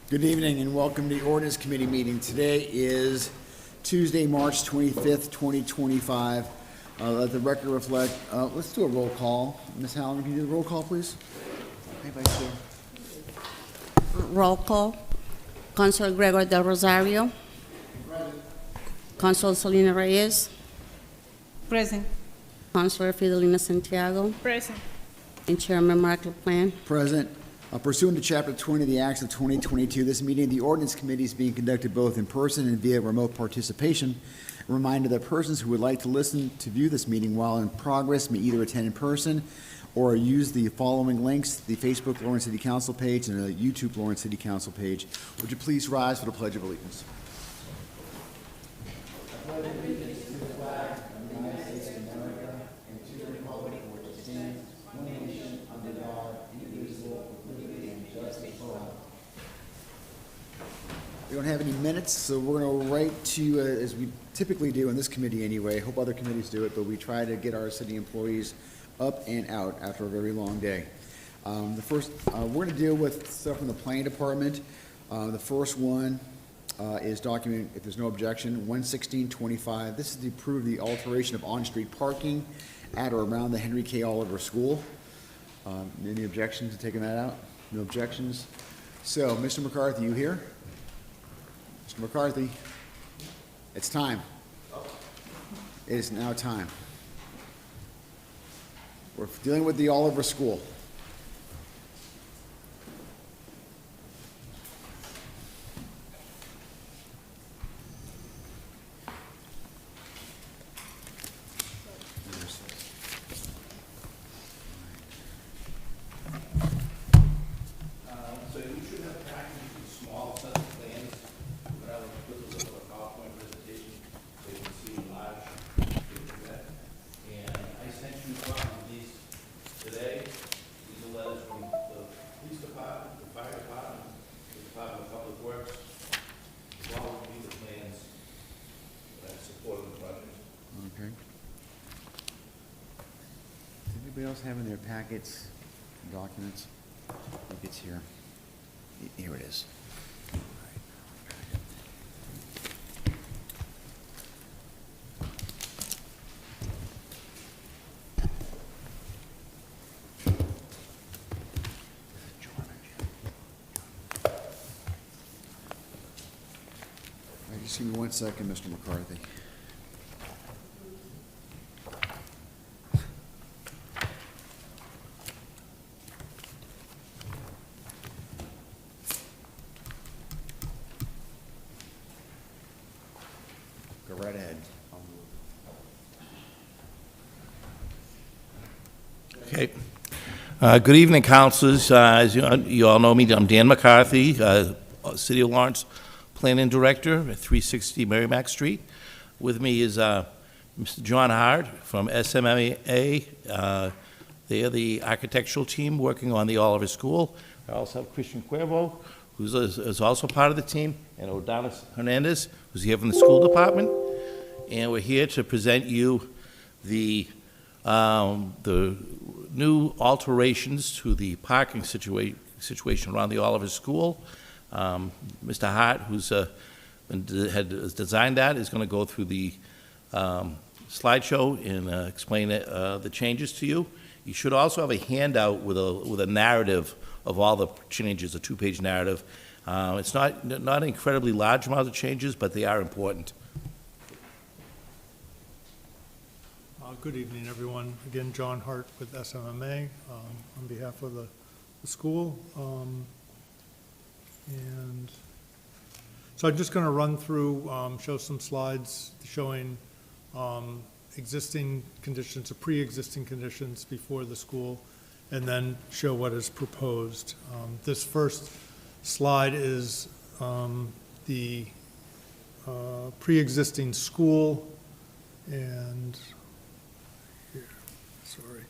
Good evening and welcome to the Ordinance Committee meeting. Today is Tuesday, March 25th, 2025. Let the record reflect. Let's do a roll call. Ms. Hallam, can you do the roll call, please? Hey, Vice Chair. Roll call. Councilor Gregor Del Rosario. Present. Councilor Selena Reyes. Present. Councilor Fidelina Santiago. Present. And Chairman Mark LaPlante. Present. Pursuant to Chapter 20 of the Acts of 2022, this meeting of the Ordinance Committee is being conducted both in person and via remote participation. A reminder that persons who would like to listen to view this meeting while in progress may either attend in person or use the following links: the Facebook Lawrence City Council page and the YouTube Lawrence City Council page. Would you please rise for the Pledge of Allegiance? I pledge allegiance to the flag of the United States of America and to the republic for which it stands, one nation, under God, indivisible, with liberty and justice for all. We don't have any minutes, so we're going to write to, as we typically do in this committee anyway. Hope other committees do it, but we try to get our city employees up and out after a very long day. The first, we're going to deal with stuff from the planning department. The first one is document, if there's no objection, 11625. This is to approve the alteration of on-street parking at or around the Henry K. Oliver School. Any objections to taking that out? No objections? So, Mr. McCarthy, you here? Mr. McCarthy, it's time. It is now time. We're dealing with the Oliver School. So you should have practically small set of plans, but I will put this up a PowerPoint presentation so you can see large. And I sent you copies of these today. These are letters from the police department, the fire department, the Department of Public Works. All of these are plans that support the project. Okay. Does anybody else have in their packets, documents? I think it's here. Here it is. Just give me 1 second, Mr. McCarthy. Go right ahead. Okay. Good evening, councilors. As you all know me, I'm Dan McCarthy, City of Lawrence Planning Director at 360 Merrimack Street. With me is Mr. John Hart from SMMA. They are the architectural team working on the Oliver School. I also have Christian Cuervo, who's is also part of the team, and O'Donnell Hernandez, who's here from the school department. And we're here to present you the new alterations to the parking situation around the Oliver School. Mr. Hart, who's had designed that, is going to go through the slideshow and explain the changes to you. You should also have a handout with a narrative of all the changes, a 2-page narrative. It's not incredibly large amounts of changes, but they are important. Good evening, everyone. Again, John Hart with SMMA on behalf of the school. And so I'm just going to run through, show some slides showing existing conditions or pre-existing conditions before the school, and then show what is proposed. This first slide is the pre-existing school, and here, sorry.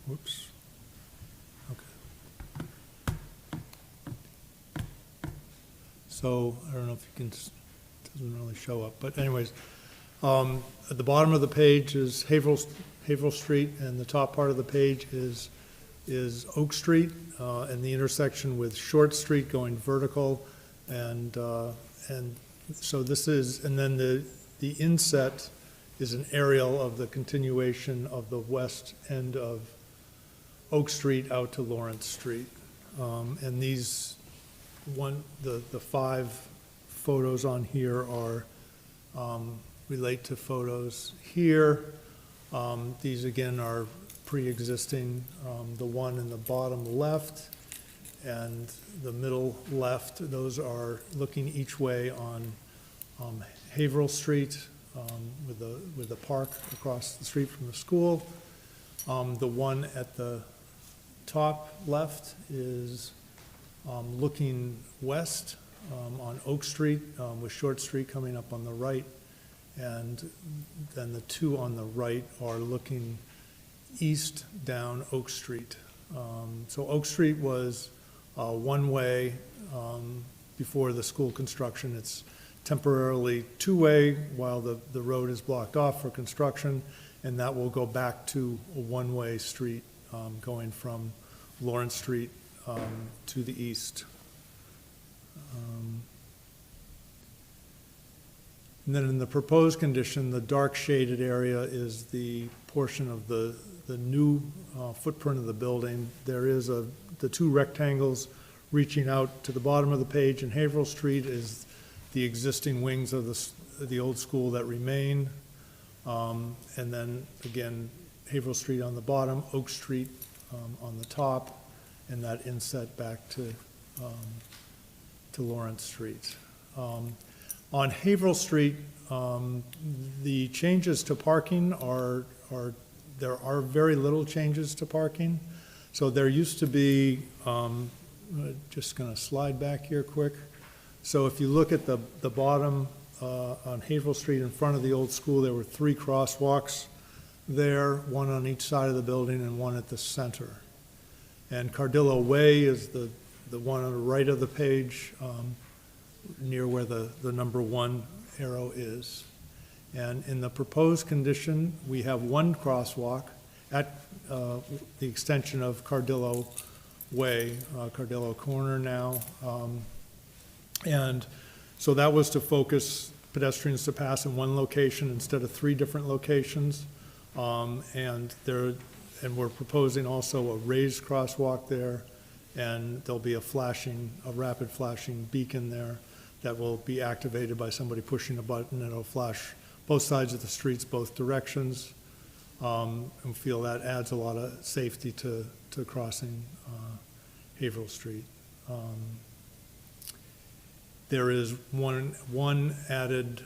Whoops. Okay. So I don't know if you can, doesn't really show up, but anyways, at the bottom of the page is Haverhill Street, and the top part of the page is is Oak Street, and the intersection with Short Street going vertical, and so this is, and then the inset is an aerial of the continuation of the west end of Oak Street out to Lawrence Street. And these, the 5 photos on here are, relate to photos here. These again are pre-existing. The one in the bottom left and the middle left, those are looking each way on Haverhill Street, with the park across the street from the school. The one at the top left is looking west on Oak Street, with Short Street coming up on the right. And then the 2 on the right are looking east down Oak Street. So Oak Street was one-way before the school construction. It's temporarily 2-way while the road is blocked off for construction, and that will go back to a one-way street going from Lawrence Street to the east. And then in the proposed condition, the dark shaded area is the portion of the new footprint of the building. There is the 2 rectangles reaching out to the bottom of the page in Haverhill Street is the existing wings of the old school that remain. And then again, Haverhill Street on the bottom, Oak Street on the top, and that inset back to Lawrence Street. On Haverhill Street, the changes to parking there are very little changes to parking. So there used to be, just gonna slide back here quick. So if you look at the bottom on Haverhill Street in front of the old school, there were 3 crosswalks there, 1 on each side of the building and 1 at the center. And Cardillo Way is the one on the right of the page, near where the number 1 arrow is. And in the proposed condition, we have 1 crosswalk at the extension of Cardillo Way, Cardillo Corner now. And so that was to focus pedestrians to pass in 1 location instead of 3 different locations. And we're proposing also a raised crosswalk there, and there'll be a rapid flashing beacon there that will be activated by somebody pushing a button, and it'll flash both sides of the streets, both directions. And feel that adds a lot of safety to crossing Haverhill Street. There is one added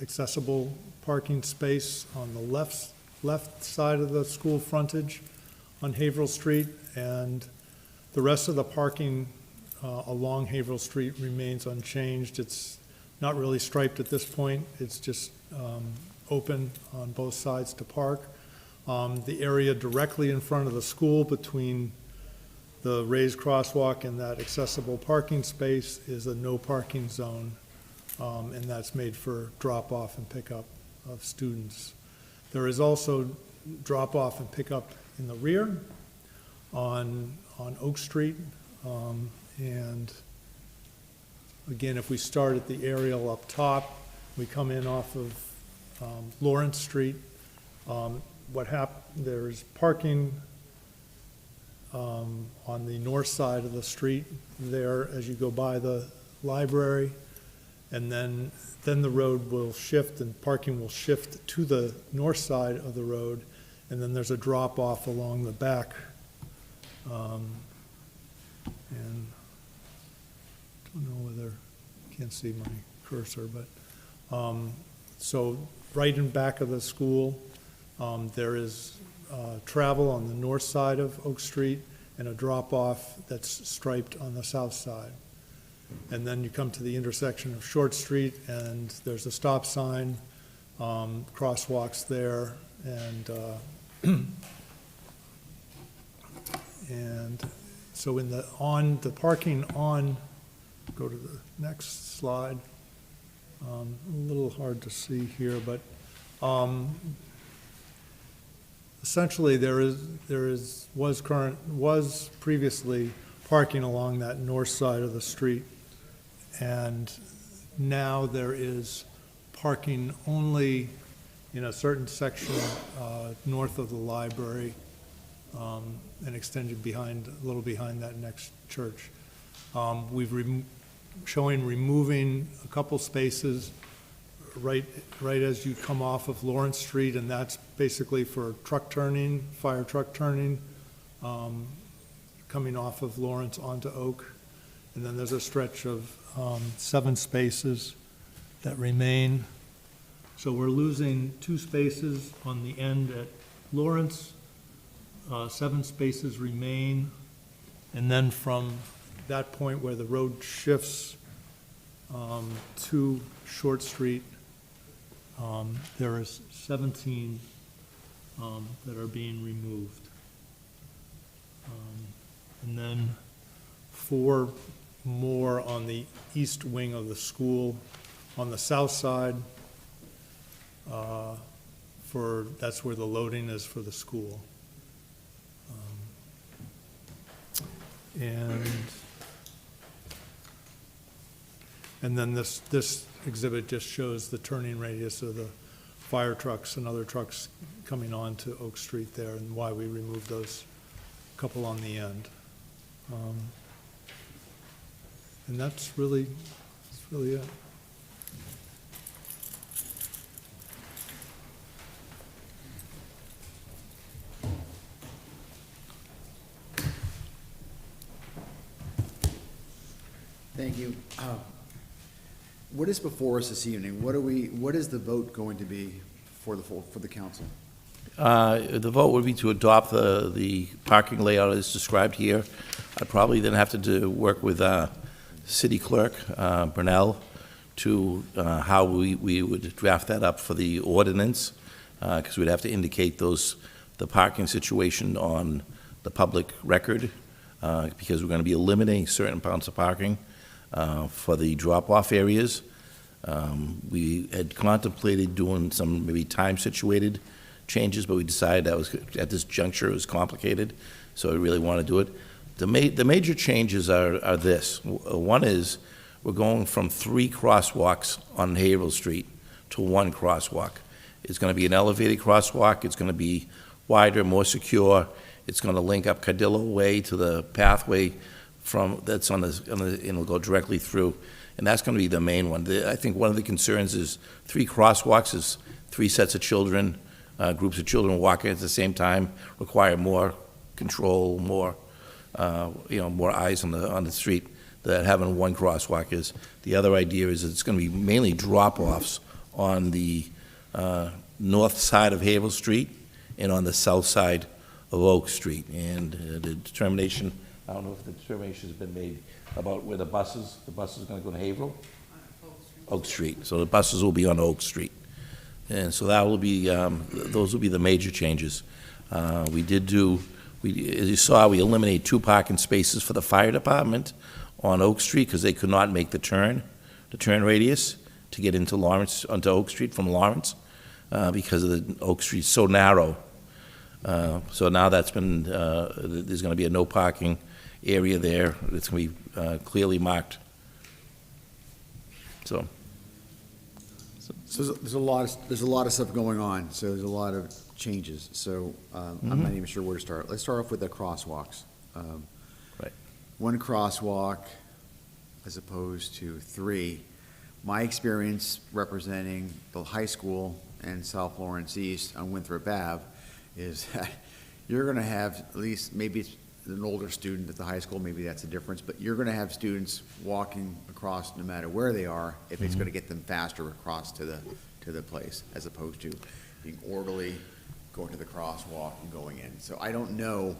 accessible parking space on the left side of the school frontage on Haverhill Street, and the rest of the parking along Haverhill Street remains unchanged. It's not really striped at this point. It's just open on both sides to park. The area directly in front of the school between the raised crosswalk and that accessible parking space is a no parking zone, and that's made for drop-off and pickup of students. There is also drop-off and pickup in the rear on Oak Street. And again, if we start at the aerial up top, we come in off of Lawrence Street. There's parking on the north side of the street there as you go by the library, and then the road will shift and parking will shift to the north side of the road, and then there's a drop off along the back. And I don't know whether, can't see my cursor, but so right in back of the school, there is travel on the north side of Oak Street and a drop-off that's striped on the south side. And then you come to the intersection of Short Street, and there's a stop sign, crosswalks there, and so the parking on, go to the next slide. A little hard to see here, but essentially, was previously parking along that north side of the street, and now there is parking only in a certain section north of the library, and extended behind, a little behind that next church. Showing removing a couple spaces right as you come off of Lawrence Street, and that's basically for truck turning, fire truck turning, coming off of Lawrence onto Oak. And then there's a stretch of 7 spaces that remain. So we're losing 2 spaces on the end at Lawrence. 7 spaces remain. And then from that point where the road shifts to Short Street, there is 17 that are being removed. And then 4 more on the east wing of the school. On the south side, that's where the loading is for the school. And then this exhibit just shows the turning radius of the fire trucks and other trucks coming on to Oak Street there, and why we removed those couple on the end. And that's really it. Thank you. What is before us this evening? What is the vote going to be for the council? The vote would be to adopt the parking layout as described here. I'd probably then have to work with City Clerk Brunel to how we would draft that up for the ordinance, because we'd have to indicate the parking situation on the public record, because we're going to be eliminating certain amounts of parking for the drop-off areas. We had contemplated doing some maybe time-situated changes, but we decided that was, at this juncture, it was complicated, so we really want to do it. The major changes are this. One is we're going from 3 crosswalks on Haverhill Street to 1 crosswalk. It's going to be an elevated crosswalk. It's going to be wider, more secure. It's going to link up Cadillo Way to the pathway that's and it'll go directly through. And that's going to be the main one. I think one of the concerns is 3 crosswalks is 3 sets of children, groups of children walking at the same time, require more control, more more eyes on the street that having 1 crosswalk is. The other idea is it's going to be mainly drop-offs on the north side of Haverhill Street and on the south side of Oak Street. And the determination, I don't know if the determination has been made about where the buses are going to go to Haverhill? Oak Street. So the buses will be on Oak Street. And so that will be, those will be the major changes. As you saw, we eliminated 2 parking spaces for the fire department on Oak Street because they could not make the turn radius to get into Lawrence, onto Oak Street from Lawrence, because of the Oak Street's so narrow. So now that's been, there's going to be a no parking area there. It's going to be clearly marked. So there's a lot of stuff going on, so there's a lot of changes. So I'm not even sure where to start. Let's start off with the crosswalks. Right. 1 crosswalk as opposed to 3. My experience representing the high school and South Lawrence East on Winthrop Ave is that you're going to have, at least maybe it's an older student at the high school, maybe that's the difference, but you're going to have students walking across no matter where they are if it's going to get them faster across to the place, as opposed to being orderly, going to the crosswalk and going in. So I don't know,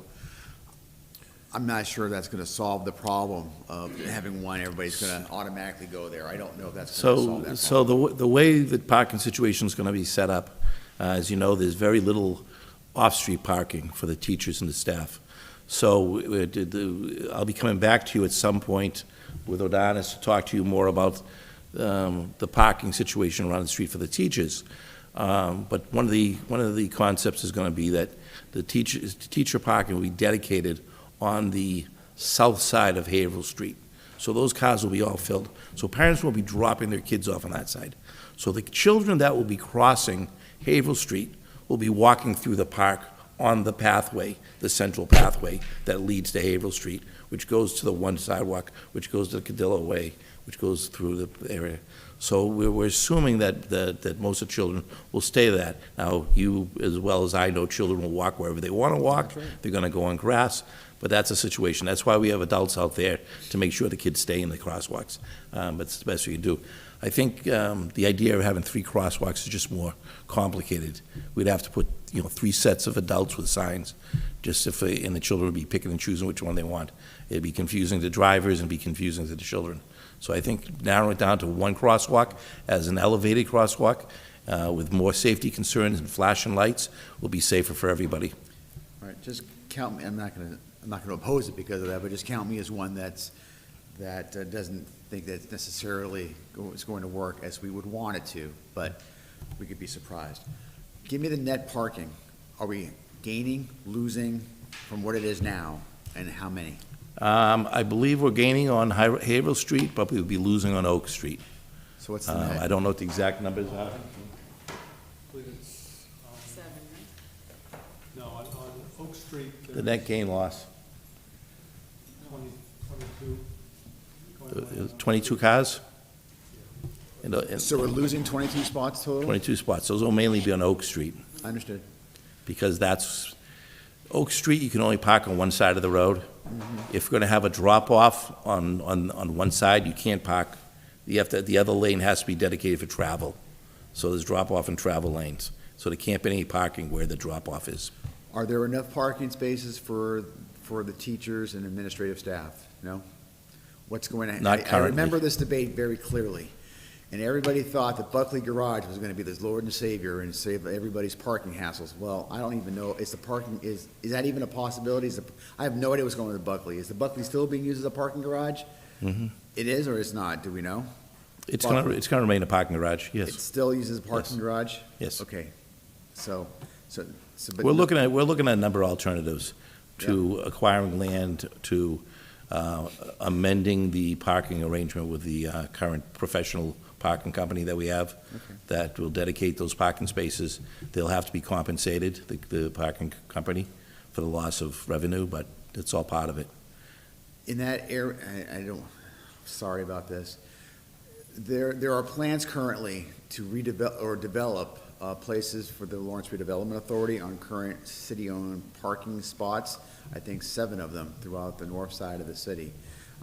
I'm not sure that's going to solve the problem of having 1, everybody's going to automatically go there. I don't know if that's going to solve that problem. So the way the parking situation is going to be set up, as you know, there's very little off-street parking for the teachers and the staff. So I'll be coming back to you at some point with Ordinance to talk to you more about the parking situation around the street for the teachers. But one of the concepts is going to be that the teacher parking will be dedicated on the south side of Haverhill Street. So those cars will be all filled. So parents will be dropping their kids off on that side. So the children that will be crossing Haverhill Street will be walking through the park on the pathway, the central pathway that leads to Haverhill Street, which goes to the one sidewalk, which goes to Cadillo Way, which goes through the area. So we're assuming that most of the children will stay there. Now, you, as well as I know, children will walk wherever they want to walk. They're going to go on grass, but that's a situation. That's why we have adults out there, to make sure the kids stay in the crosswalks. But it's the best we can do. I think the idea of having 3 crosswalks is just more complicated. We'd have to put, 3 sets of adults with signs, and the children would be picking and choosing which one they want. It'd be confusing to drivers and be confusing to the children. So I think narrowing it down to 1 crosswalk as an elevated crosswalk with more safety concerns and flashing lights will be safer for everybody. All right, just count me, I'm not gonna oppose it because of that, but just count me as one that doesn't think that necessarily is going to work as we would want it to, but we could be surprised. Give me the net parking. Are we gaining, losing from what it is now, and how many? I believe we're gaining on Haverhill Street, but we'll be losing on Oak Street. So what's the net? I don't know what the exact numbers are. No, on Oak Street, The net gain loss, 22. 22 cars? And So we're losing 22 spots total? 22 spots. Those will mainly be on Oak Street, Understood. because that's, Oak Street, you can only park on one side of the road. If you're going to have a drop-off on one side, you can't park. The other lane has to be dedicated for travel. So there's drop-off and travel lanes. So there can't be any parking where the drop-off is. Are there enough parking spaces for the teachers and administrative staff? No? What's going on? Not I currently. remember this debate very clearly, and everybody thought that Buckley Garage was gonna be this Lord and Savior and save everybody's parking hassles. Well, I don't even know, is that even a possibility? I have no idea what's going on with Buckley. Is the Buckley still being used as a parking garage? It is or it's not? Do we know? It's going to remain a parking garage, It yes. still uses a parking garage? Yes. Okay, but We're looking at a number of alternatives to acquiring land, to amending the parking arrangement with the current professional parking company that we have that will dedicate those parking spaces. They'll have to be compensated, the parking company, for the loss of revenue, but it's all part of it. In that area, sorry about this. There are plans currently to redevelop or develop places for the Lawrence Redevelopment Authority on current city-owned parking spots. I think 7 of them throughout the north side of the city.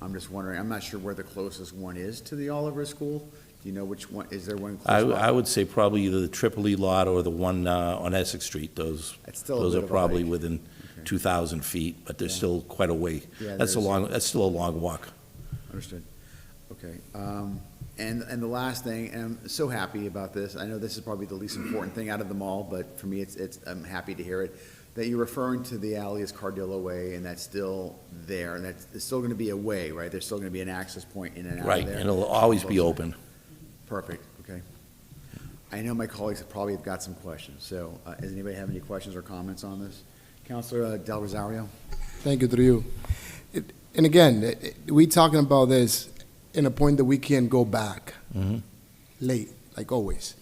I'm just wondering, I'm not sure where the closest one is to the Oliver School. Do you know which one, is there one close by? I would say probably either the Triple E lot or the one on Essex Street. Those It's still a are bit of a probably hike. within Okay. 2,000 feet, but they're Yeah. still quite a way. Yeah, That's still a long walk. Understood. Okay. And the last thing, and I'm so happy about this, I know this is probably the least important thing out of them all, but for me, I'm happy to hear it, that you're referring to the alley as Cardillo Way, and that's still there, and it's still gonna be a way, right? There's still gonna be an access point in and out of Right, there? and it'll always be open. Perfect, okay. I know my colleagues have probably got some questions, so, does anybody have any questions or comments on this? Counselor Del Rosario? Thank you, through you. And again, we talking about this in a point that we can't go back late, like always.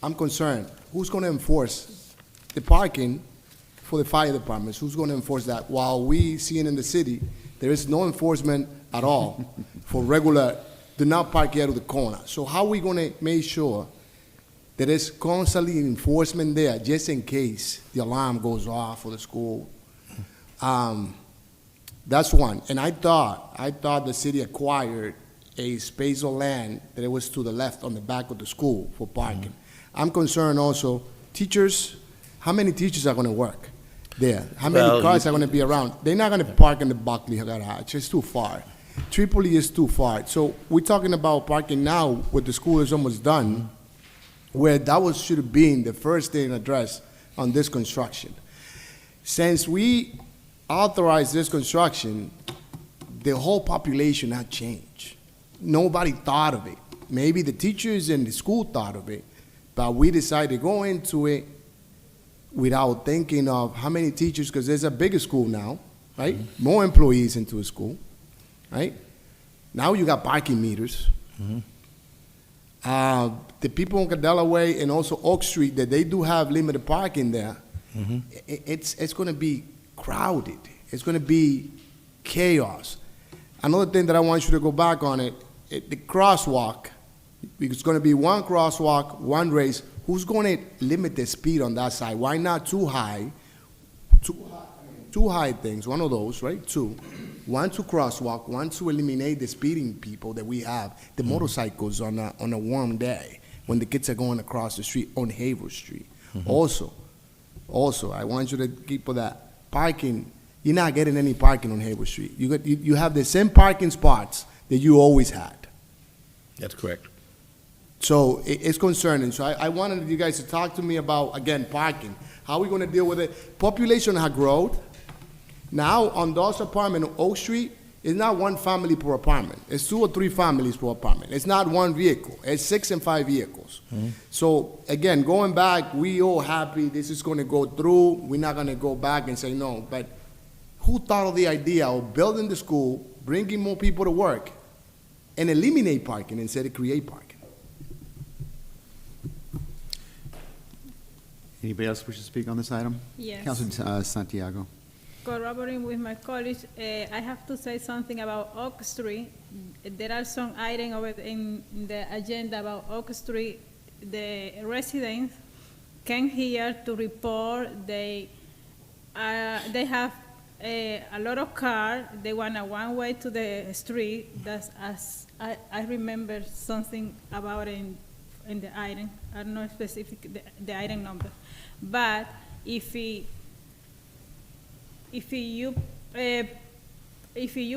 I'm concerned, who's going to enforce the parking for the fire departments? Who's going to enforce that? While we seeing in the city, there is no enforcement at all for regular, do not park here at the corner. So how are we going to make sure there is constantly enforcement there, just in case the alarm goes off for the school? That's one. And I thought the city acquired a space of land that it was to the left on the back of the school for parking. I'm concerned also, teachers, how many teachers are going to work there? How many Well, cars are going to be around? They're not going to park in the Buckley garage. It's too far. Tripoli is too far. So we're talking about parking now, where the school is almost done, where that should have been the first thing addressed on this construction. Since we authorized this construction, the whole population had changed. Nobody thought of it. Maybe the teachers in the school thought of it, But we decided to go into it without thinking of how many teachers, because there's a bigger school now, right? More employees into a school, right? Now you got parking meters. The people on Cadella Way and also Oak Street, that they do have limited parking there, it's going to be crowded. It's going to be chaos. Another thing that I want you to go back on the crosswalk, it's going to be one crosswalk, one race. Who's going to limit the speed on that side? Why not too high? Two high things, one of those, right? Two. One to crosswalk, one to eliminate the speeding people that we have, the motorcycles on a warm day when the kids are going across the street on Haver Street. Also, I want you to keep with that parking. You're not getting any parking on Haver Street. You have the same parking spots that you always had. That's correct. So it's concerning. So I wanted you guys to talk to me about, again, parking. How are we going to deal with it? Population has grown. Now, on those apartments on Oak Street, it's not one family per apartment. It's 2 or 3 families per apartment. It's not one vehicle. It's 6 and 5 vehicles. So, again, going back, we all happy this is going to go through. We're not going to go back and say no. But who thought of the idea of building the school, bringing more people to work, and eliminate parking instead of create parking? Anybody else wish to speak on this item? Yes. Councilor Santiago. Corroborating with my colleagues, I have to say something about Oak Street. There are some items over in the agenda about Oak Street. The residents came here to report they have a lot of cars. They want a one-way to the street. That's as I remember something about it in the item. I don't know specific the item number, but if you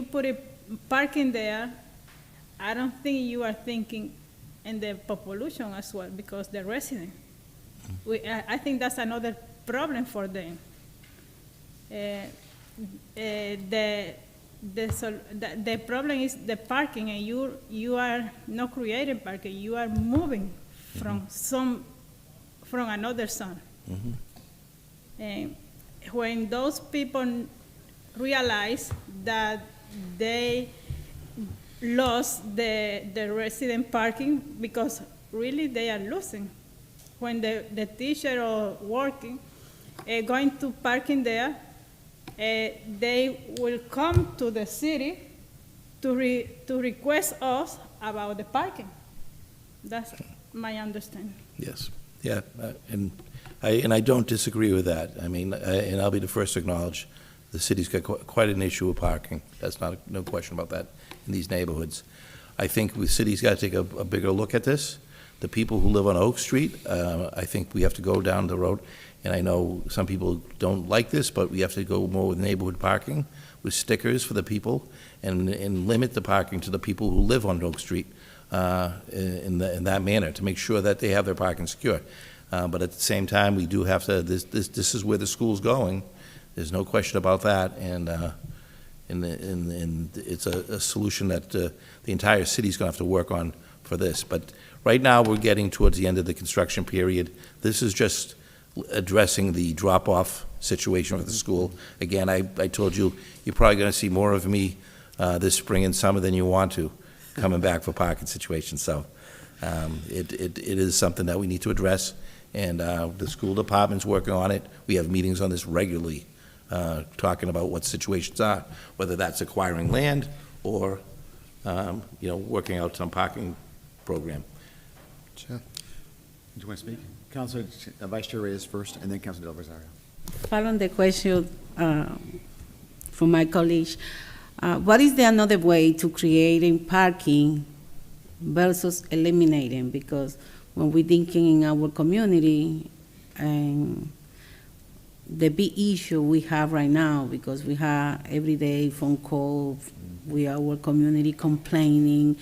put a parking there, I don't think you are thinking in the population as well, because the resident. I think that's another problem for them. The problem is the parking, and you are not creating parking. You are moving from another zone. And when those people realize that they lost the resident parking, because really they are losing. When the teacher are working, going to parking there, they will come to the city to request us about the parking. That's my understanding. Yes, yeah, and I don't disagree with that. I mean, and I'll be the first to acknowledge the city's got quite an issue with parking. That's no question about that in these neighborhoods. I think the city's got to take a bigger look at this. The people who live on Oak Street, I think we have to go down the road, and I know some people don't like this, but we have to go more with neighborhood parking, with stickers for the people, and limit the parking to the people who live on Oak Street in that manner, to make sure that they have their parking secure. But at the same time, we do have to, this is where the school's going. There's no question about that, and it's a solution that the entire city's going to have to work on for this. But right now, we're getting towards the end of the construction period. This is just addressing the drop-off situation for the school. Again, I told you, you're probably going to see more of me this spring and summer than you want to, coming back for parking situations. So it is something that we need to address, and the school department's working on it. We have meetings on this regularly, talking about what situations are, whether that's acquiring land or working out some parking program. Sure. Do you want to speak? Councilor Vice Chair Reyes first, and then Councilor Del Rosario. Following the question from my colleagues, what is the another way to creating parking versus eliminating? Because when we're thinking in our community, and the big issue we have right now, because we have everyday phone calls, we our community complaining,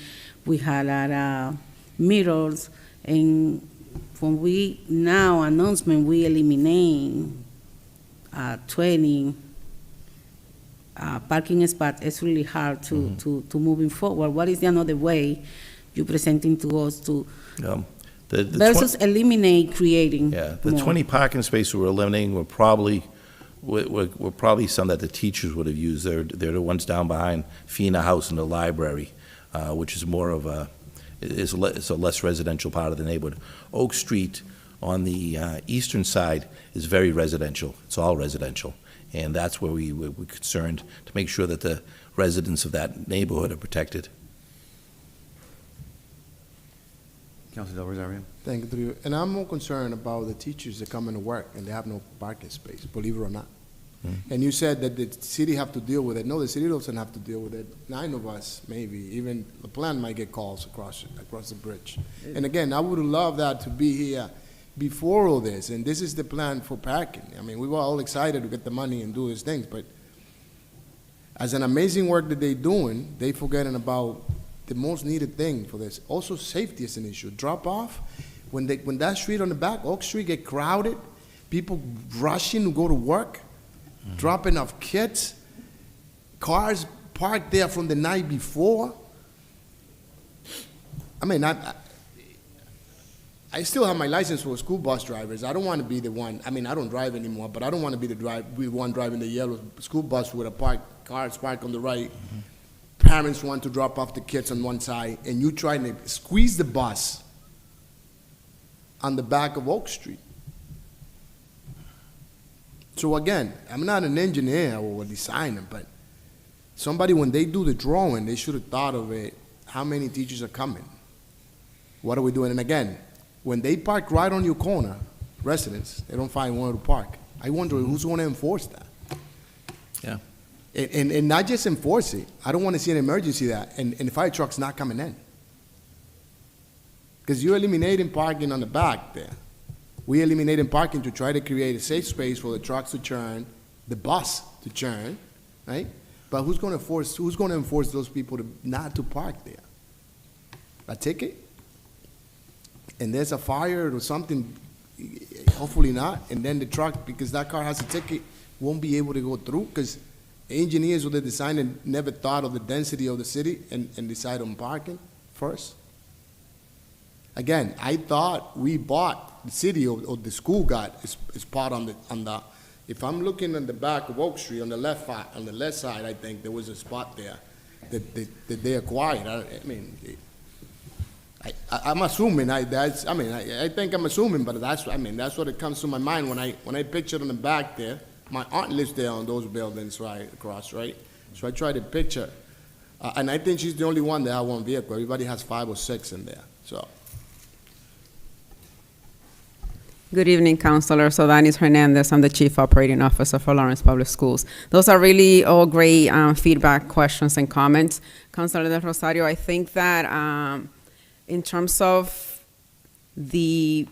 we have a lot of mirrors, and when we now announcement we eliminate 20 parking spots, it's really hard to moving forward. What is the another way you presenting to us to? The versus eliminate creating Yeah, the more. 20 parking spaces we're eliminating were probably some that the teachers would have used. They're the ones down behind Fina House in the library, which is more of it's a less residential part of the neighborhood. Oak Street on the eastern side is very residential. It's all residential. And that's where we're concerned, to make sure that the residents of that neighborhood are protected. Councilor Del Rosario? Thank you. And I'm more concerned about the teachers that come into work and they have no parking space, believe it or not. And you said that the city have to deal with it. No, the city doesn't have to deal with it. 9 of us, maybe, even the plan might get calls across the bridge. And again, I would love that to be here before all this, and this is the plan for parking. I mean, we were all excited to get the money and do these things, but as an amazing work that they're doing, they forgetting about the most needed thing for this. Also, safety is an issue. Drop off, when that street on the back, Oak Street, get crowded, people rushing to go to work, dropping off kids, cars parked there from the night before. I mean, I still have my license for school bus drivers. I don't want to be the one. I mean, I don't drive anymore, but I don't want to be the one driving the yellow school bus with cars parked on the right. Parents want to drop off the kids on one side, and you trying to squeeze the bus on the back of Oak Street. So again, I'm not an engineer or a designer, but somebody, when they do the drawing, they should have thought of it, how many teachers are coming? What are we doing? And again, when they park right on your corner, residents, they don't find one to park. I wonder who's going to enforce that? Yeah. And not just enforce it. I don't want to see an emergency that, and the fire truck's not coming in. Because you're eliminating parking on the back there. We're eliminating parking to try to create a safe space for the trucks to turn, the bus to turn, right? But who's going to enforce those people not to park there? A ticket? And there's a fire or something, hopefully not, and then the truck, because that car has a ticket, won't be able to go through, because engineers or the designer never thought of the density of the city and decide on parking first. Again, I thought we bought, the city or the school got a spot on the, if I'm looking on the back of Oak Street, on the left side, I think there was a spot there that they acquired. I'm assuming, I think I'm assuming, but that's what it comes to my mind when I pictured on the back there. My aunt lives there on those buildings right across, right? So I try to picture, and I think she's the only one that has one vehicle. Everybody has 5 or 6 in there, so. Good evening, Councilor. So Danis Hernandez, I'm the Chief Operating Officer for Lawrence Public Schools. Those are really all great feedback, questions, and comments. Councilor Del Rosario, I think that in terms of the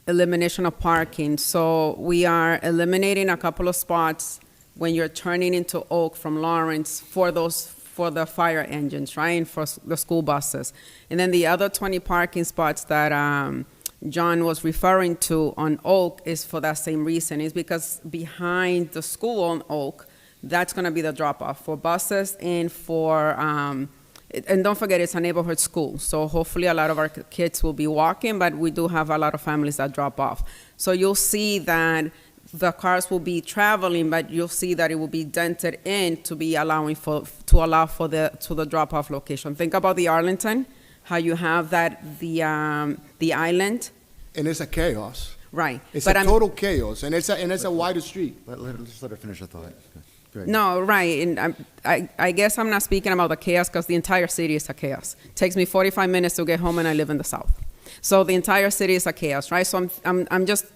elimination of parking, so we are eliminating a couple of spots when you're turning into Oak from Lawrence for the fire engines, right, and for the school buses. And then the other 20 parking spots that John was referring to on Oak is for that same reason. It's because behind the school on Oak, that's going to be the drop-off for buses and for, and don't forget, it's a neighborhood school. So hopefully a lot of our kids will be walking, but we do have a lot of families that drop off. So you'll see that the cars will be traveling, but you'll see that it will be dented in to be allow for the drop-off location. Think about the Arlington, how you have that, the island. And it's a chaos. Right. It's but a total chaos, and it's a wider street. Let's let her finish her thought. Go ahead. No, right, and I guess I'm not speaking about the chaos because the entire city is a chaos. It takes me 45 minutes to get home, and I live in the South. So the entire city is a chaos, right? So I'm just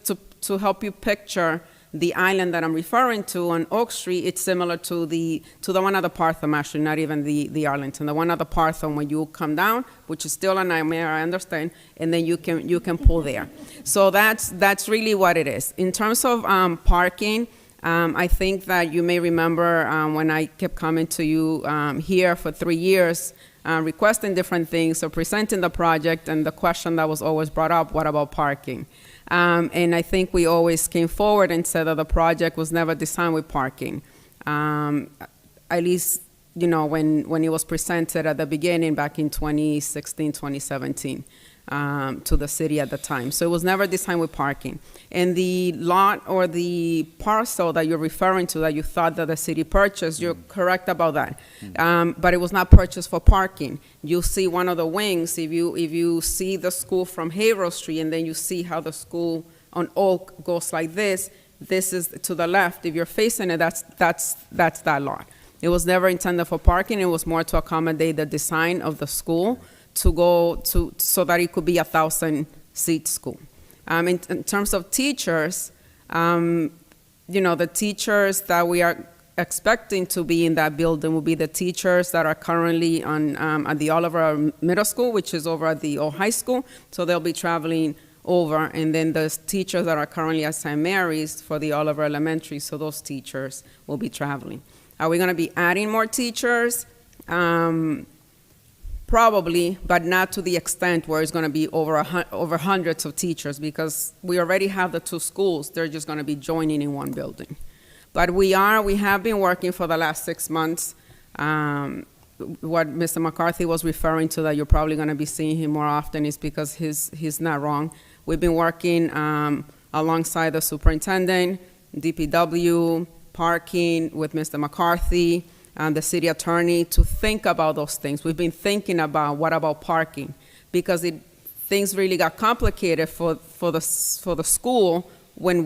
to help you picture the island that I'm referring to on Oak Street. It's similar to the one at the Partham, actually, not even the Arlington. The one at the Partham, when you come down, which is still a nightmare, I understand, and then you can pull there. So that's really what it is. In terms of parking, I think that you may remember when I kept coming to you here for 3 years, requesting different things or presenting the project, and the question that was always brought up, what about parking? And I think we always came forward and said that the project was never designed with parking. At least, when it was presented at the beginning back in 2016, 2017. to the city at the time. So it was never designed with parking. And the lot or the parcel that you're referring to that you thought that the city purchased, you're correct about that. But it was not purchased for parking. You see one of the wings, if you see the school from Haverhill Street and then you see how the school on Oak goes like this is to the left. If you're facing it, that's that lot. It was never intended for parking. It was more to accommodate the design of the school so that it could be 1,000-seat school. In terms of teachers, the teachers that we are expecting to be in that building will be the teachers that are currently at the Oliver Middle School, which is over at the old high school. So they'll be traveling over, and then the teachers that are currently at St. Mary's for the Oliver Elementary, so those teachers will be traveling. Are we going to be adding more teachers? Probably, but not to the extent where it's going to be over hundreds of teachers, because we already have the two schools. They're just going to be joining in one building. But we have been working for the last 6 months. What Mr. McCarthy was referring to, that you're probably going to be seeing him more often, is because he's not wrong. We've been working alongside the superintendent, DPW, parking, with Mr. McCarthy, and the city attorney to think about those things. We've been thinking about what about parking, because things really got complicated for the school when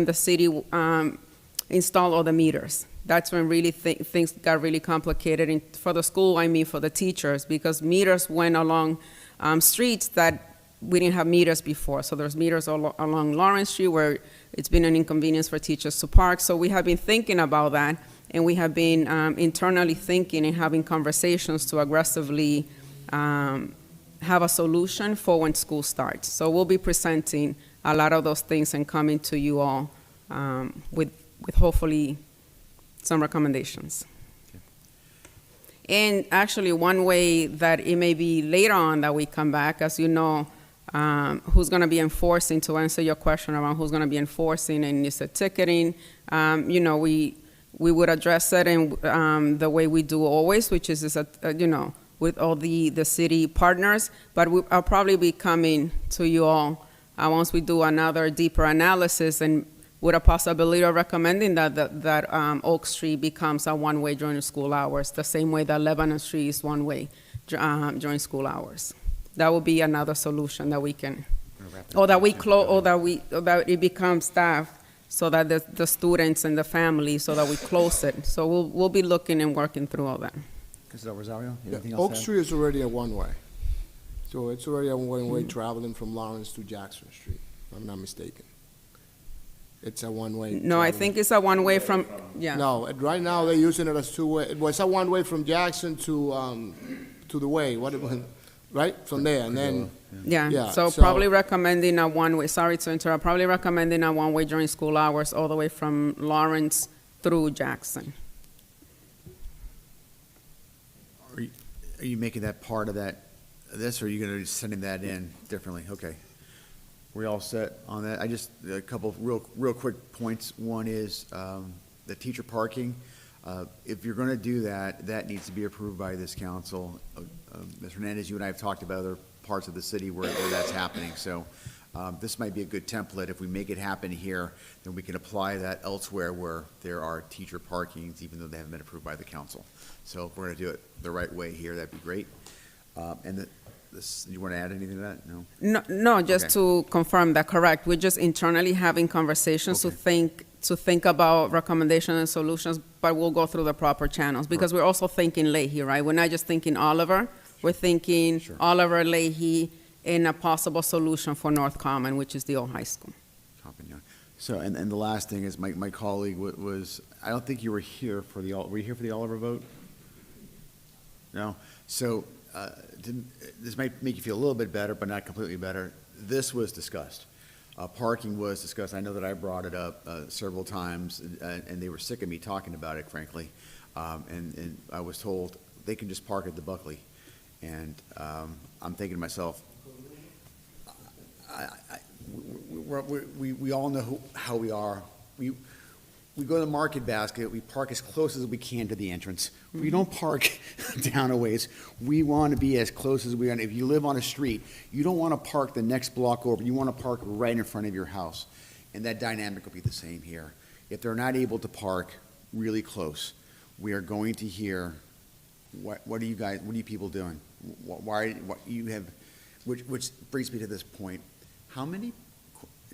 the city installed all the meters. That's when really things got really complicated. And for the school, I mean for the teachers, because meters went along streets that we didn't have meters before. So there's meters along Lawrence Street where it's been an inconvenience for teachers to park. So we have been thinking about that, and we have been internally thinking and having conversations to aggressively have a solution for when school starts. So we'll be presenting a lot of those things and coming to you all with hopefully some recommendations. And actually, one way that it may be later on that we come back, as you know, who's going to be enforcing, to answer your question around who's going to be enforcing and is it ticketing, we would address it in the way we do always, which is with all the city partners. But I'll probably be coming to you all once we do another deeper analysis, and with a possibility of recommending that Oak Street becomes a one-way during school hours, the same way that Lebanon Street is one-way during school hours. That would be another solution that we can, or that we close, or that it becomes staff, so that the students and the families, so that we close it. So we'll be looking and working through all that. Mr. Rosario, anything else? Oak Street is already a one-way. So it's already a one-way traveling from Lawrence to Jackson Street, if I'm not mistaken. It's a one-way. No, I think it's a one-way from, yeah. No, right now they're using it as two-way. It was a one-way from Jackson to the way, right? From there, and then. Yeah, so probably recommending a one-way, sorry to interrupt, probably recommending a one-way during school hours all the way from Lawrence through Jackson. Are you making that part of this, or are you going to be sending that in differently? Okay. We all set on that? A couple of real quick points. One is the teacher parking. If you're going to do that, that needs to be approved by this council. Ms. Hernandez, you and I have talked about other parts of the city where that's happening. So this might be a good template. If we make it happen here, then we can apply that elsewhere where there are teacher parkings, even though they haven't been approved by the council. So if we're going to do it the right way here, that'd be great. You want to add anything to that? No, just to confirm that, correct. We're just internally having conversations to think about recommendations and solutions, but we'll go through the proper channels, because we're also thinking Leahy, right? We're not just thinking Oliver. We're thinking Oliver, Leahy, and a possible solution for North Common, which is the old high school. So, and the last thing is my colleague was, I don't think you were here for were you here for the Oliver vote? No? So, this might make you feel a little bit better, but not completely better. This was discussed. Parking was discussed. I know that I brought it up several times, and they were sick of me talking about it, frankly. And I was told they can just park at the Buckley. And I'm thinking to myself, we all know how we are. we go to the market basket, we park as close as we can to the entrance. We don't park down a ways. We want to be as close as we can. If you live on a street, you don't want to park the next block over. You want to park right in front of your house. And that dynamic will be the same here. If they're not able to park really close, we are going to hear, what are you people doing? Which brings me to this point. How many,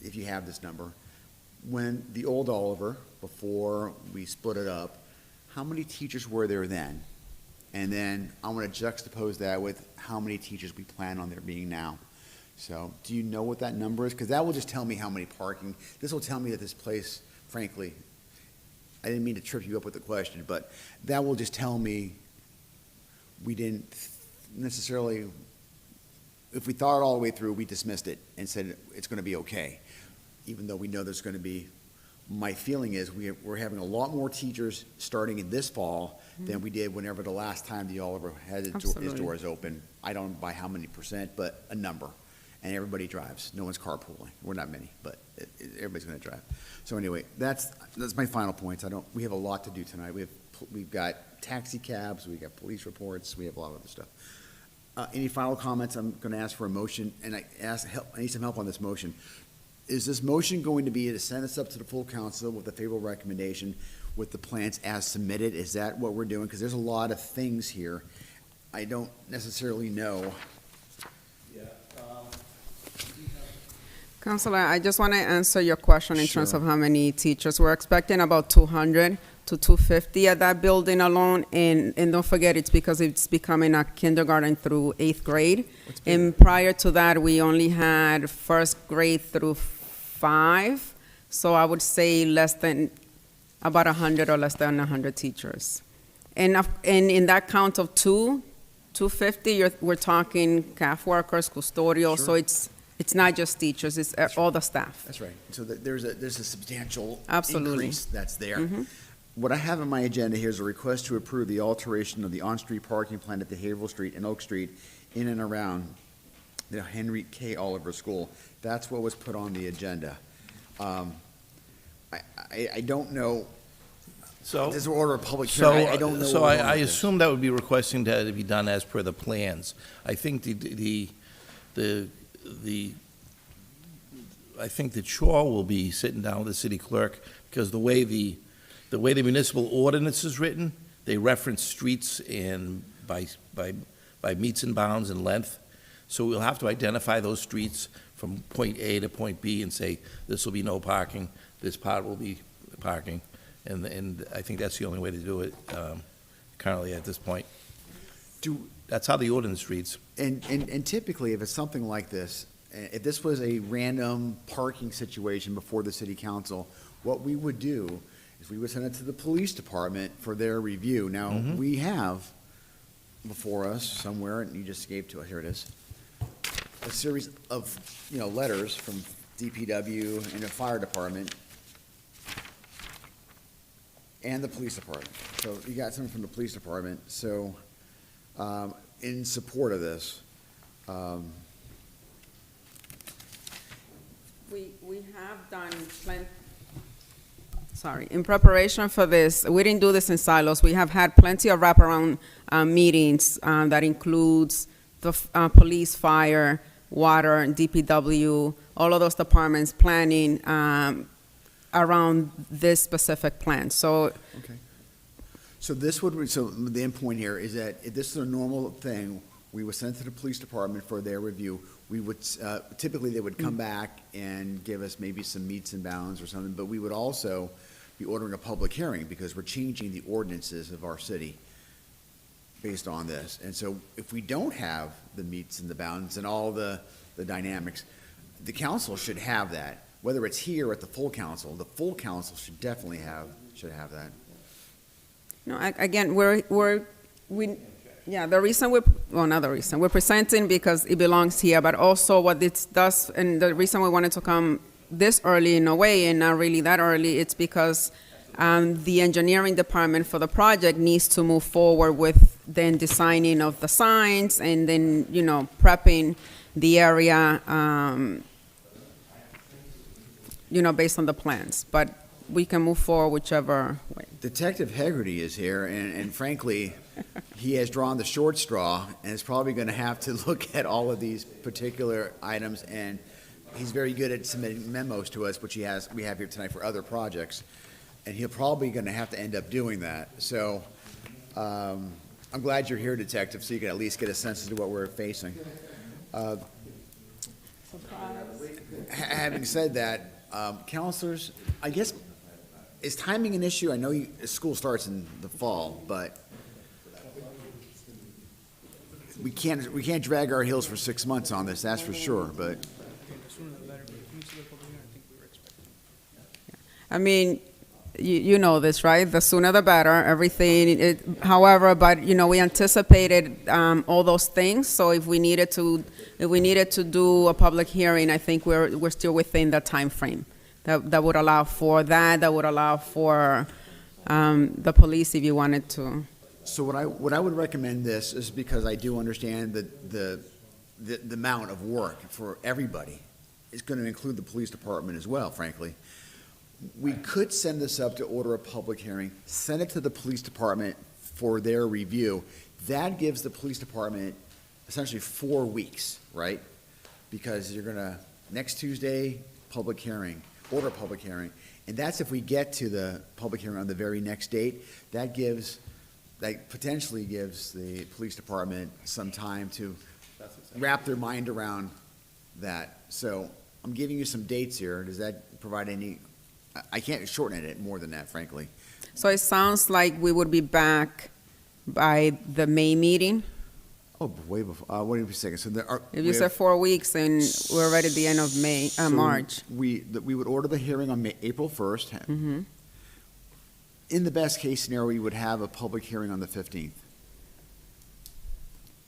if you have this number, when the old Oliver, before we split it up, how many teachers were there then? And then I want to juxtapose that with how many teachers we plan on there being now. So do you know what that number is? Because that will just tell me how many parking. This will tell me that this place, frankly, I didn't mean to trip you up with the question, but that will just tell me we didn't necessarily, if we thought it all the way through, we dismissed it and said it's going to be okay. Even though we know there's going to be, my feeling is we're having a lot more teachers starting in this fall than we did whenever the last time the Oliver had his doors open. I don't know by how many percent, but a number. And everybody drives. No one's carpooling. We're not many, but everybody's going to drive. So anyway, that's my final points. We have a lot to do tonight. We've got taxi cabs, we've got police reports, we have a lot of other stuff. Any final comments? I'm going to ask for a motion, and I need some help on this motion. Is this motion going to be to send us up to the full council with a favorable recommendation with the plans as submitted? Is that what we're doing? Because there's a lot of things here. I don't necessarily know. Counselor, I just want to answer your question in terms Sure. of how many teachers. We're expecting about 200 to 250 at that building alone, and don't forget, it's because it's becoming a kindergarten through 8th grade. And prior to that, we only had first grade through 5, so I would say less than about 100 or less than 100 teachers. And in that count of 250, we're talking CAF workers, custodial, so Sure. it's not just teachers, it's all the staff. That's right. So there's a substantial Absolutely. increase that's there. What I have on my agenda here is a request to approve the alteration of the on-street parking plan at the Haverhill Street and Oak Street in and around the Henry K. Oliver School. That's what was put on the agenda. I don't know, So, this is order of public hearing, I don't know. so what we're I going with this. assume that would be requesting that it be done as per the plans. I think I think that Shaw will be sitting down with the city clerk, because the way the municipal ordinance is written, they reference streets and by meets and bounds and length. So we'll have to identify those streets from point A to point B and say, this will be no parking, this part will be parking. And I think that's the only way to do it currently at this point. That's how the ordinance reads. And typically, if it's something like this, if this was a random parking situation before the city council, what we would do is we would send it to the police department for their review. Now, we have before us somewhere, and you just escaped to it, here it is, a series of, letters from DPW and the fire department and the police department. So you got something from the police department. So, in support of this, We have done in preparation for this, we didn't do this in silos. We have had plenty of wraparound meetings that includes the police, fire, water, DPW, all of those departments planning around this specific plan. So okay. So the end point here is that if this is a normal thing, we would send it to the police department for their review. We would, typically they would come back and give us maybe some meets and bounds or something, but we would also be ordering a public hearing because we're changing the ordinances of our city based on this. And so if we don't have the meets and the bounds and all the dynamics, the council should have that. Whether it's here or at the full council should definitely have that. no, again, the reason we're presenting because it belongs here, but also what it does, and the reason we wanted to come this early in a way and not really that early, it's because the engineering department for the project needs to move forward with then designing of the signs and then, prepping the area, based on the plans. But we can move forward whichever way. Detective Hegarty is here, and frankly, he has drawn the short straw, and is probably going to have to look at all of these particular items, and he's very good at submitting memos to us, which we have here tonight for other projects, and he'll probably going to have to end up doing that. So I'm glad you're here, Detective, so you can at least get a sense as to what we're facing. Having said that, counselors, I guess, is timing an issue? I know school starts in the fall, but we can't drag our heels for 6 months on this, that's for sure, but. I mean, you know this, right? The sooner the better, everything. However, but we anticipated all those things. So if we needed to do a public hearing, I think we're still within the time frame that would allow for that. That would allow for the police if you wanted to. So what I would recommend this is because I do understand that the amount of work for everybody is going to include the police department as well, frankly. We could send this up to order a public hearing, send it to the police department for their review. That gives the police department essentially 4 weeks, right? Because you're gonna, next Tuesday, public hearing, order a public hearing. And that's if we get to the public hearing on the very next date. That potentially gives the police department some time to wrap their mind around that. So I'm giving you some dates here. Does that provide any? I can't shorten it more than that, frankly. So it sounds like we would be back by the May meeting. Oh, way before. Wait a second. So there are. If you said 4 weeks, and we're already at the end of March. We would order the hearing on April 1st. Mm-hmm. In the best case scenario, we would have a public hearing on the 15th.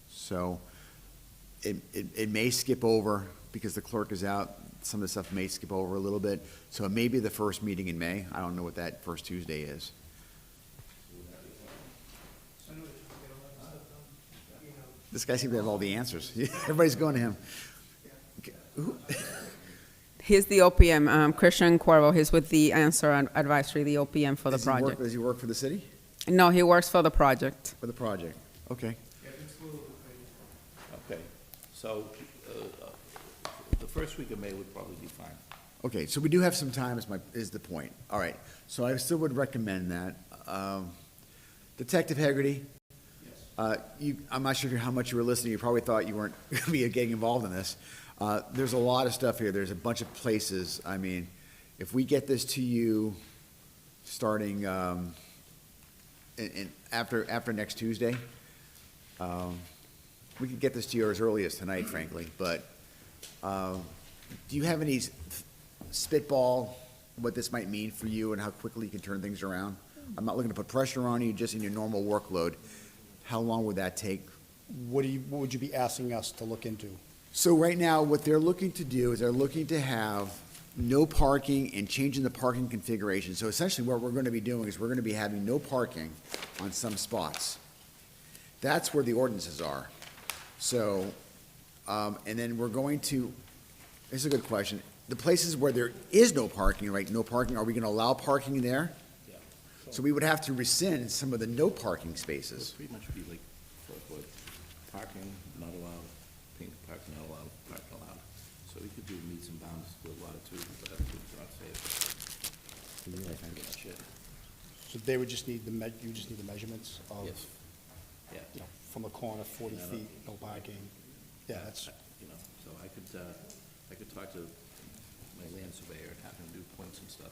So it may skip over because the clerk is out. Some of the stuff may skip over a little bit. So it may be the first meeting in May. I don't know what that first Tuesday is. This guy seems to have all the answers. Everybody's going to him. He's the OPM, Christian Cuervo. He's with the Answer Advisory, the OPM for the project. Does he work for the city? No, he works for the project. For the project. Okay. Okay, so the first week of May would probably be fine. Okay, so we do have some time is the point. All right, so I still would recommend that. Detective Hegarty, I'm not sure how much you were listening. You probably thought you weren't going to be getting involved in this. There's a lot of stuff here. There's a bunch of places. I mean, if we get this to you starting after next Tuesday, we could get this to you as early as tonight, frankly. But do you have any spitball what this might mean for you and how quickly you can turn things around? I'm not looking to put pressure on you, just in your normal workload. How long would that take? What would you be asking us to look into? So right now, what they're looking to do is they're looking to have no parking and changing the parking configuration. So essentially what we're going to be doing is we're going to be having no parking on some spots. That's where the ordinances are. So, and then we're going to, this is a good question. The places where there is no parking, right, no parking, are we going to allow parking there? Yeah. So we would have to rescind some of the no parking spaces. Pretty much be like, parking not allowed, pink parking not allowed, parking allowed. So we could do meets and bounds to a lot of two, but that's not safe. Pretty much it. So they would just need you just need the measurements of, Yes. Yeah. you know, from a corner, 40 feet, no parking. Yeah, that's, You know, so I could talk to my land surveyor and have him do points and stuff.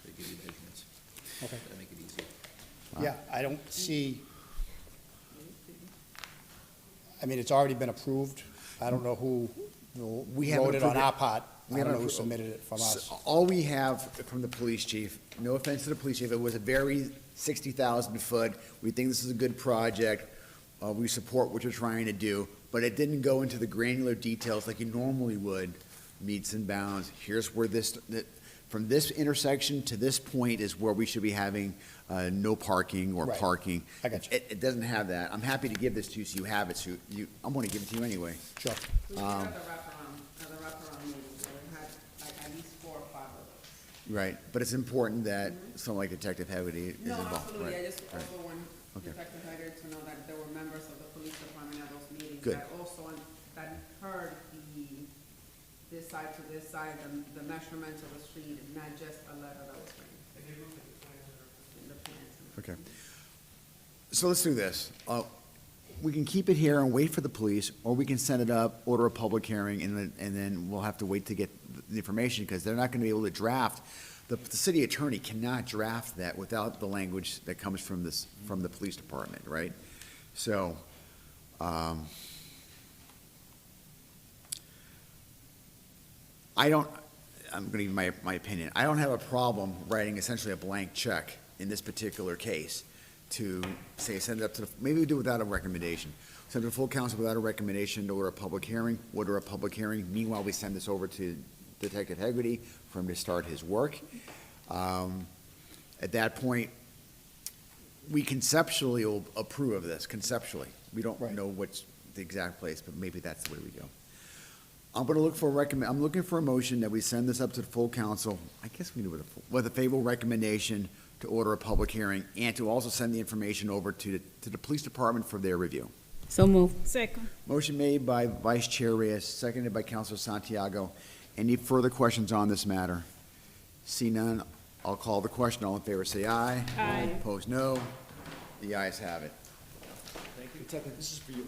They give you measurements. okay. That'd make it easier. Yeah, I don't see, I mean, it's already been approved. I don't know who We haven't wrote it on approved it. our part. We I don't know haven't who appro- submitted it from us. So all we have from the police chief, no offense to the police chief, it was a very 60,000 foot. We think this is a good project. We support what you're trying to do, but it didn't go into the granular details like you normally would, meets and bounds. Here's where from this intersection to this point is where we should be having no parking or Right. parking. I got you. It doesn't have that. I'm happy to give this to you so you have it. So I'm going to give it to you anyway. Sure. We had the wraparound meeting, so we had like at least 4 or 5 of those. Right, but it's important that someone like Detective Hegarty is involved. Right, just right. want Okay. Detective Hager to know that there were members of the police department at those meetings Good. that also, that heard this side to this side, the measurements of the street, not just a letter that was written. In the plans. Okay. So let's do this. We can keep it here and wait for the police, or we can send it up, order a public hearing, and then we'll have to wait to get the information, because they're not gonna be able to draft. The city attorney cannot draft that without the language that comes from the police department, right? So, I'm gonna give you my opinion. I don't have a problem writing essentially a blank check in this particular case to say, send it up to maybe we do it without a recommendation. Send it to full council without a recommendation to order a public hearing, Meanwhile, we send this over to Detective Hegarty for him to start his work. At that point, we conceptually will approve of this, conceptually. We don't know what's the exact place, but maybe that's the way we go. I'm looking for a motion that we send this up to the full council, I guess we do with a favorable recommendation to order a public hearing, and to also send the information over to the police department for their review. So move. Second. Motion made by Vice Chair Reyes, seconded by Councilor Santiago. Any further questions on this matter? See none, I'll call the question. All in favor, say aye. Aye. Opposed, no. The ayes have it. Thank you. Detective, this is for you.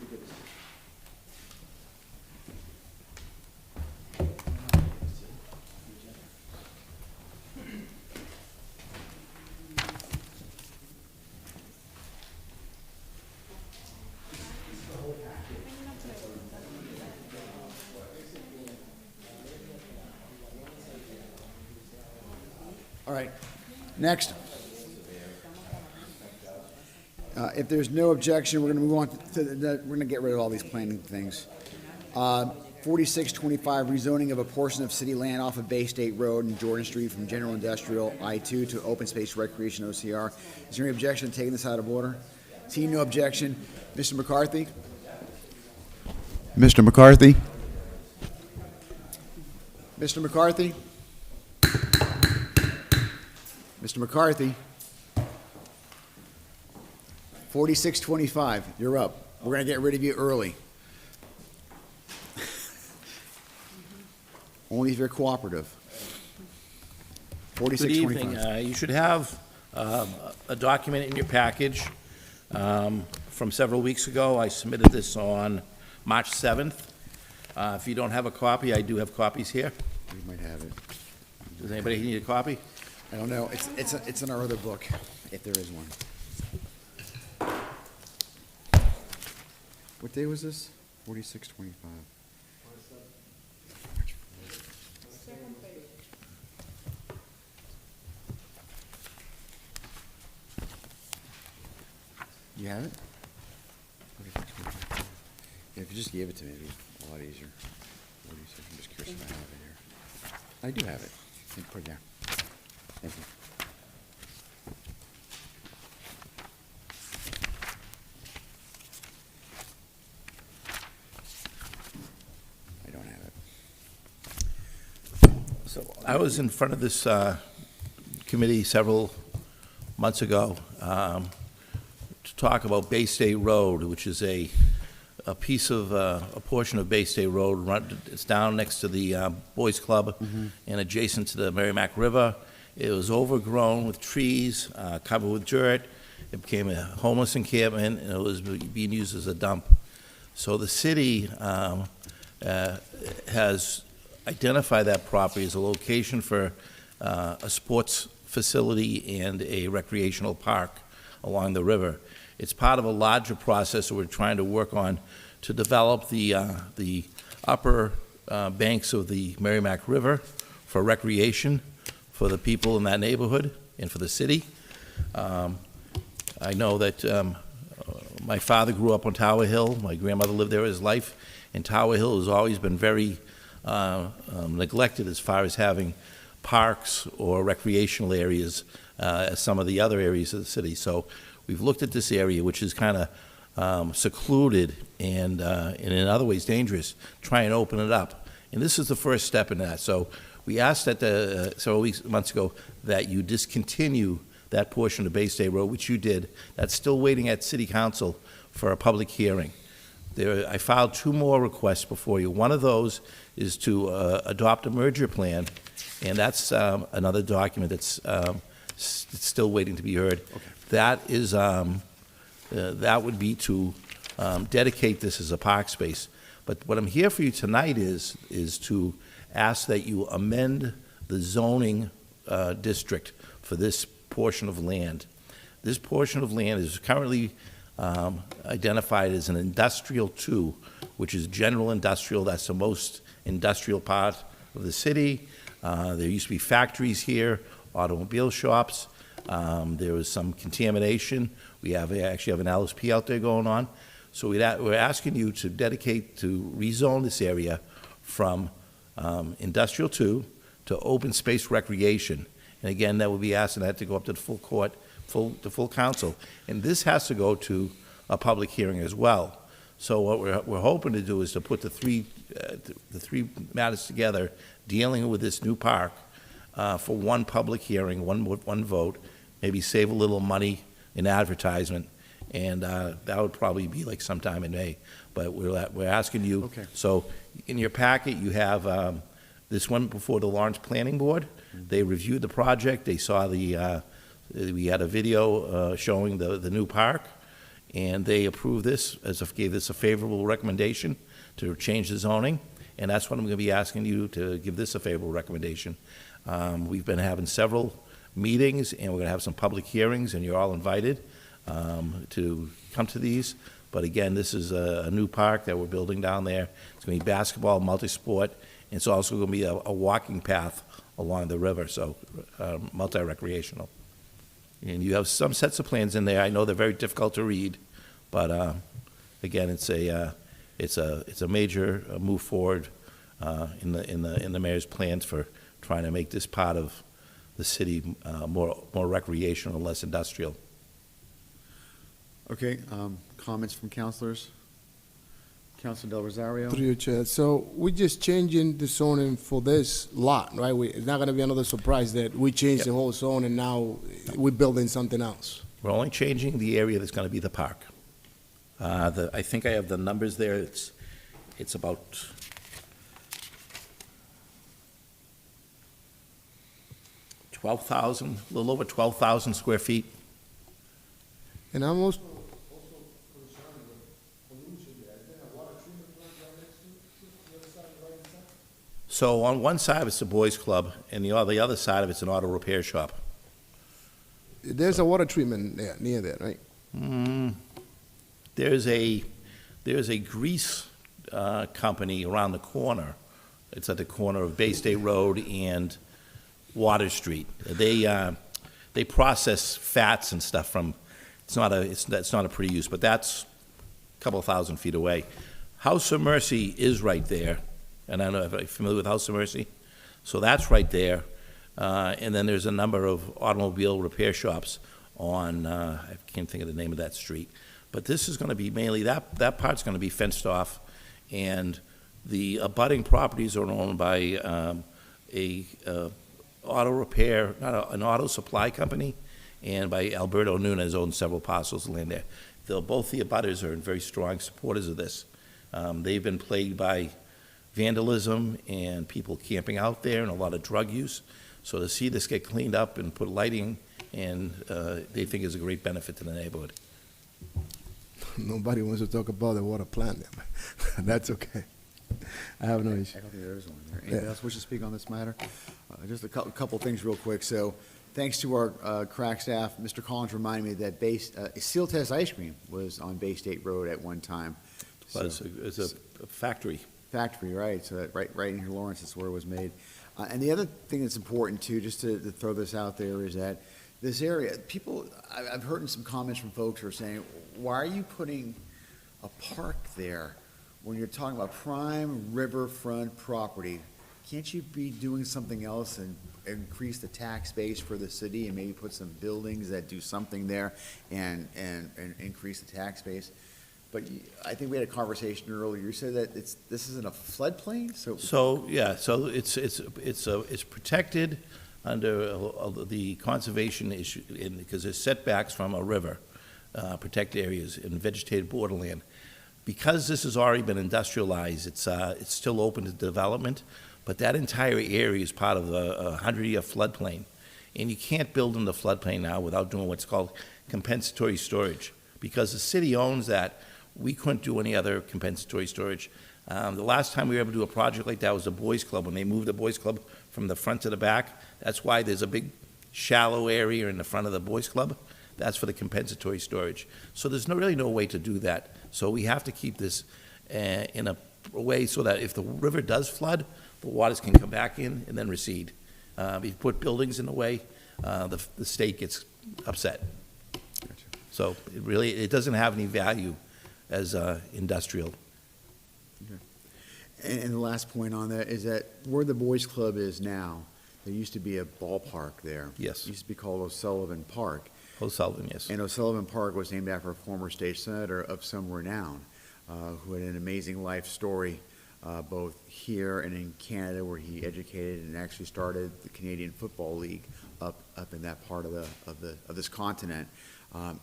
All right, next. If there's no objection, we're gonna move on to we're gonna get rid of all these planning things. 4625, rezoning of a portion of city land off of Bay State Road and Jordan Street from general industrial I-2 to open space recreation OCR. Is there any objection to taking this out of order? Seeing no objection, Mr. McCarthy? Mr. McCarthy? Mr. McCarthy? Mr. McCarthy? 4625, you're up. We're gonna get rid of you early. Only if you're cooperative. Good 4625. evening. You should have a document in your package from several weeks ago. I submitted this on March 7th. If you don't have a copy, I do have copies here. We might have it. Does anybody need a copy? I don't know. It's in our other book, if there is one. What day was this? 4625. You have it? 4625. Yeah, if you just gave it to me, it'd be a lot easier. 46, I'm just curious if I have it here. I do have it. You can put it down. Thank you. I don't have it. So I was in front of this committee several months ago to talk about Bay State Road, which is a piece of, a portion of Bay State Road. It's down next to the Boys Club and adjacent to the Merrimack River. It was overgrown with trees, covered with dirt. It became a homeless encampment, and it was being used as a dump. So the city has identified that property as a location for a sports facility and a recreational park along the river. It's part of a larger process that we're trying to work on to develop the upper banks of the Merrimack River for recreation for the people in that neighborhood and for the city. I know that my father grew up on Tower Hill. My grandmother lived there his life, and Tower Hill has always been very neglected as far as having parks or recreational areas as some of the other areas of the city. So we've looked at this area, which is kind of secluded and in other ways dangerous, try and open it up. And this is the first step in that. So We asked that several months ago that you discontinue that portion of Bay State Road, which you did. That's still waiting at City Council for a public hearing. I filed 2 more requests before you. One of those is to adopt a merger plan, and that's another document that's still waiting to be heard. Okay. That is, that would be to dedicate this as a park space. But what I'm here for you tonight is to ask that you amend the zoning district for this portion of land. This portion of land is currently identified as an industrial 2, which is general industrial. That's the most industrial part of the city. There used to be factories here, automobile shops. There was some contamination. We actually have an LSP out there going on. So we're asking you to rezone this area from industrial 2 to open space recreation. And again, that would be asking that to go up to the full court, the full council. And this has to go to a public hearing as well. So what we're hoping to do is to put the three matters together, dealing with this new park, for one public hearing, one vote, maybe save a little money in advertisement, and that would probably be like sometime in May. But we're asking you. Okay. So in your packet, you have this one before the Lawrence Planning Board. They reviewed the project. They saw we had a video showing the new park, and they approved this, gave this a favorable recommendation to change the zoning, and that's what I'm going to be asking you to give this a favorable recommendation. We've been having several meetings, and we're going to have some public hearings, and you're all invited to come to these. But again, this is a new park that we're building down there. It's going to be basketball, multi-sport, and it's also going to be a walking path along the river, so multi-recreational. And you have some sets of plans in there. I know they're very difficult to read, but again, it's a major move forward in the mayor's plans for trying to make this part of the city more recreational and less industrial. Okay, comments from councilors? Councilor Del Rosario? Through your chair. So we're just changing the zoning for this lot, right? It's not gonna be another surprise that we changed the whole zone and now we're building something else. We're only changing the area that's going to be the park. I think I have the numbers there. It's about 12,000, a little over 12,000 square feet. And I'm also So on one side, it's the boys' club, and the other side of it's an auto repair shop. there's a water treatment there, near there, right? There's a grease company around the corner. It's at the corner of Bay State Road and Water Street. They process fats and stuff from. It's not a pretty use, but that's a couple thousand feet away. House of Mercy is right there, and I don't know if you're familiar with House of Mercy. So that's right there, and then there's a number of automobile repair shops on. I can't think of the name of that street, but this is going to be mainly that part's going to be fenced off, and the abutting properties are owned by a auto repair, an auto supply company, and by Alberto Nunez owns several parcels of land there. Both the abutters are very strong supporters of this. They've been plagued by vandalism and people camping out there and a lot of drug use. So to see this get cleaned up and put lighting, and they think is a great benefit to the neighborhood. Nobody wants to talk about the water plant there, but that's okay. I have no issue. I don't think there is one there. Anybody else wish to speak on this matter? Just a couple things real quick. So, thanks to our crack staff, Mr. Collins reminded me that Seal Test Ice Cream was on Bay State Road at one time. But So- it's a factory. Factory, right, so that right in here, Lawrence, that's where it was made. And the other thing that's important too, just to throw this out there, is that this area, I've heard some comments from folks who are saying, why are you putting a park there when you're talking about prime riverfront property? Can't you be doing something else and increase the tax base for the city and maybe put some buildings that do something there and increase the tax base? But I think we had a conversation earlier, you said that this isn't a floodplain, so? So, yeah, so it's protected under the conservation issue, because there's setbacks from a river, protected areas and vegetated borderland. Because this has already been industrialized, it's still open to development, but that entire area is part of a 100-year floodplain. And you can't build in the floodplain now without doing what's called compensatory storage. Because the city owns that, we couldn't do any other compensatory storage. The last time we were able to do a project like that was the Boys Club, when they moved the Boys Club from the front to the back. That's why there's a big shallow area in the front of the Boys Club. That's for the compensatory storage. So there's really no way to do that. So we have to keep this in a way so that if the river does flood, the waters can come back in and then recede. If you put buildings in the way, the state gets upset. So it doesn't have any value as industrial. And the last point on that is that where the Boys Club is now, there used to be a ballpark there. Yes. It used to be called O'Sullivan Park. O'Sullivan, yes. And O'Sullivan Park was named after a former state senator of some renown, who had an amazing life story, both here and in Canada, where he educated and actually started the Canadian Football League up in that part of this continent,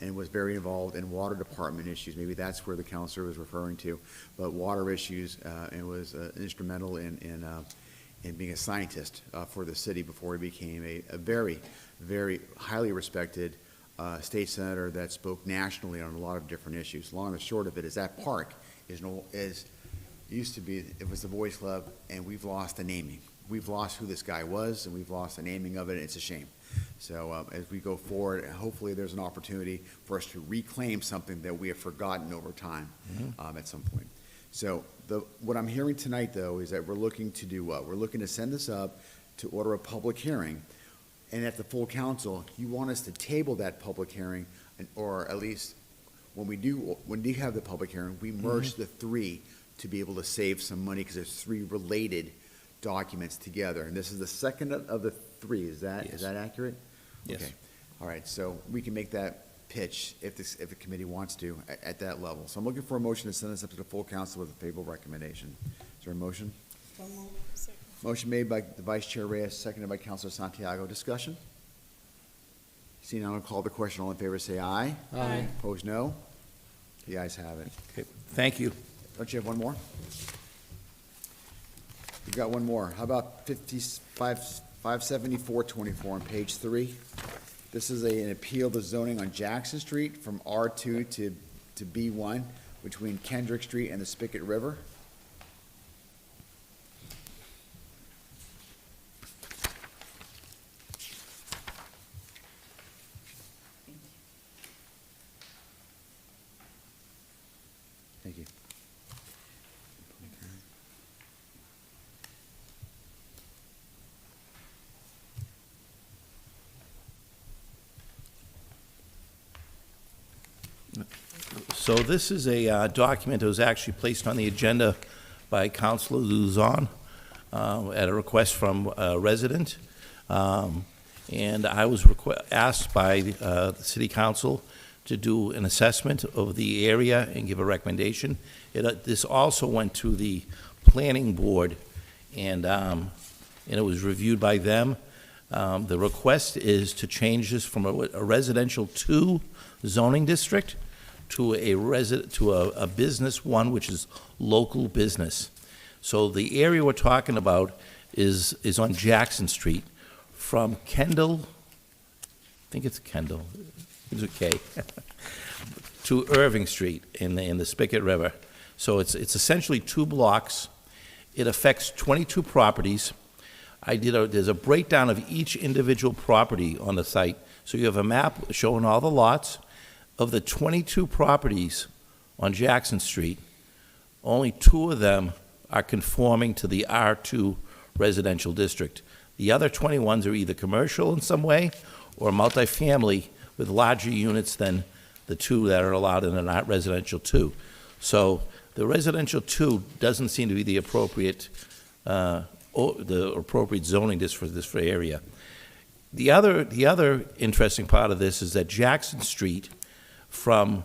and was very involved in water department issues. Maybe that's where the counselor was referring to, but water issues, and was instrumental in being a scientist for the city before he became a very, very highly respected state senator that spoke nationally on a lot of different issues. Long and short of it is that park used to be, it was the Boys Club, and we've lost the naming. We've lost who this guy was, and we've lost the naming of it, and it's a shame. So as we go forward, hopefully there's an opportunity for us to reclaim something that we have forgotten over time at some point. So what I'm hearing tonight, though, is that we're looking to do what? We're looking to send this up to order a public hearing, and at the full council, you want us to table that public hearing, or at least when we have the public hearing, we merge the three to be able to save some money, because there's three related documents together, and this is the second of the three. Is that accurate? Yes. Okay. All right. So we can make that pitch if the committee wants to at that level. So I'm looking for a motion to send this up to the full council with a favorable recommendation. Is there a motion? Motion made by the Vice Chair Reyes, seconded by Councilor Santiago. Discussion? Seeing none, I'll call the question. All in favor, say aye. Aye. Opposed, no. The ayes have it. Okay, thank you. Don't you have one more? We've got one more. How about 57424 on page 3? This is an appeal to zoning on Jackson Street from R2 to B1 between Kendrick Street and the Spigot River. Thank you. So this is a document that was actually placed on the agenda by Councilor Luzon at a request from a resident. And I was asked by the City Council to do an assessment of the area and give a recommendation. This also went to the Planning Board, and it was reviewed by them. The request is to change this from a residential 2 zoning district to a business 1, which is local business. So the area we're talking about is on Jackson Street from Kendall, I think it's Kendall, it's okay, to Irving Street in the Spigot River. So it's essentially 2 blocks. It affects 22 properties. There's a breakdown of each individual property on the site. So you have a map showing all the lots. Of the 22 properties on Jackson Street, only 2 of them are conforming to the R2 residential district. The other 21s are either commercial in some way or multifamily with larger units than the 2 that are allowed in a residential 2. So the residential 2 doesn't seem to be the appropriate zoning district for this area. The other interesting part of this is that Jackson Street from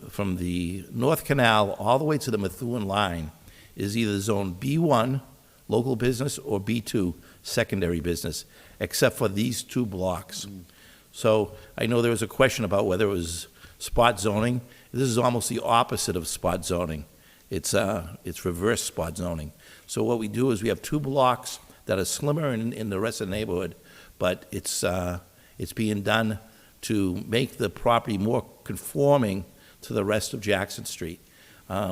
from the North Canal all the way to the Methuen line is either zone B1, local business, or B2, secondary business, except for these 2 blocks. So I know there was a question about whether it was spot zoning. This is almost the opposite of spot zoning. It's reverse spot zoning. So what we do is we have 2 blocks that are slimmer in the rest of the neighborhood, but it's being done to make the property more conforming to the rest of Jackson Street.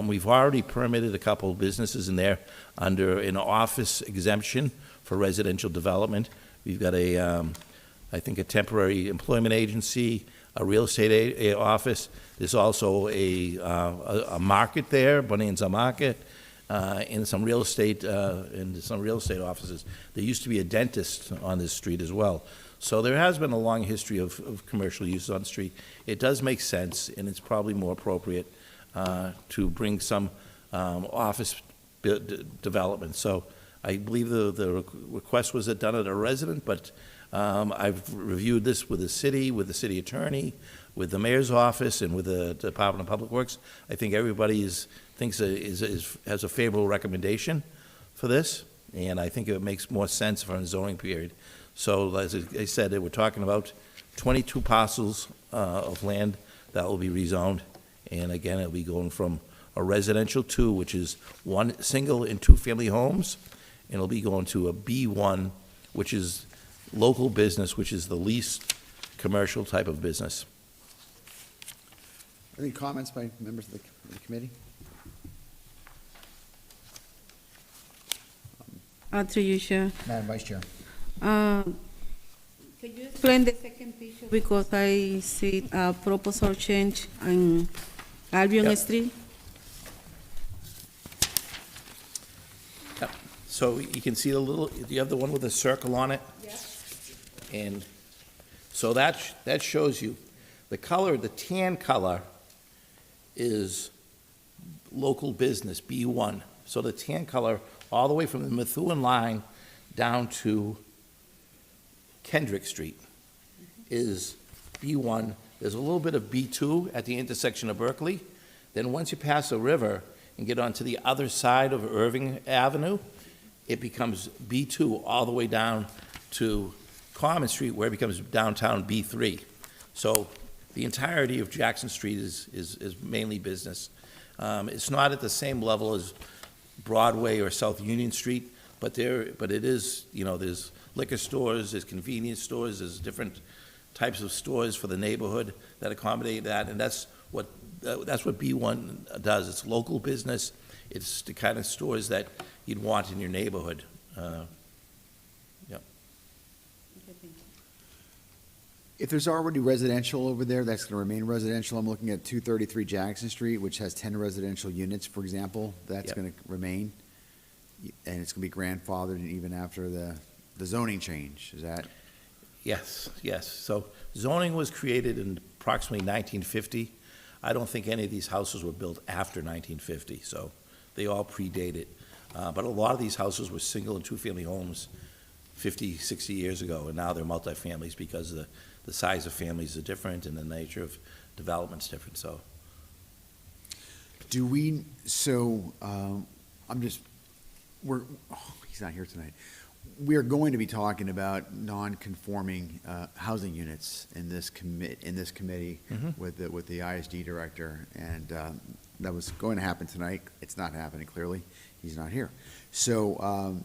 We've already permitted a couple of businesses in there under an office exemption for residential development. We've got I think a temporary employment agency, a real estate office. There's also a market there, Bonanza Market, and some real estate offices. There used to be a dentist on this street as well. So there has been a long history of commercial use on the street. It does make sense, and it's probably more appropriate to bring some office development. So I believe the request was done at a resident, but I've reviewed this with the city attorney, with the mayor's office, and with the Department of Public Works. I think everybody has a favorable recommendation for this, and I think it makes more sense for a zoning period. So as I said, we're talking about 22 parcels of land that will be rezoned, and again, it'll be going from a residential 2, which is 1 single and 2-family homes, and it'll be going to a B1, which is local business, which is the least commercial type of business. Any comments by members of the committee? Through you, Chair. Madam Vice Chair. Can you explain the second picture, because I see a proposal change on Albion Yep. Street? So you can see you have the one with the circle on it? Yeah. And so that shows you, the color, the tan color is local business, B1. So the tan color, all the way from the Methuen line down to Kendrick Street is B1. There's a little bit of B2 at the intersection of Berkeley. Then once you pass the river and get onto the other side of Irving Avenue, it becomes B2 all the way down to Common Street, where it becomes downtown B3. So the entirety of Jackson Street is mainly business. It's not at the same level as Broadway or South Union Street, but it is, there's liquor stores, there's convenience stores, there's different types of stores for the neighborhood that accommodate that, and that's what B1 does. It's local business. It's the kind of stores that you'd want in your neighborhood. If there's already residential over there, that's going to remain residential. I'm looking at 233 Jackson Street, which has 10 residential units, for example. That's Yep. going to remain, and it's going to be grandfathered even after the zoning change. Is that? Yes. So zoning was created in approximately 1950. I don't think any of these houses were built after 1950, so they all predate it. But a lot of these houses were single and 2-family homes 50, 60 years ago, and now they're multifamilies because the size of families are different and the nature of development's different, so. He's not here tonight. We are going to be talking about non-conforming housing units in this committee with the ISD director, and that was going to happen tonight. It's not happening, clearly. He's not here. So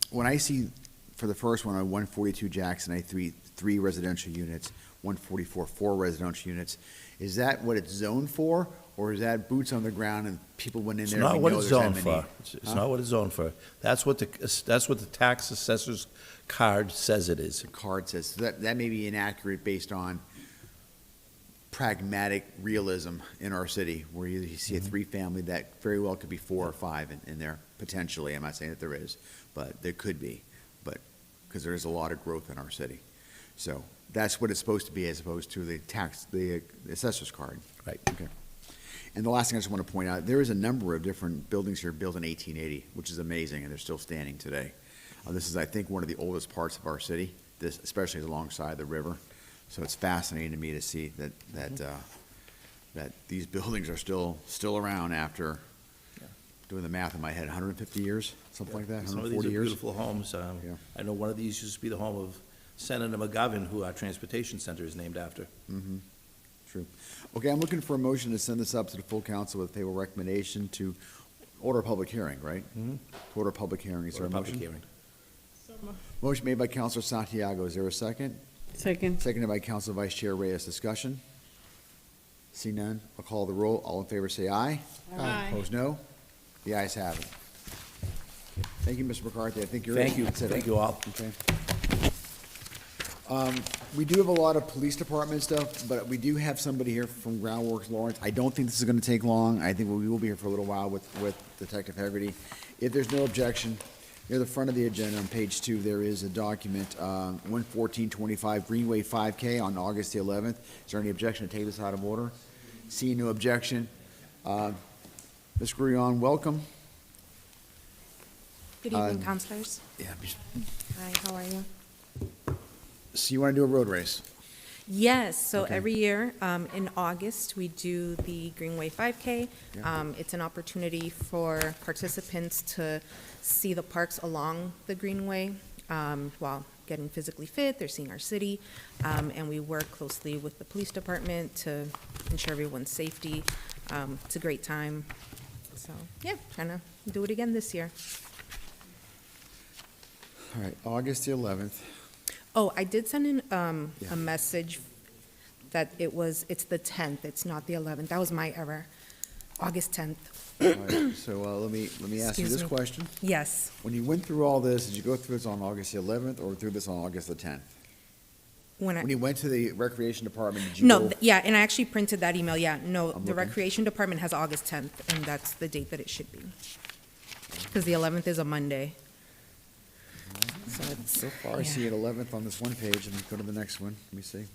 when I see, for the first one, on 142 Jackson, I see 3 residential units, 144, 4 residential units. Is that what it's zoned for, or is that boots on the ground and people went in It's there? not and what know it's there's zoned that for. many? It's not what it's zoned for. That's what the tax assessor's card says it is. The card says, so that may be inaccurate based on pragmatic realism in our city, where you see a 3-family that very well could be 4 or 5 in there, potentially. I'm not saying that there is, but there could be, because there's a lot of growth in our city. So that's what it's supposed to be, as opposed to the assessor's card. Right. Okay. And the last thing I just want to point out, there is a number of different buildings here built in 1880, which is amazing, and they're still standing today. This is, I think, one of the oldest parts of our city, especially alongside the river. So it's fascinating to me to see that that these buildings are still around after, doing the math in my head, 150 years, something like that, Some of 140 these are years? beautiful homes. Yeah. I know one of these used to be the home of Senator McGovern, who our transportation center is named after. Mm-hmm, true. Okay, I'm looking for a motion to send this up to the full council with favorable recommendation to order a public hearing, right? Mhm. To order a public hearing, is there Or a a public motion? hearing. Motion made by Councilor Santiago, is there a second? Second. Seconded by Council Vice Chair Reyes, discussion? See none, I'll call the roll, all in favor say aye. Aye. Opposed, no? The ayes have it. Thank you, Mr. McCarthy, I think you're. Thank you. That's it, Thank right? you all. Okay. We do have a lot of police department stuff, but we do have somebody here from Groundworks Lawrence. I don't think this is gonna take long. I think we will be here for a little while with Detective Hegarty. If there's no objection, near the front of the agenda on page 2, there is a document, 11425 Greenway 5K on August the 11th. Is there any objection to take this out of order? Seeing no objection. Ms. Grullon, welcome. Good evening, councilors. Yeah. Hi, how are you? So you wanna do a road race? Yes, so Okay. every year in August, we do the Greenway 5K. Yeah. It's an opportunity for participants to see the parks along the Greenway while getting physically fit. They're seeing our city, and we work closely with the police department to ensure everyone's safety. It's a great time. So, yeah, trying to do it again this year. All right, August the 11th. Oh, I did send in Yeah. a message that it's the 10th, it's not the 11th. That was my error. August 10th. All right, so let me ask you Excuse this me. question. Yes. When you went through all this, did you go through this on August the 11th or through this on August the 10th? When you went to the Recreation Department, did you No, go? yeah, and I actually printed that email, yeah. No, I'm the looking. Recreation Department has August 10th, and that's the date that it should be. Because the 11th is a Monday. So it's, So far, I see it 11th on this one page, and go to the next one, let me see.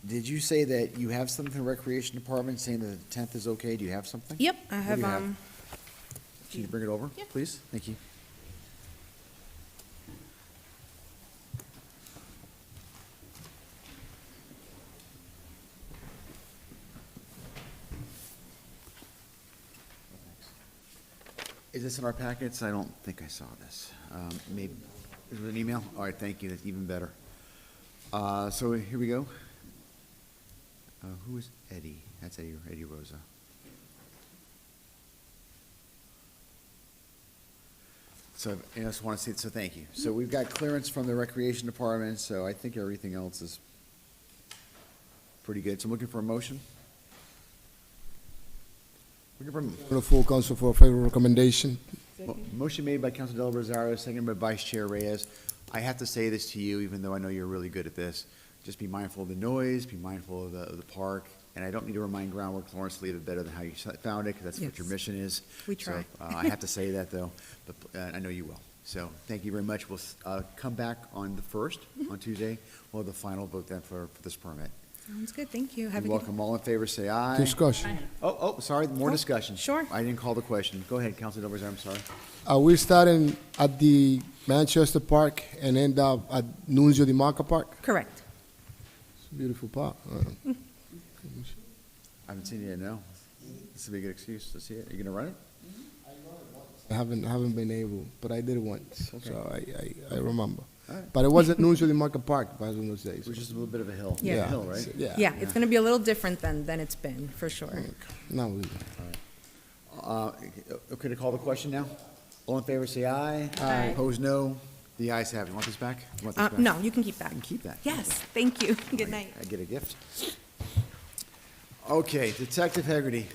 Did you say that you have something in the Recreation Department saying that the 10th is okay? Do you have something? Yep, I What do have, you have? Can you bring it over, Yeah. please? Thank you. Is this in our packets? I don't think I saw this. Maybe, is it an email? All right, thank you, that's even better. So here we go. Who is Eddie? That's Eddie Rosa. So I just want to say, so thank you. So we've got clearance from the Recreation Department, so I think everything else is pretty good. So I'm looking for a motion. Looking for, The full council for a favorable recommendation. motion made by Council Del Rosario, seconded by Vice Chair Reyes. I have to say this to you, even though I know you're really good at this. Just be mindful of the noise, be mindful of the park, and I don't need to remind Groundwork Lawrence to leave it better than how you found it, because that's what your Yes. mission is. We try. So, I have to say that, though, but I know you will. So, thank you very much. We'll come back on the 1st, on Tuesday. We'll have the final vote then for this permit. sounds good, thank you. Have a You're good. welcome. All in favor, say aye. Discussion. Oh, sorry, more Oh, discussion. sure. I didn't call the question. Go ahead, Council Del Rosario, I'm sorry. We're starting at the Manchester Park and end up at Nunzio Di Maca Park. Correct. It's a beautiful park. I haven't seen it yet, no. This would be a good excuse to see it. Are you gonna run it? I haven't been able, but I did it once, Okay. so I remember. All right. But it wasn't Nunzio Di Maca Park back in those days. It was just a little bit of a hill. Yeah. A hill, right? Yeah. Yeah, it's gonna be a little different than it's been, for sure. Not really. Okay to call the question now? All in favor, say aye. Aye. Opposed, no. The ayes have it. You want this back? You want this back? No, you can keep that. You can keep that. Yes, thank you. Good night. I get a gift. Okay, Detective Hegarty.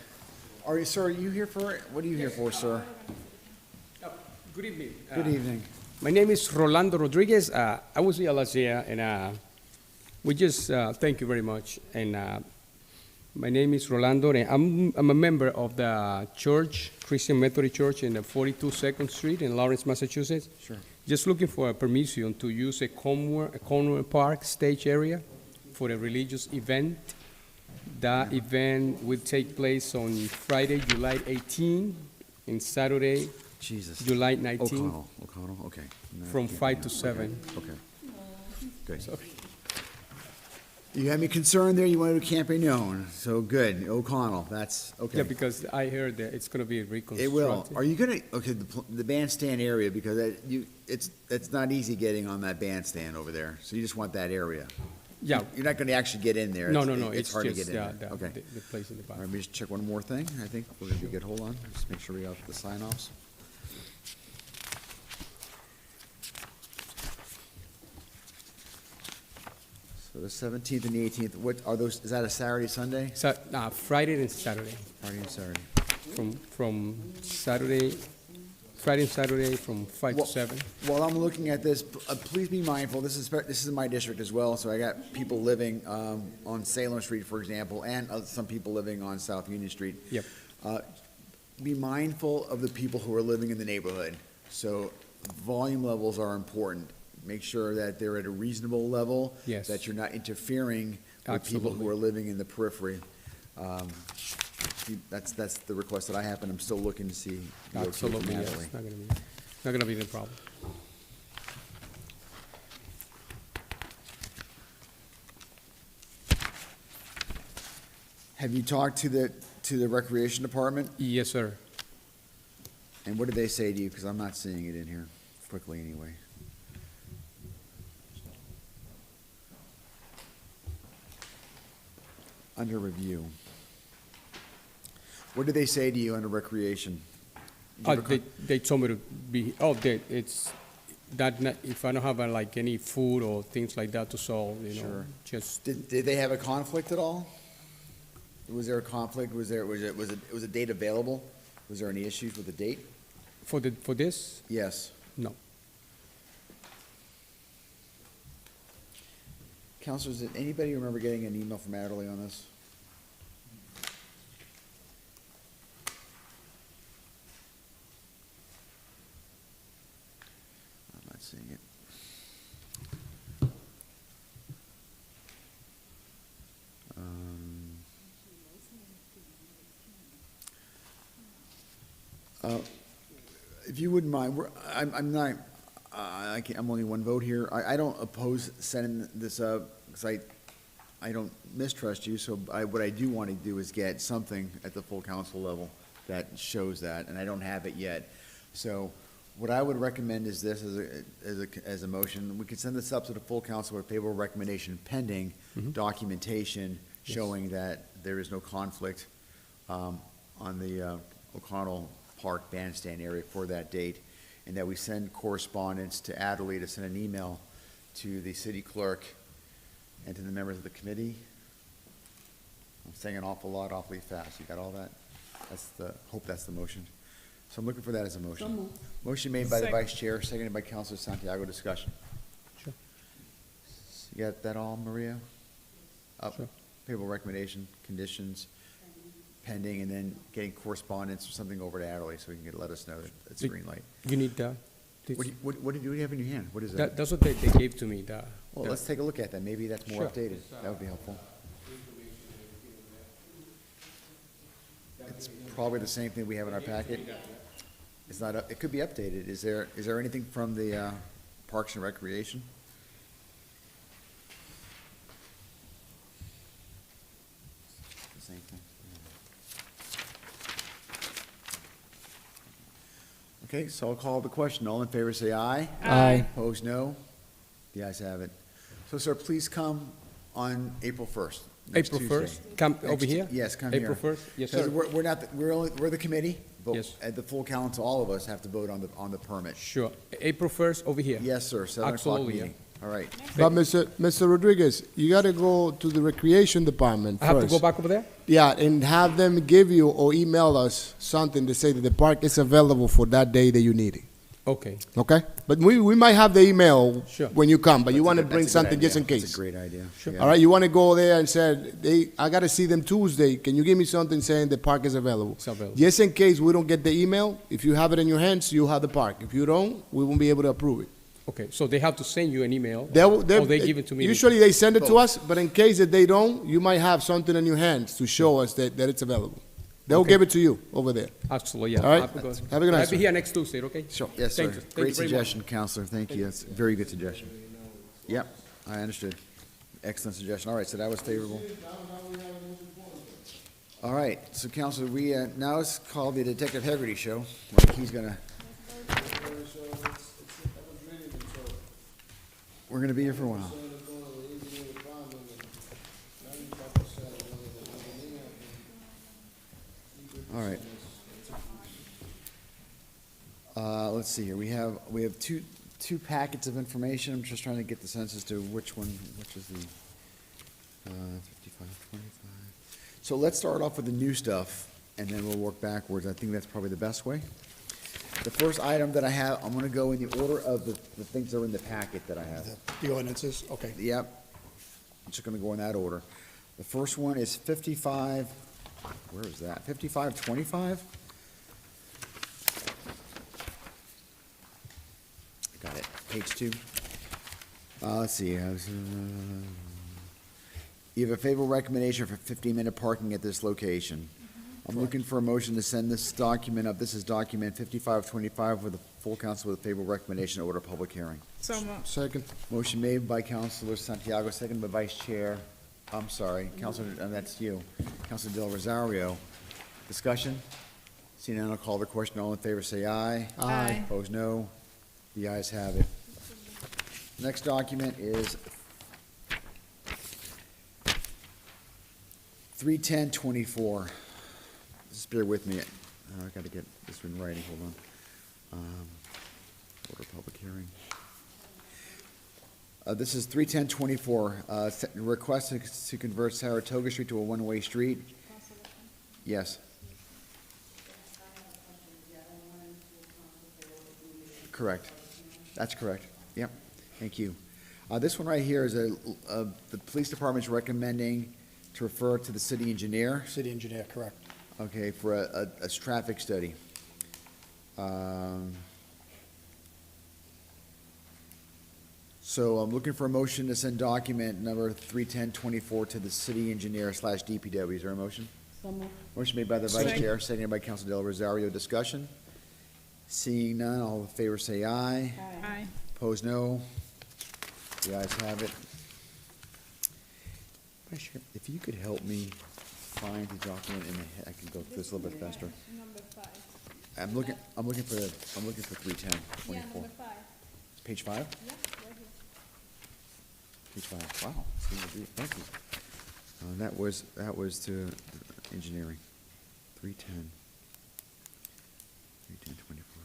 Sir, are you here for it? What are you here for, sir? Good evening. Good evening. My name is Rolando Rodriguez. I was here last year, and we just thank you very much. And My name is Rolando, and I'm a member of the church, Christian Methodist Church in the 42 2nd Street in Lawrence, Massachusetts. Sure. Just looking for a permission to use a Conway Park stage area for a religious event. That event will take place on Friday, July 18, and Saturday, Jesus. July 19, O'Connell, okay. No, from can't 5 be to that. 7. Okay. Good. You had me concerned there, you wanted to can't be known, so good, O'Connell, that's, okay. Yeah, because I heard that it's going to be reconstructed. It will. Are you gonna, okay, the bandstand area, because it's not easy getting on that bandstand over there, so you just want that area. Yeah. You're not gonna actually get in there. No, It's- no, no. It's hard to just get in there. Okay. the place in the back. All right, let me just check one more thing. I think we're gonna be good. Hold on. Just make sure we got the sign-offs. So the 17th and the 18th, what are those, is that a Saturday, Sunday? Friday and Saturday. Friday and Saturday. From Saturday, Friday and Saturday from 5 Well- to 7. While I'm looking at this, please be mindful, this is my district as well, so I got people living on Salem Street, for example, and some people living on South Union Street. Yep. Be mindful of the people who are living in the neighborhood. So volume levels are important. Make sure that they're at a reasonable level. Yes. That you're not interfering with people who Absolutely. are living in the periphery. That's the request that I have, and I'm still looking to see. the okay from Absolutely, yes. Natalie. Not gonna be the problem. Have you talked to the recreation department? Yes, sir. And what did they say to you? Because I'm not seeing it in here quickly anyway. Under review. What did they say to you under recreation? Did you ever They told me to be, it's, if I don't have like any food or things like that to solve, Sure. just, Did they have a conflict at all? Was there a conflict? Was a date available? Was there any issues with the date? for this, Yes. no. Counselors, did anybody remember getting an email from Adderley on this? I'm not seeing it. If you wouldn't mind, I'm not, I'm only one vote here. I don't oppose sending this up, because I don't mistrust you, so what I do want to do is get something at the full council level that shows that, and I don't have it yet. So what I would recommend is this as a motion. We could send this up to the full council with favorable recommendation pending documentation showing that there is no conflict on the O'Connell Park bandstand area for that date, and that we send correspondence to Adderley to send an email to the city clerk and to the members of the committee. I'm saying an awful lot awfully fast. You got all that? Hope that's the motion. So I'm looking for that as a motion. Motion made by the Second. vice chair, seconded by Councilor Santiago. Discussion. Sure. You got that all, Maria? Sure. Favorable recommendation, conditions pending, and then getting correspondence or something over to Adderley so he can let us know that it's a green light. You need that? What do you have in your hand? What is that? That's what they gave to me, Well, let's take a look at that. Maybe that's more Sure. updated. That would be helpful. It's probably the same thing we have in our packet. It's not, it could be updated. Is there anything from the Parks and Recreation? The same thing. Okay, so I'll call the question. All in favor, say aye. Aye. Opposed, no. The ayes have it. So, sir, please come on April 1st. next April Tuesday. 1st? Come over Next- here? Yes, come here. April 1st? Yes, 'Cause sir. We're not, we're the committee, but Yes. at the full council, all of us have to vote on the permit. Sure. April 1st, over here? Yes, sir, 7 o'clock Absolutely, yeah. meeting. All right. But Mr. Rodriguez, you gotta go to the recreation department I have to first. go back over there? Yeah, and have them give you or email us something to say that the park is available for that day that you need it. Okay, okay? But we might have the email Sure. when you come, but you That's a want to good- bring that's a good something just in idea. case. That's a great idea. Sure. Yeah. All right, you want to go there and say, I got to see them Tuesday. Can you give me something saying the park is available? It's available. Just in case we don't get the email, if you have it in your hands, you have the park. If you don't, we won't be able to approve it. okay, so they have to send you an email, They'll- or they'll- they give it to me? Usually they send it to us, but in case that they don't, you might have something in your hands to show us that it's available. They'll Okay. give it to you over there. Absolutely, yeah. All right. Have a good- Have a good night, I'll be sir. here next Tuesday, okay? Sure. Yes, sir. Thank you. Thank Great you very much. suggestion, Counselor. Thank you. That's a very good suggestion. Yep, I understood. Excellent suggestion. All right, so that was favorable. All right, so Counselor, now it's called the Detective Hegarty Show. Like he's gonna. We're gonna be here for a while. All right. Let's see here. We have two packets of information. I'm just trying to get the sense as to which is the 55, 25. So let's start off with the new stuff, and then we'll work backwards. I think that's probably the best way. The first item that I have, I'm gonna go in the order of the things that are in the packet that I have. The ordinances, okay. Yep. I'm just gonna go in that order. The first one is 55, where is that? 5525? Got it, page 2. Let's see. You have a favorable recommendation for 15-minute parking at this location. I'm looking for a motion to send this document up. This is document 5525 with the full council with a favorable recommendation to order a public hearing. So moved. Second. Motion made by Councilor Santiago, seconded by Vice Chair, I'm sorry, Councilor, that's you, Councilor Del Rosario. Discussion? Seeing none, I'll call the question. All in favor, say aye. Aye. Opposed, no. The ayes have it. Next document is 31024. Just bear with me. I gotta get this in writing, hold on. Order public hearing. This is 31024, request to convert Saratoga Street to a one-way street. Yes. Correct. That's correct. Yep. Thank you. This one right here is the police department's recommending to refer to the city engineer, City engineer, correct. okay, for a traffic study. So I'm looking for a motion to send document number 31024 to the city engineer / DPW. Is there a motion? So moved. Motion made by the vice Second. chair, seconded by Council Del Rosario. Discussion? Seeing none, all in favor say aye. Aye. Opposed, no. The ayes have it. Vice Chair, if you could help me find the document I can go through this a little bit faster. Number 5. I'm looking for 31024. Page 5? Yeah, right here. Page 5, wow. Thank you. That was to engineering. 310. 31024.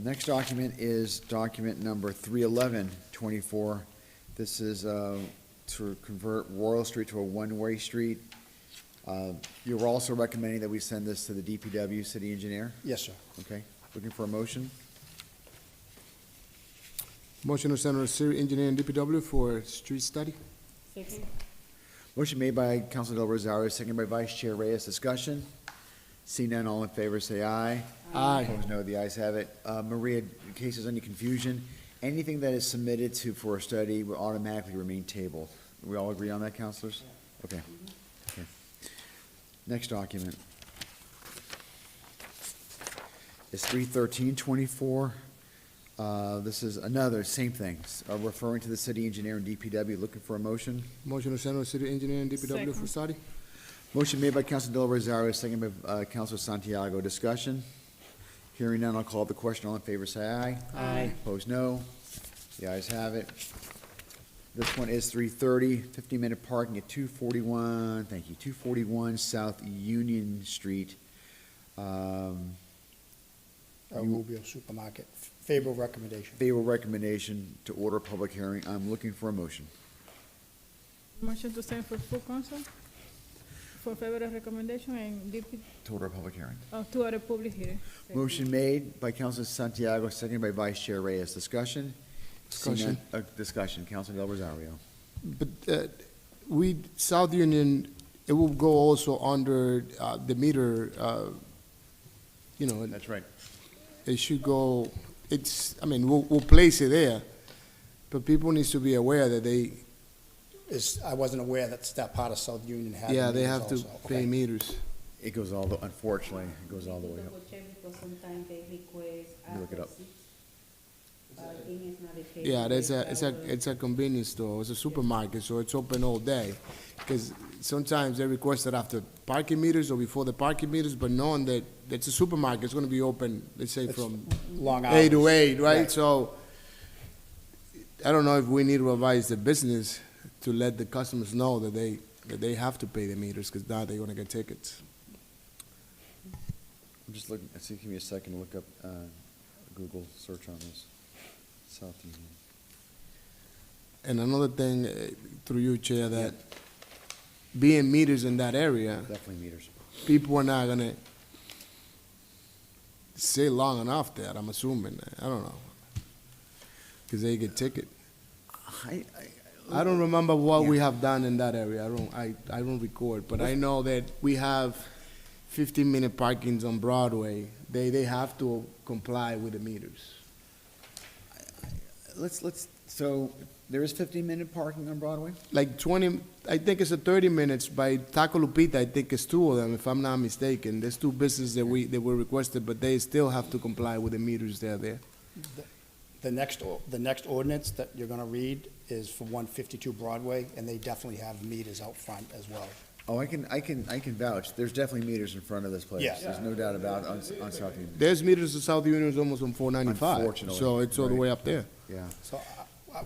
Next document is document number 31124. This is to convert Royal Street to a one-way street. You're also recommending that we send this to the DPW city engineer? Yes, sir. Okay, looking for a motion? Motion to send to the city engineer and DPW for street study. Second. Motion made by Council Del Rosario, seconded by Vice Chair Reyes. Discussion? Seeing none, all in favor, say aye. Aye. Opposed, no. The ayes have it. Maria, in case there's any confusion, anything that is submitted for a study will automatically remain tabled. We all agree on that, councilors? Okay. Okay. Next document is 31324. This is another, same thing, referring to the city engineer and DPW. Looking for a motion? Motion to send to the city engineer and DPW for Second. study. Motion made by Council Del Rosario, seconded by Council Santiago. Discussion? Hearing none, I'll call the question. All in favor, say aye. Aye. Opposed, no. The ayes have it. This one is 330, 15-minute parking at 241, thank you, 241 South Union Street. Rubio Supermarket, favorable recommendation. Favorable recommendation to order a public hearing. I'm looking for a motion. Motion to send for full council? for favorable recommendation and To order a public hearing. to order public hearing. Motion made by Councilor Santiago, seconded by Vice Chair Reyes. Discussion? Discussion. Discussion. Councilor Del Rosario. But South Union, it will go also under the meter, you know, That's right. it should go, we'll place it there, but people needs to be aware that I wasn't aware that part of South Union had. they meters have to also. pay Okay. meters. It goes unfortunately, it goes all the way up. Double check because sometimes they request You look it after up. 6. I think it's not the case. Yeah, They it's a convenience store, it's a supermarket, so it's open all day. Because sometimes they request it after parking meters or before the parking meters, but knowing that it's a supermarket, it's gonna be open, let's say It's from Long 8 to hours. 8, right? Right. So, I don't know if we need to advise the business to let the customers know that they have to pay the meters, because now they're gonna get tickets. I'm just looking, see, give me a second to look up, Google search on this. South Union. And another thing, through you, Chair, that being meters in that area, Definitely meters. people are not gonna stay long enough there, I'm assuming, I don't know. Because they get ticket. I don't remember what we have done in that area, I don't record, but I know that we have 15-minute parkings on Broadway, they have to comply with the meters. So there is 15-minute parking on Broadway? Like 20, I think it's a 30 minutes. By Taco Lupita, I think it's 2 of them, if I'm not mistaken. There's 2 businesses that were requested, but they still have to comply with the meters that are there. The next ordinance that you're gonna read is for 152 Broadway, and they definitely have meters out front as well. Oh, I can vouch. There's definitely meters in front of this place. Yeah. There's no doubt about it on South Union. There's meters in South Union, it's almost on 495. Unfortunately, So it's all the right. way up there. Yeah. So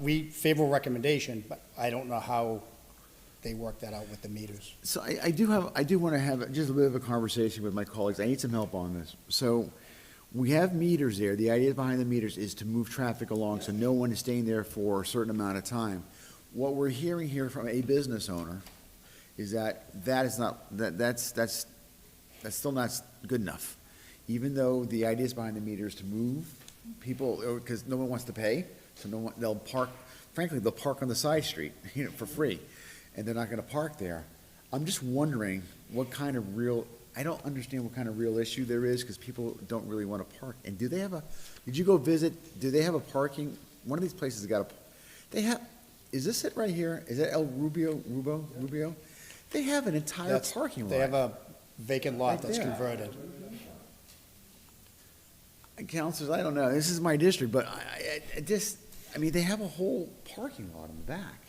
we favorable recommendation, but I don't know how they work that out with the meters. So I do want to have just a bit of a conversation with my colleagues. I need some help on this. So we have meters there. The idea behind the meters is to move traffic along so no one is staying there for a certain amount of time. What we're hearing here from a business owner is that's still not good enough. Even though the idea is behind the meters to move people, because no one wants to pay, so they'll park, frankly, they'll park on the side street, for free, and they're not gonna park there. I'm just wondering I don't understand what kind of real issue there is, because people don't really wanna park. And did you go visit, do they have a parking, one of these places has got is this it right here? Is that El Rubio? They have an entire parking lot. They have a vacant lot Right that's there. converted. Councilors, I don't know, this is my district, but they have a whole parking lot in the back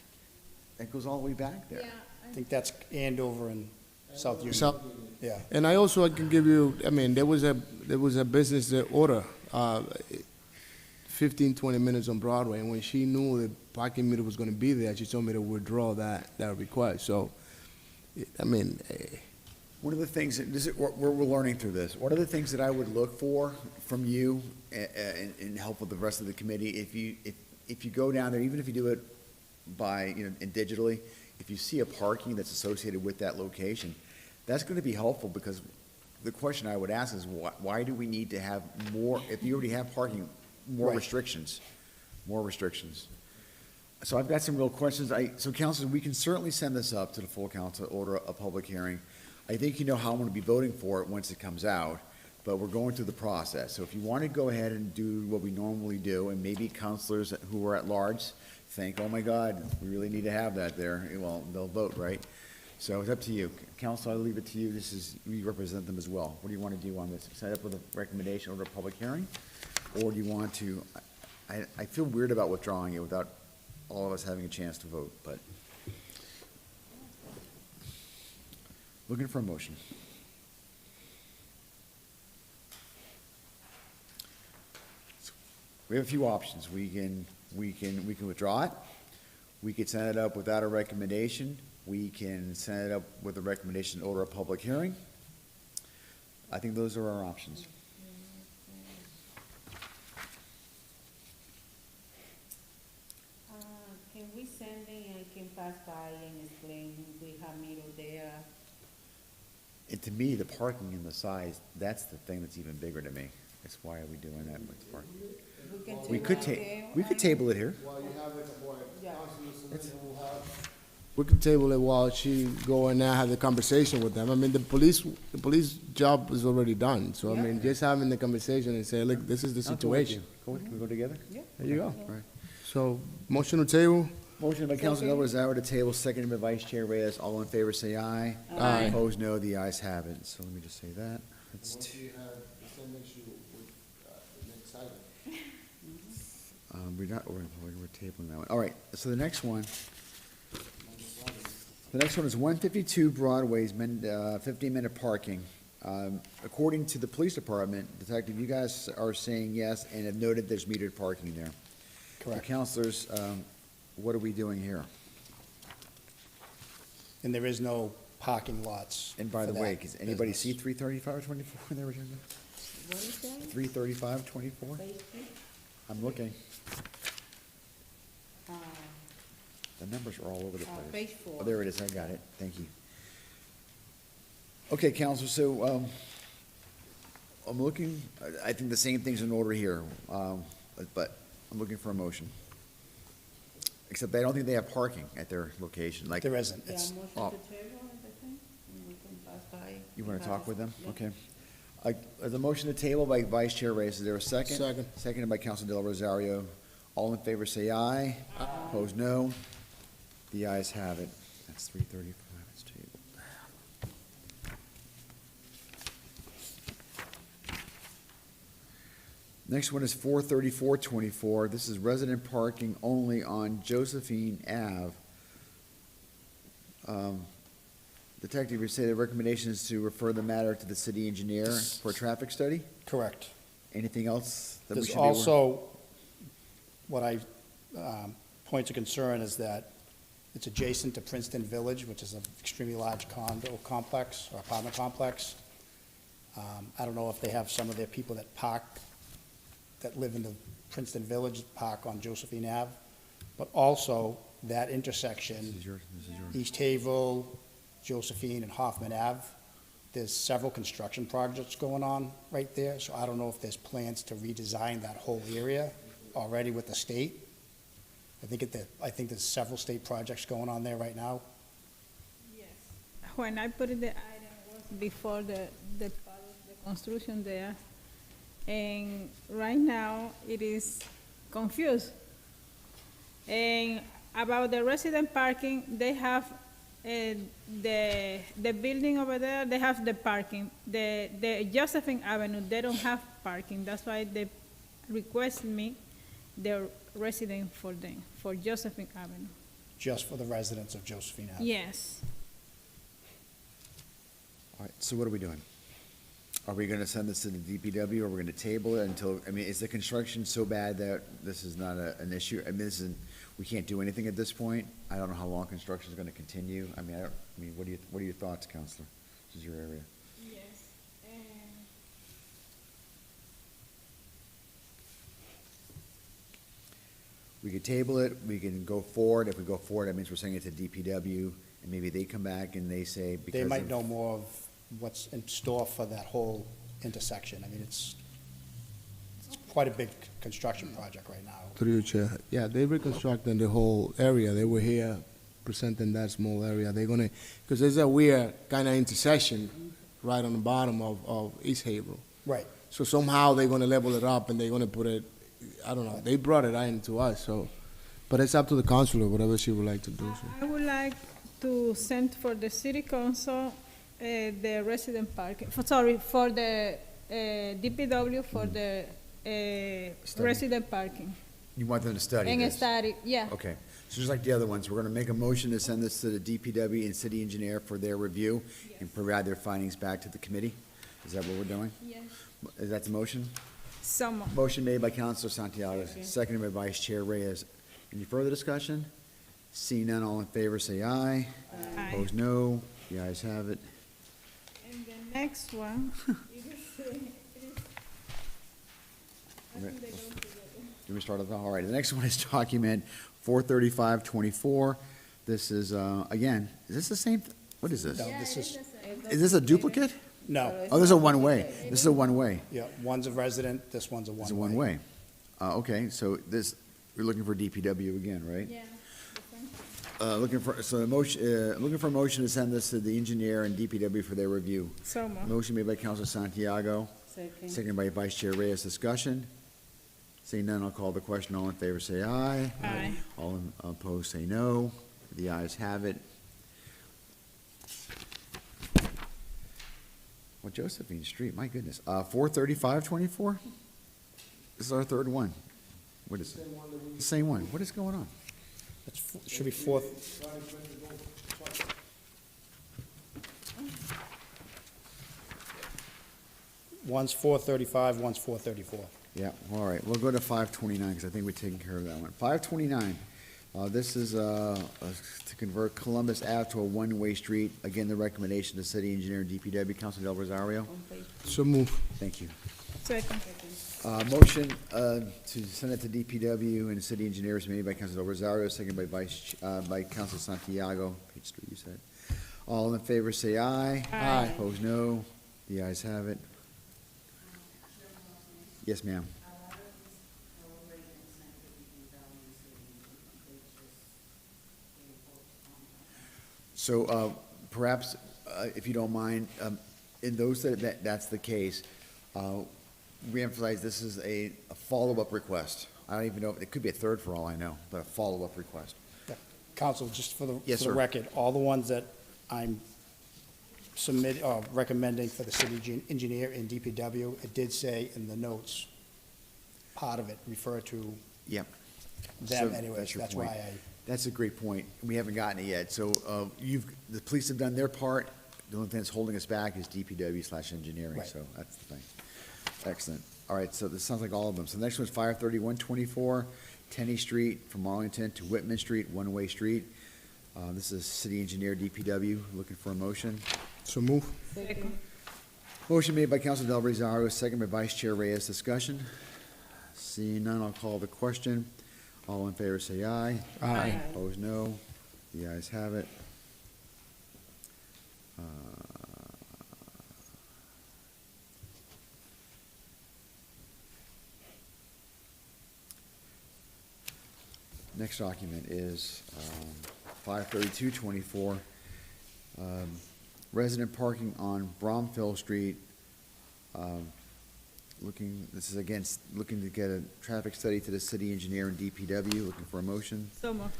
that goes all the way back there. I think that's Andover and South Union. So- Yeah. And I can give you, there was a business that order 15, 20 minutes on Broadway, and when she knew the parking meter was gonna be there, she told me to withdraw that request, so, One of the things, we're learning through this, one of the things that I would look for from you and help with the rest of the committee, if you go down there, even if you do it by, and digitally, if you see a parking that's associated with that location, that's gonna be helpful, because the question I would ask is, why do we need to have more, if you already have parking, more Right. restrictions? More restrictions. So I've got some real questions. So council, we can certainly send this up to the full council, order a public hearing. I think you know how I'm gonna be voting for it once it comes out, but we're going through the process. So if you want to go ahead and do what we normally do, and maybe councilors who are at large think, oh my God, we really need to have that there, well, they'll vote, right? So it's up to you. Council, I'll leave it to you. You represent them as well. What do you want to do on this? Set up with a recommendation, order a public hearing? Or do you want to, I feel weird about withdrawing it without all of us having a chance to vote, but looking for a motion. We have a few options. We can withdraw it. We could send it up without a recommendation. We can send it up with a recommendation to order a public hearing. I think those are our options. Can we send it, I can pass by and explain we have meter there, to me, the parking and the size, that's the thing that's even bigger to me. That's why are we doing that with parking? We could table it here. We could table it while she go in there and have the conversation with them. I mean, the police job is already done, so I mean, just having the conversation and say, look, this is the situation. Can we go together? There you go. Right. So, motion to table? Motion by Councilor Delrizaro to table, seconded by Vice Chair Reyes. All in favor, say aye. Aye. Opposed, no. The ayes have it. So let me just say that. That's two. We're tabling that one. All right, so the next one is 152 Broadway's 15-minute parking. According to the police department, Detective, you guys are saying yes and have noted there's metered parking there. Correct. Councilors, what are we doing here? And there is no parking lots. And by for the way, that does anybody see business. 335 or 24 there, Virginia? 335, 24? I'm looking. The numbers are all over the place. Page 4. Oh, there it is, I got it, thank you. Okay, Counselor, so, I'm looking, I think the same thing's in order here, but I'm looking for a motion. Except I don't think they have parking at their location, like. There isn't. It's, You want to talk with them? Okay. The motion to table by Vice Chair Reyes, is there a second? Second. Seconded by Council Del Rosario. All in favor, say aye. Aye. Opposed, no. The ayes have it. That's 335, it's tabled. Next one is 43424. This is resident parking only on Josephine Ave. Detective, you say the recommendation is to refer the matter to the city engineer for a traffic study? correct. Anything else that we There's should be aware? also, what I, point of concern is that it's adjacent to Princeton Village, which is an extremely large condo complex or apartment complex. I don't know if they have some of their people that live in the Princeton Village park on Josephine Ave, but also that intersection, This is yours. East Havel, Josephine, and Hoffman Ave, there's several construction projects going on right there, so I don't know if there's plans to redesign that whole area already with the state. I think there's several state projects going on there right now. Yes. When I put in the item was before the construction there, and right now it is confused. And about the resident parking, they have the building over there, they have the parking. The Josephine Avenue, they don't have parking. That's why they request me the resident for them, for Josephine Avenue. Just for the residents of Josephine Ave. Yes. All right, so what are we doing? Are we gonna send this to the DPW, or we're gonna table it until, I mean, is the construction so bad that this is not an issue? I mean, we can't do anything at this point? I don't know how long construction is gonna continue. I mean, what are your thoughts, Counselor? This is your area. Yes. We could table it, we can go forward. If we go forward, that means we're sending it to DPW, and maybe they come back and they say because They might of- know more of what's in store for that whole intersection. I mean, it's quite a big construction project right now. Through you, Chair. Yeah, they reconstructing the whole area. They were here presenting that small area. They're gonna, because there's a weird kind of intersection right on the bottom of East Havel. Right. So somehow they're gonna level it up and they're gonna put it, I don't know, they brought it in to us, so, but it's up to the councilor, whatever she would like to do, so. I would like to send for the city council the resident parking, for the DPW for the Study. resident parking. You want them to study And this? study, yeah. Okay, so just like the other ones, we're gonna make a motion to send this to the DPW and city engineer for their review and provide their findings back to the committee? Is that what we're doing? Yes. Is that the motion? Some, Motion made by Councilor Santiago, seconded by Vice Chair Reyes. Any further discussion? Seeing none, all in favor, say aye. Aye. Opposed, no. The ayes have it. and the next one, Do we start with, all right, the next one is document 43524. This is, again, is this the same, what is this? No, this is, Is this a duplicate? No, Oh, this is a one-way. This is a one-way. yeah, one's a resident, this one's a one-way. It's a one-way. Okay, so this, we're looking for DPW again, right? Yeah. Looking for, so a motion, looking for a motion to send this to the engineer and DPW for their review. So moved. Motion made by Councilor Santiago, Second. seconded by Vice Chair Reyes. Discussion. Seeing none, I'll call the question. All in favor, say aye. Aye. All opposed, say no. The ayes have it. Well, Josephine Street, my goodness. 43524? This is our third one. What is it? The same one. What is going on? Should be fourth. One's 435, one's 434. Yeah, all right, we'll go to 529, because I think we're taking care of that one. 529, this is to convert Columbus Ave to a one-way street. Again, the recommendation to city engineer and DPW, Councilor Del Rosario. So move. Thank you. Second. Motion to send it to DPW and the city engineer is made by Councilor Del Rosario, seconded by Councilor Santiago. Page 3, you said. All in favor, say aye. Aye. Opposed, no. The ayes have it. Yes, ma'am. So perhaps, if you don't mind, in those that's the case, we emphasize this is a follow-up request. I don't even know, it could be a third for all I know, but a follow-up request. Yeah. Council, just for Yes, the sir. record, all the ones that I'm recommending for the city engineer and DPW, it did say in the notes, part of it refer to Yep. them So anyways. your That's point. why I, That's a great point. We haven't gotten it yet. So the police have done their part. The only thing that's holding us back is DPW/engineering, Right. so that's the thing. Excellent. All right, so this sounds like all of them. So the next one's 53124, Tenney Street from Arlington to Whitman Street, one-way street. This is city engineer, DPW, looking for a motion. So move. Second. Motion made by Councilor Del Rosario, second by Vice Chair Reyes. Discussion. Seeing none, I'll call the question. All in favor, say aye. Aye. Opposed, no. The ayes have it. Next document is 53224, resident parking on Bromfield Street. This is again, looking to get a traffic study to the city engineer and DPW, looking for a motion. So moved.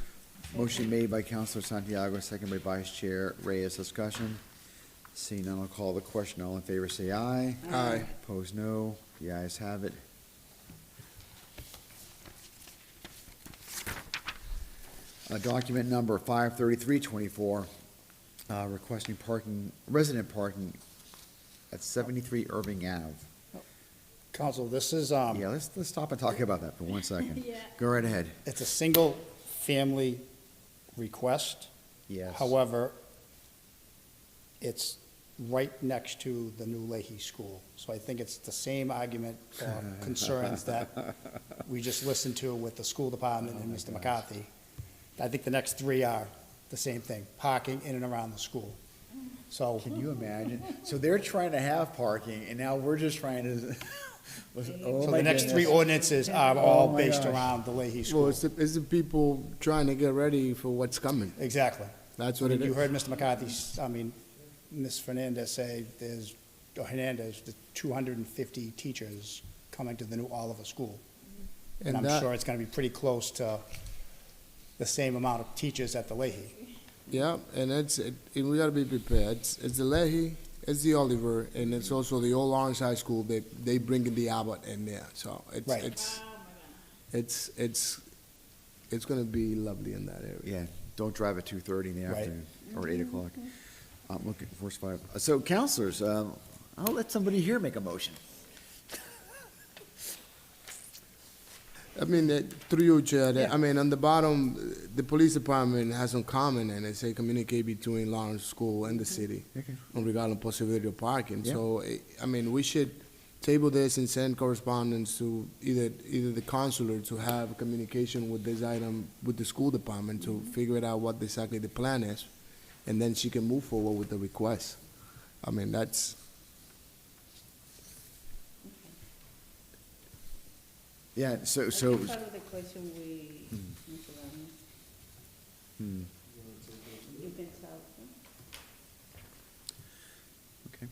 Motion made by Councilor Santiago, second by Vice Chair Reyes. Discussion. Seeing none, I'll call the question. All in favor, say aye. Aye. Opposed, no. The ayes have it. Document number 53324, requesting resident parking at 73 Irving Ave. Council, this is, Yeah, let's stop and talk about that for 1 second. Yeah. Go right ahead. it's a single-family request. Yes. However, it's right next to the new Leahy School. So I think it's the same argument or concerns that we just listened to with the school department and Mr. McCarthy. I think the next three are the same thing, parking in and around the school. So, Can you imagine? So they're trying to have parking, and now we're just trying to. so the next three ordinances are all my based gosh. around the Leahy Well, School. it's the people trying to get ready for what's coming. Exactly. That's what it You is. heard Mr. McCarthy, Ms. Fernandez say or Hernandez, the 250 teachers coming to the new Oliver School. And I'm that- sure it's gonna be pretty close to the same amount of teachers at the Leahy. Yeah, and we gotta be prepared. It's the Leahy, it's the Oliver, and it's also the old Lawrence High School. They bring in the Abbott in there, so Right. it's gonna be lovely in that area. Yeah, don't drive at 2:30 in the Right. afternoon, or 8 o'clock. I'm looking for 5. So counselors, I'll let somebody here make a motion. I mean, through you, Chair, I mean, on the bottom, the police department has some comment, and they say communicate between Lawrence School and the city Okay. regarding possibility of parking. Yeah. So, I mean, we should table this and send correspondence to either the consular to have communication with this item with the school department to figure it out what exactly the plan is, and then she can move forward with the request. I mean, that's, Yeah, so, Part of the question we, Mr. Ramos. You can tell. okay.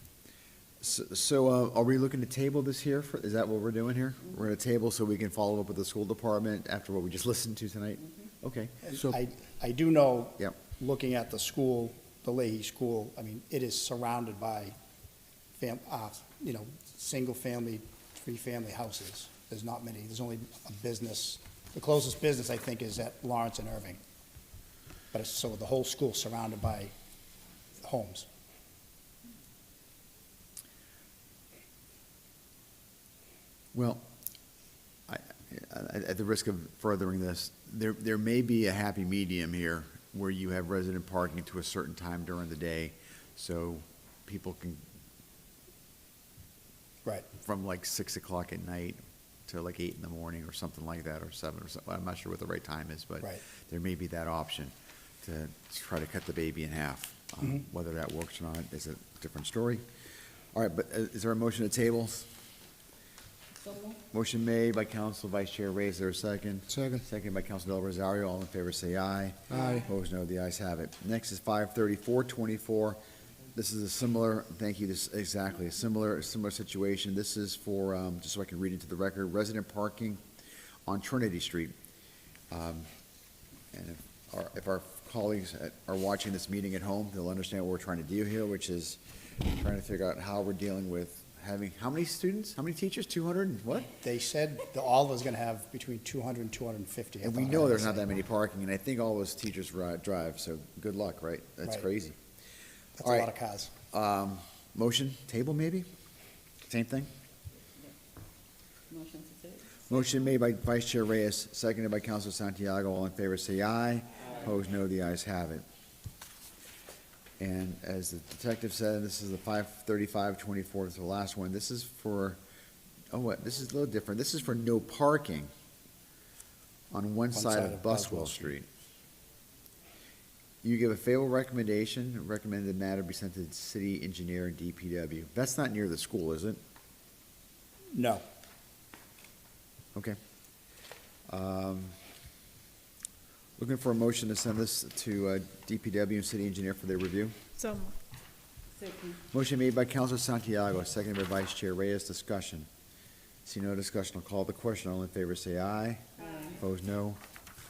So, are we looking to table this here? Is that what we're doing here? We're gonna table so we can follow up with the school department after what we just listened to tonight? Okay, And So- I do know, Yep. looking at the school, the Leahy School, I mean, it is surrounded by single-family, three-family houses. There's not many, there's only a business, the closest business, I think, is at Lawrence and Irving. But it's, so the whole school's surrounded by homes. well, at the risk of furthering this, there may be a happy medium here where you have resident parking to a certain time during the day, so people can, Right. from like 6 o'clock at night to like 8 in the morning or something like that, or 7 or something. I'm not sure what the right time is, but Right. there may be that option to try to cut the baby in half. Whether that works or not is a different story. All right, but is there a motion to table? So moved. Motion made by Council Vice Chair Ray, is there a second? Second. Second by Council Del Rosario, all in favor say aye. Aye. Opposed, no, the ayes have it. Next is 53424. This is a similar, thank you, this, exactly, a similar situation. This is for, just so I can read into the record, resident parking on Trinity Street. And if our colleagues are watching this meeting at home, they'll understand what we're trying to do here, which is trying to figure out how we're dealing with having, how many students, how many teachers, 200 and what? They said that all of us going to have between 200 and 250. I And we thought I know heard there's say. not that many parking, and I think all those teachers drive, so good luck, right? That's Right. crazy. That's All a right. lot of cars. Motion, table maybe? Same thing? Motion to table. Motion made by Vice Chair Reyes, seconded by Council Santiago. All in favor, say aye. Opposed, no. The ayes have it. And as the detective said, this is the 53524, it's the last one. This is for, this is a little different. This is for no parking on one side of Buswell Street. You give a favorable recommendation, recommend the matter be sent to the city engineer and DPW. That's not near the school, is it? No. Okay. Looking for a motion to send this to DPW and city engineer for their review. So moved. Second. Motion made by Councilor Santiago, seconded by Vice Chair Reyes. Discussion. See no discussion, I'll call the question. All in favor, say aye. Aye. Opposed, no.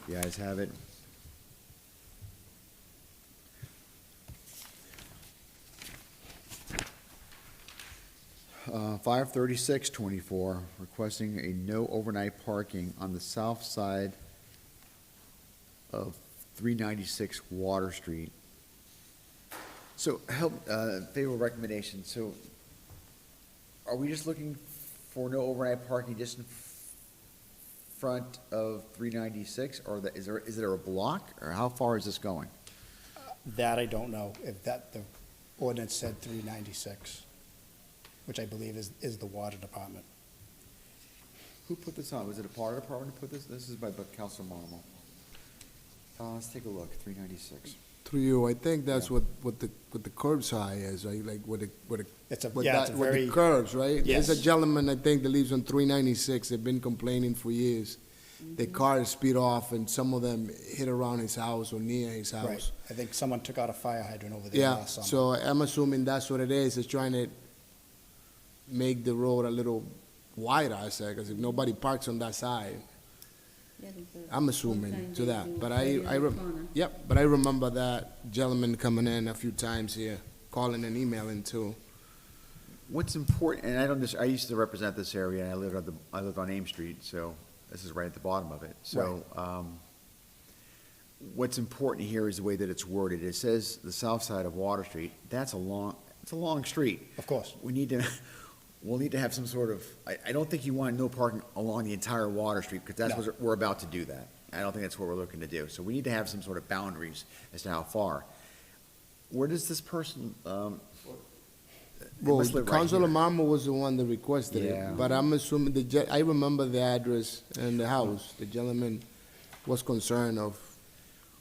The ayes have it. Uh, 53624, requesting a no overnight parking on the south side of 396 Water Street. So, favorable recommendation, so are we just looking for no overnight parking just in front of 396, or is there a block, or how far is this going? That I don't know, if that, the ordinance said 396, which I believe is the water department. Who put this on? Was it a water department who put this? This is by Councilor Marmol. Let's take a look, 396. through you, I think that's Yeah. what the curb sign is, right? Like with It's a, with yeah, that, it's a with very, the curves, right? Yes. There's a gentleman, I think, that lives on 396. They've been complaining for years. Their cars speed off, and some of them hit around his house or near his house. right. I think someone took out a fire hydrant over there Yeah, last summer. so I'm assuming that's what it is. It's trying to make the road a little wider, I say, because if nobody parks on that side, Yeah, because I'm assuming sometimes to they that. do But right in I the rem- corner. Yep, but I remember that gentleman coming in a few times here, calling and emailing too. What's important, and I used to represent this area, and I lived on Ames Street, so this is right at the bottom of it. So, what's important here is the way that it's worded. It says the south side of Water Street. It's a long street. Of course. We'll need to have some sort of, I don't think you want no parking along the entire Water Street, because that's No. what we're about to do that. I don't think that's what we're looking to do. So we need to have some sort of boundaries as to how far. Where does this person, they Well, must live right Councilor here. Marmo was the one that requested Yeah. it, but I'm assuming, I remember the address and the house. The gentleman was concerned of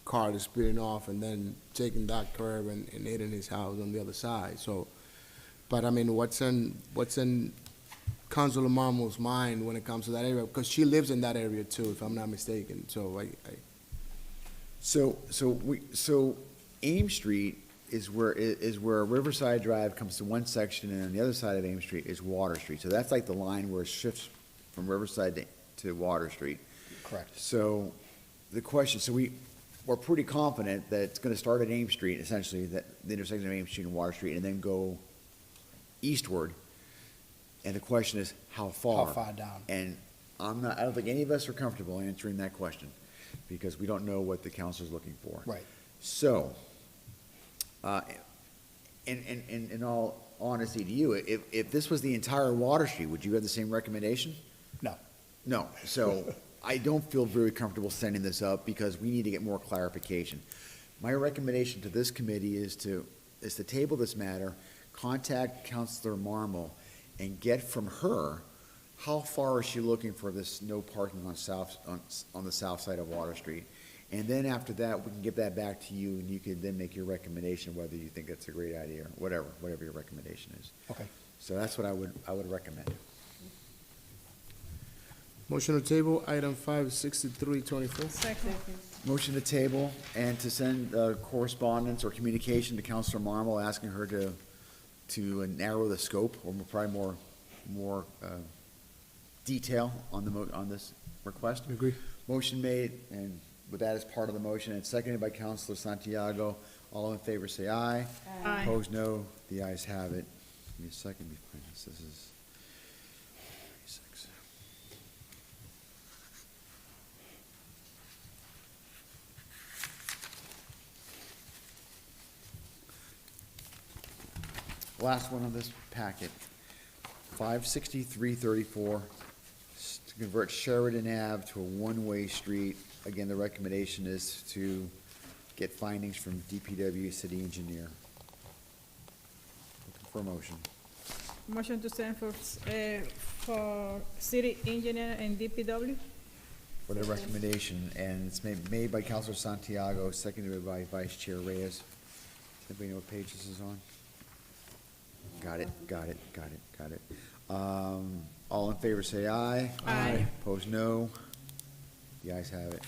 cars speeding off and then taking that curve and hitting his house on the other side. So But I mean, what's in Councilor Marmo's mind when it comes to that area? Because she lives in that area too, if I'm not mistaken, so So Ames Street is where Riverside Drive comes to one section, and on the other side of Ames Street is Water Street. So that's like the line where it shifts from Riverside to Water Street. Correct. So the question, we're pretty confident that it's gonna start at Ames Street, essentially, that the intersection of Ames Street and Water Street, and then go eastward. And the question is, how far? How far down? And I don't think any of us are comfortable answering that question, because we don't know what the council's looking for. Right. So, in all honesty to you, if this was the entire Water Street, would you have the same recommendation? No. No, so I don't feel very comfortable sending this up because we need to get more clarification. My recommendation to this committee is to table this matter, contact Councilor Marmol, and get from her, how far is she looking for this no parking on the south side of Water Street? And then after that, we can get that back to you, and you can then make your recommendation whether you think it's a great idea or whatever your recommendation is. Okay. So that's what I would recommend. motion to table, item 56324. Second. Motion to table and to send correspondence or communication to Councilor Marmol asking her to narrow the scope or probably more detail on this request. Agree. Motion made, and with that as part of the motion, and seconded by Councilor Santiago. All in favor, say aye. Aye. Opposed, no. The ayes have it. Give me a second before this. This is 36. Last one on this packet, 56334, to convert Sheridan Ave to a one-way street. Again, the recommendation is to get findings from DPW city engineer. Looking for a motion. Motion to send for city engineer and DPW. For the recommendation, and it's made by Councilor Santiago, seconded by Vice Chair Reyes. Does anybody know what page this is on? Got it. All in favor, say aye. Aye. Opposed, no. The ayes have it.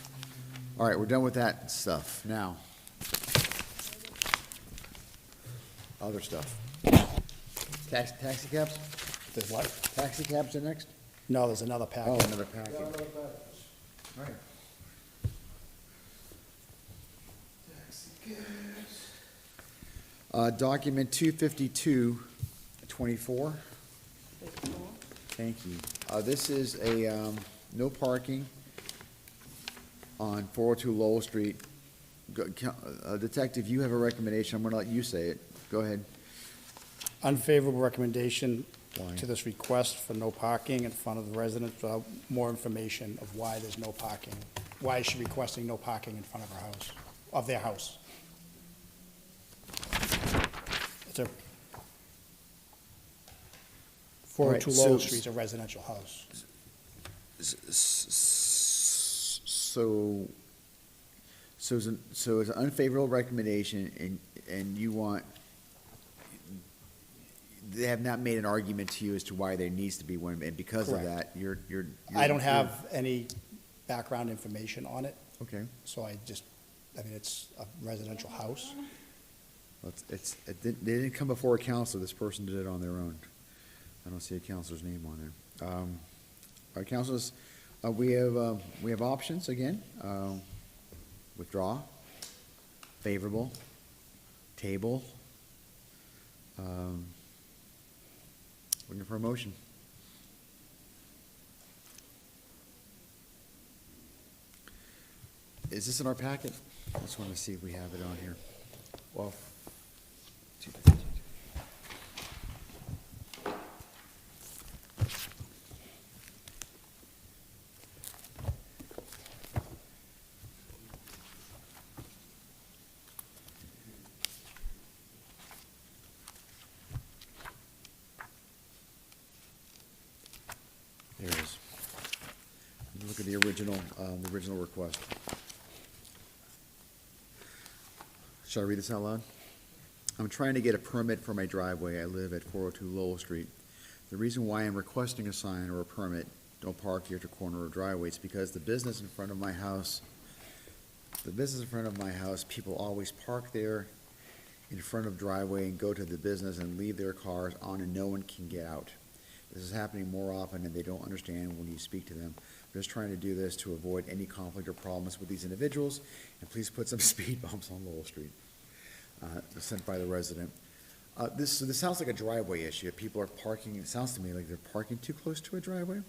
All right, we're done with that stuff. Now, other stuff. Taxi cabs? There's what? Taxi cabs are next? No, there's another Oh, packet. another packet. All right. Document 25224. Thank you. This is a, no parking on 402 Lowell Street. Detective, you have a recommendation. I'm gonna let you say it. Go ahead. Unfavorable recommendation Why? to this request for no parking in front of the residents, more information of why there's no parking. Why is she requesting no parking in front of her house, of their house? It's a 402 Right, Lowell so- Street's a residential house. So it's an unfavorable recommendation, and you want, they have not made an argument to you as to why there needs to be one, and because of Correct. that, you're. I don't have any background information on it, Okay, so I mean, it's a residential house. well, they didn't come before a council, this person did it on their own. I don't see a councilor's name on there. All right, councilors, we have options again. Withdraw, favorable, table. Looking for a motion. Is this in our packet? I just want to see if we have it on here. Well, there it is. Look at the original request. Shall I read this out loud? I'm trying to get a permit for my driveway. I live at 402 Lowell Street. The reason why I'm requesting a sign or a permit, don't park here at the corner of driveway, is because the business in front of my house, people always park there in front of driveway and go to the business and leave their cars on and no one can get out. This is happening more often and they don't understand when you speak to them. I'm just trying to do this to avoid any conflict or problems with these individuals, and please put some speed bumps on Lowell Street, sent by the resident. This sounds like a driveway issue. People are parking, it sounds to me like they're parking too close to a driveway.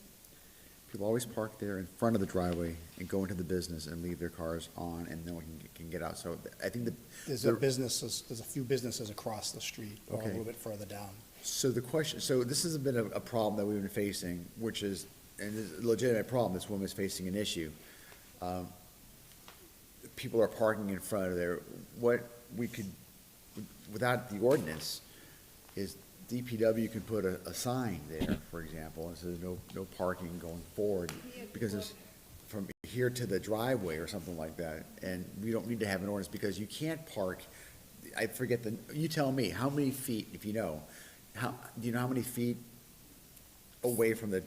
People always park there in front of the driveway and go into the business and leave their cars on and no one can get out. So I think that. There's a few businesses across the street, or a Okay. little bit further down. So the question, so this has been a problem that we've been facing, which is, and it's a legitimate problem, this woman is facing an issue. People are parking in front of there. What we could, without the ordinance, is DPW can put a sign there, for example, and says no parking going forward, because it's from here to the driveway or something like that, and we don't need to have an ordinance, because you can't park, I forget you tell me, how many feet, if you know, do you know how many feet away from the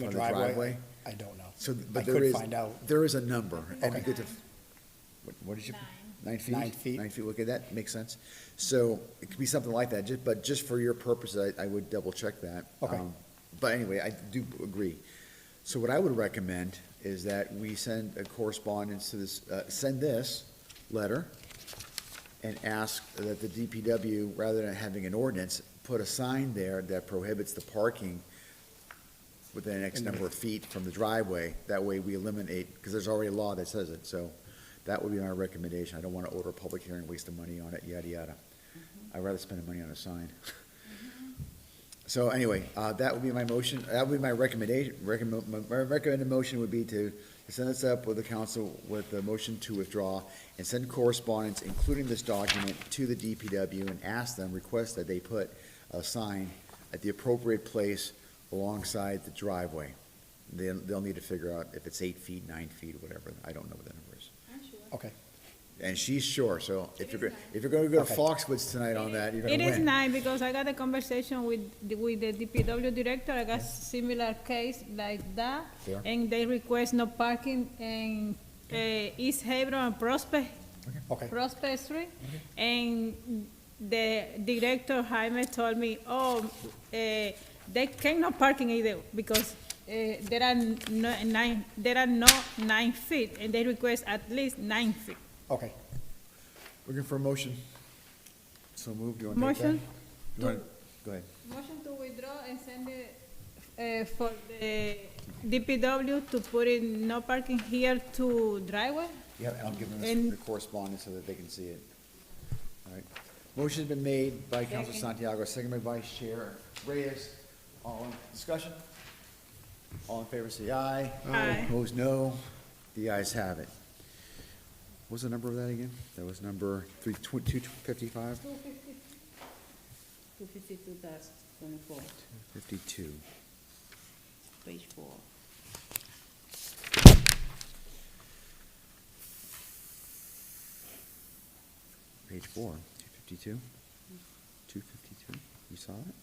driveway? I don't know. So, I but there could is, find out. there is a number, and Okay. you get to, what did you? 9 feet? 9 feet. 9 feet, look at that, makes sense. So it could be something like that, but just for your purposes, I would double check that. Okay. But anyway, I do agree. So what I would recommend is that we send a correspondence to this, send this letter and ask that the DPW, rather than having an ordinance, put a sign there that prohibits the parking within X number of feet from the driveway. That way we eliminate, because there's already a law that says it, so that would be my recommendation. I don't want to order a public hearing, waste the money on it, yada, yada. I'd rather spend the money on a sign. So anyway, that would be my motion, that would be my recommendation. My recommended motion would be to send this up with the council with the motion to withdraw and send correspondence, including this document, to the DPW and ask them, request that they put a sign at the appropriate place alongside the driveway. They'll need to figure out if it's 8 feet, 9 feet, whatever. I don't know what the number is. Okay. And she's sure, so if you're going to go to Okay. Foxwoods tonight on that, you're going It to is win. 9 because I got a conversation with the DPW director. I got similar case like that. Yeah. And they request no parking in East Hebron and Prospect Street. And the director, Jaime, told me, they cannot parking either because there are no 9 feet, and they request at least 9 feet. Okay. Looking for a motion. So moved, you want to take that? Motion You wanna- Go ahead. Motion to withdraw and send it for the DPW to put in no parking here to driveway. Yeah, I'll give them And- the correspondence so that they can see it. All right. Motion's been made by Councilor Santiago, second by Vice Chair Reyes. All in discussion? All in favor, say aye. Aye. Opposed, no. The ayes have it. What's the number of that again? That was number 255? 252-24, 52. page 4. Page 4, 252? 252, you saw it?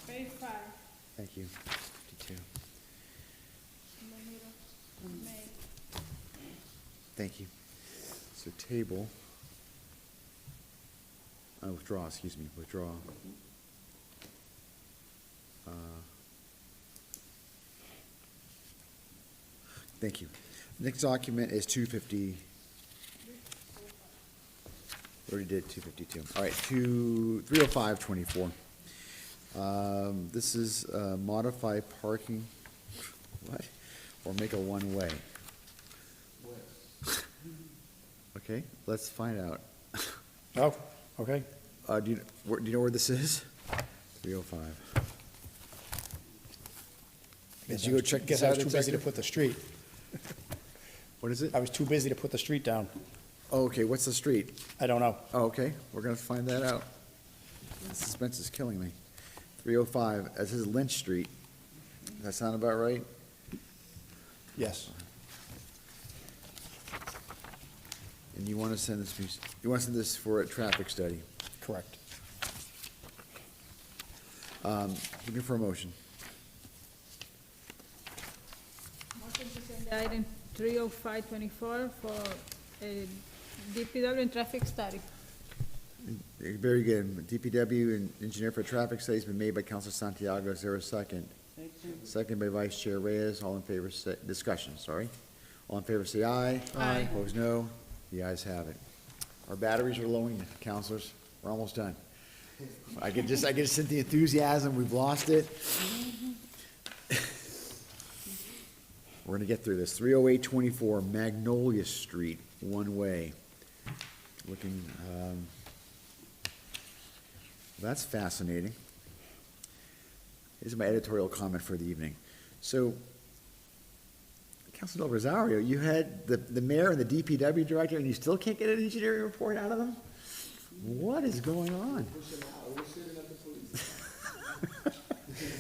Page 5. Thank you, 52. Thank you. So table, withdraw, excuse me, withdraw. Thank you. Next document is 250. Already did 252. All right, 305-24. This is modify parking, what? Or make a one-way? Okay, let's find out. Oh, okay. Do you know where this is? 305. Did you go check this Guess I out, was too busy to Executive? put the street. What is it? I was too busy to put the street down. Oh, okay, what's the street? I don't know. Oh, okay, we're gonna find that out. The suspense is killing me. 305, this is Lynch Street. Does that sound about right? Yes, And you want to send this for a traffic study. correct. Looking for a motion. Motion to send the item 30524 for a DPW and traffic study. Very good. DPW and engineer for traffic study has been made by Councilor Santiago. Is there a second? Second by Vice Chair Reyes. All in favor, say, discussion, sorry. All in favor, say aye. Aye. Opposed, no. The ayes have it. Our batteries are low, councilors. We're almost done. I can just sense the enthusiasm. We've lost it. We're gonna get through this. 30824 Magnolia Street, one way. Looking, that's fascinating. This is my editorial comment for the evening. So, Councilor Del Rosario, you had the mayor and the DPW director, and you still can't get an engineering report out of them? What is going on?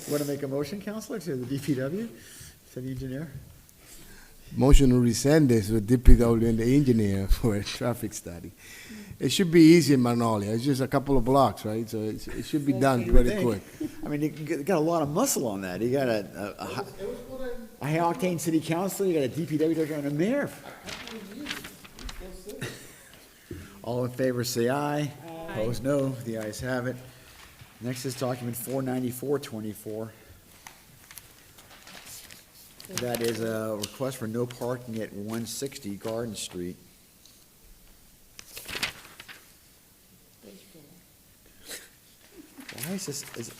Want to make a motion, Counselor, to the DPW, city engineer? Motion to resend this with DPW and the engineer for a traffic study. It should be easy in Magnolia. It's just a couple of blocks, right? So it should be done You would pretty think. quick. I mean, you got a lot of muscle on that. You got a high-octane city councilor, you got a DPW director and a mayor. All in favor, say aye. Opposed, no. The ayes have it. Next is document 49424. That is a request for no parking at 160 Garden Street. Why is this, it's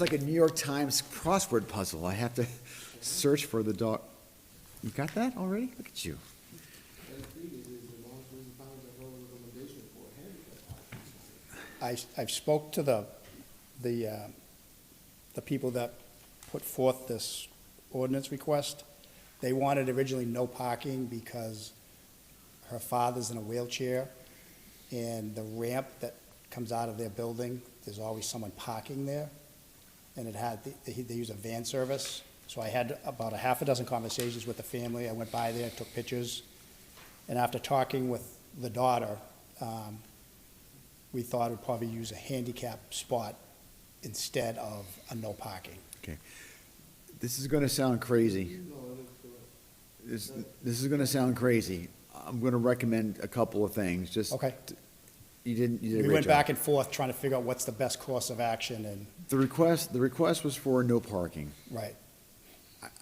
like a New York Times crossword puzzle. I have to search for the dog. You got that already? Look at you. I've spoke to the people that put forth this ordinance request. They wanted originally no parking because her father's in a wheelchair, and the ramp that comes out of their building, there's always someone parking there, and they use a van service. So I had about a half a dozen conversations with the family. I went by there, took pictures, and after talking with the daughter, we thought we'd probably use a handicap spot instead of a no parking. Okay. This is gonna sound crazy. This is gonna sound crazy. I'm gonna recommend a couple of things, just. Okay. You did a We great went job. back and forth trying to figure out what's the best course of action, and, The request was for no parking. right,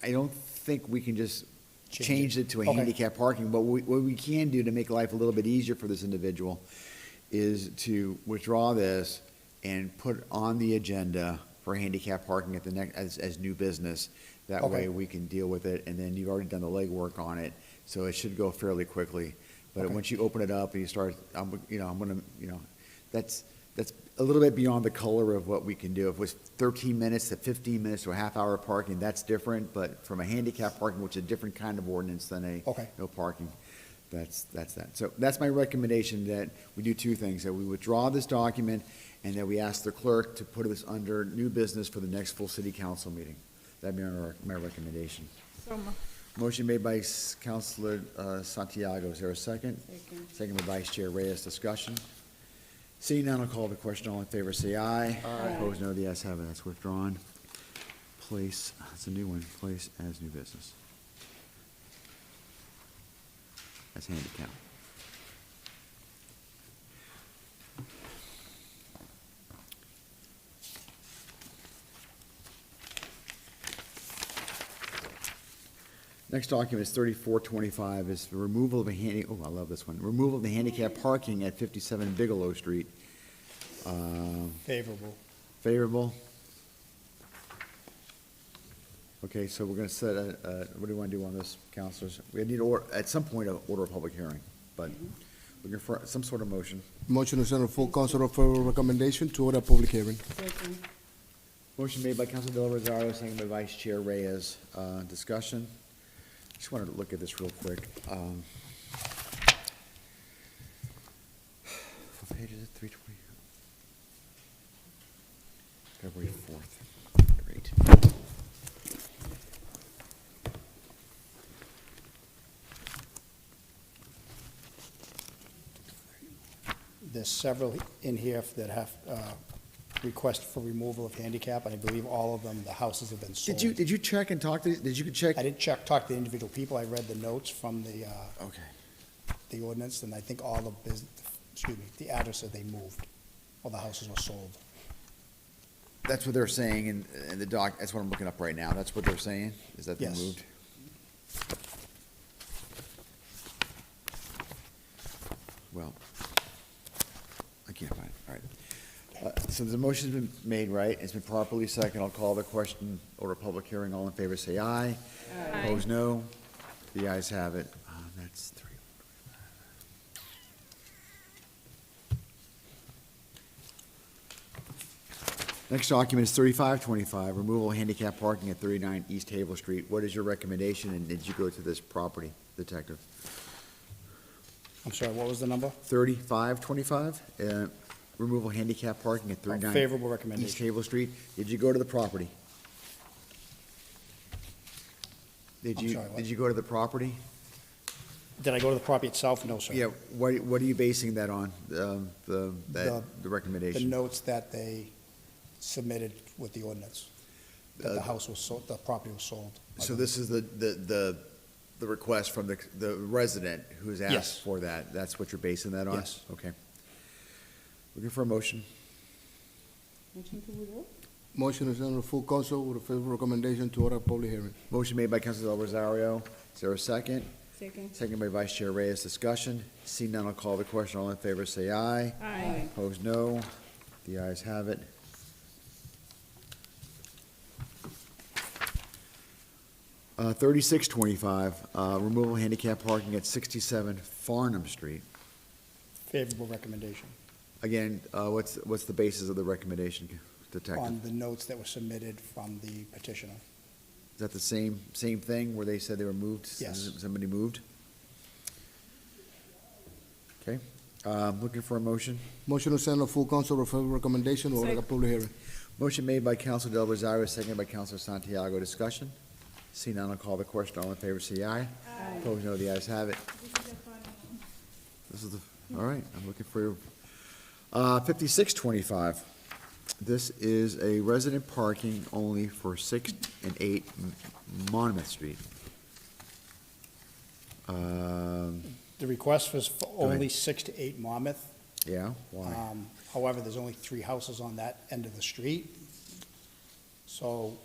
I don't think we can just Change change it. it to a Okay. handicap parking, but what we can do to make life a little bit easier for this individual is to withdraw this and put on the agenda for handicap parking at the next, as new business. That Okay. way we can deal with it, and then you've already done the legwork on it, so it should go fairly quickly. But Okay. once you open it up and you start, that's a little bit beyond the color of what we can do. If it was 13 minutes to 15 minutes to a half hour parking, that's different, but from a handicap parking, which is a different kind of ordinance than a Okay. no parking, that's that. So that's my recommendation, that we do two things, that we withdraw this document and that we ask the clerk to put this under new business for the next full city council meeting. That'd be my recommendation. So moved. Motion made by Councilor Santiago. Is there a second? Second by Vice Chair Reyes. Discussion. Seeing none, I'll call the question. All in favor, say aye. Opposed, no. The ayes have it. That's withdrawn. Place, that's a new one. Place as new business. That's handicap. Next document is 3425, is the removal of I love this one. Removal of the handicap parking at 57 Bigelow Street. favorable. Favorable? Okay, so we're gonna set what do you want to do on this, councilors? We need at some point, to order a public hearing, but looking for some sort of motion. Motion to send a full council for recommendation to order a public hearing. Motion made by Councilor Del Rosario, second by Vice Chair Reyes. Discussion? Just wanted to look at this real quick. What page is it? 320? February 4th. Great. There's several in here that have request for removal of handicap, and I believe all of them, the houses have been sold. Did you check and talk to, did you check? I didn't talk to the individual people. I read the notes from Okay. the ordinance, and I think all of the addresses they moved, or the houses were sold. That's what they're saying in the doc, that's what I'm looking up right now. That's what they're saying, is that they Yes. moved? Well, I can't find it, all right. So the motion's been made, right? It's been properly seconded. I'll call the question, order public hearing. All in favor, say aye. Aye. Opposed, no. The ayes have it. That's 3. Next document is 3525, removal of handicap parking at 39 East Havel Street. What is your recommendation, and did you go to this property, Detective? I'm sorry, what was the number? 3525, removal of handicap parking at 39 Favorable East recommendation. Havel Street. Did you go to the property? Did I'm you, sorry, what? did you go to the property? Did I go to the property itself? No, sir. Yeah, what are you basing that on, the The recommendation? notes that they submitted with the ordinance, that the house was sold, the property was sold. So this is the request from the resident who's Yes. asked for that? That's what you're basing that on? Yes. Okay. Looking for a motion. Motion to send to full council with a favorable recommendation to order a public hearing. Motion made by Council Del Rosario. Is there a second? Second. Second by Vice Chair Reyes. Discussion. See none, I'll call the question. All in favor, say aye. Aye. Opposed, no. The ayes have it. Uh, 3625, removal of handicap parking at 67 Farnham Street. Favorable recommendation Again, what's the basis of the recommendation, Detective? on the notes that were submitted from the petitioner. Is that the same thing where they said they were moved? Yes. Somebody moved? Okay, looking for a motion. Motion to send to full council with a favorable recommendation to order a Second. public hearing. Motion made by Council Del Rosario, seconded by Council Santiago. Discussion? See none, I'll call the question. All in favor, say aye. Aye. Opposed, no. The ayes have it. This is the, all right, I'm looking for your, 5625. This is a resident parking only for 6 and 8 Monmouth Street. The request was for ahead. only 6 to 8 Monmouth. Yeah, why? However, there's only 3 houses on that end of the street. So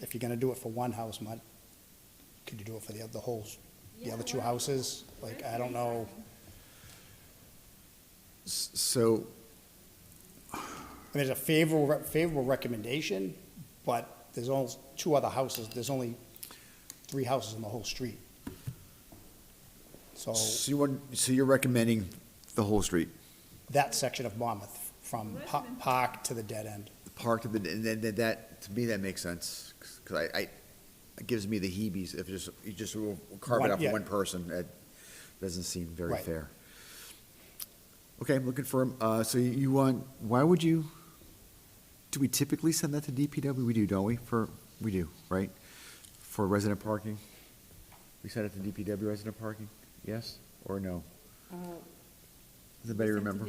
if you're gonna do it for one house, could you do it for the other 2 houses? Like, I don't know. So, I mean, it's a favorable recommendation, but there's only 2 other houses. There's only 3 houses on the whole street. So so you're recommending the whole street? that section of Monmouth, from Park to the dead end. The park, and then that, to me, that makes sense, because it gives me the heebies if you just carve it out for Yeah. one person. That doesn't seem very Right. fair. Okay, I'm looking for, so you want, why would you, do we typically send that to DPW? We do, don't we? We do, right? For resident parking? We send it to DPW resident parking? Yes or no? Does anybody remember?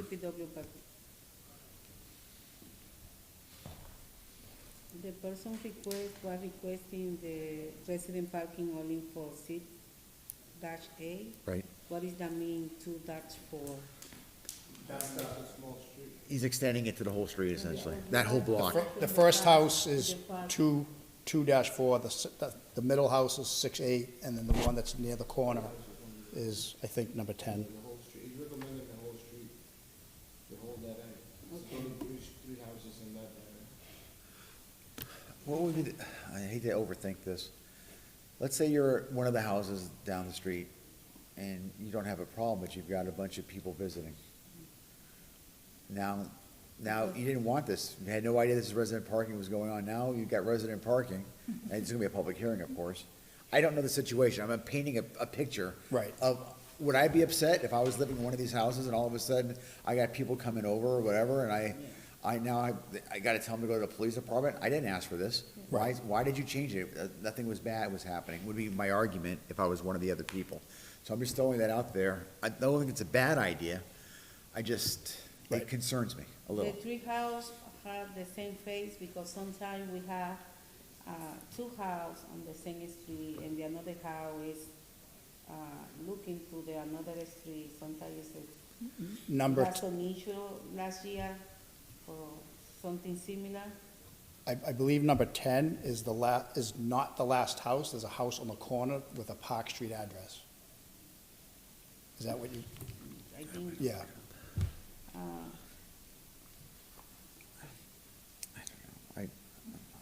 The person was requesting the resident parking only for 6-A. Right. What does that mean, 2-4? He's extending it to the whole street essentially, that whole block. The first house is 2-4, the middle house is 6-8, and then the one that's near the corner is, I think, number 10. The whole street, he's recommending the whole street, the whole dead end. There's only 3 houses in that area. What would be, I hate to overthink this. Let's say you're one of the houses down the street, and you don't have a problem, but you've got a bunch of people visiting. Now, you didn't want this, you had no idea this resident parking was going on, now you've got resident parking, and it's gonna be a public hearing, of course. I don't know the situation, I'm painting a picture. Right. Of, would I be upset if I was living in one of these houses and all of a sudden I got people coming over or whatever, and I gotta tell them to go to the police department, I didn't ask for this. Why did you change it? Nothing was bad was happening, would be my argument if I was one of the other people. So I'm just throwing that out there. I don't think it's a bad idea, it concerns me a The little. three houses have the same face because sometimes we have two houses on the same street and the another house is looking to the another street. Sometimes it's Number, that's an issue last year for something similar. I believe number 10 is is not the last house. There's a house on the corner with a Park Street address. Is that what you, I think. yeah. Uh,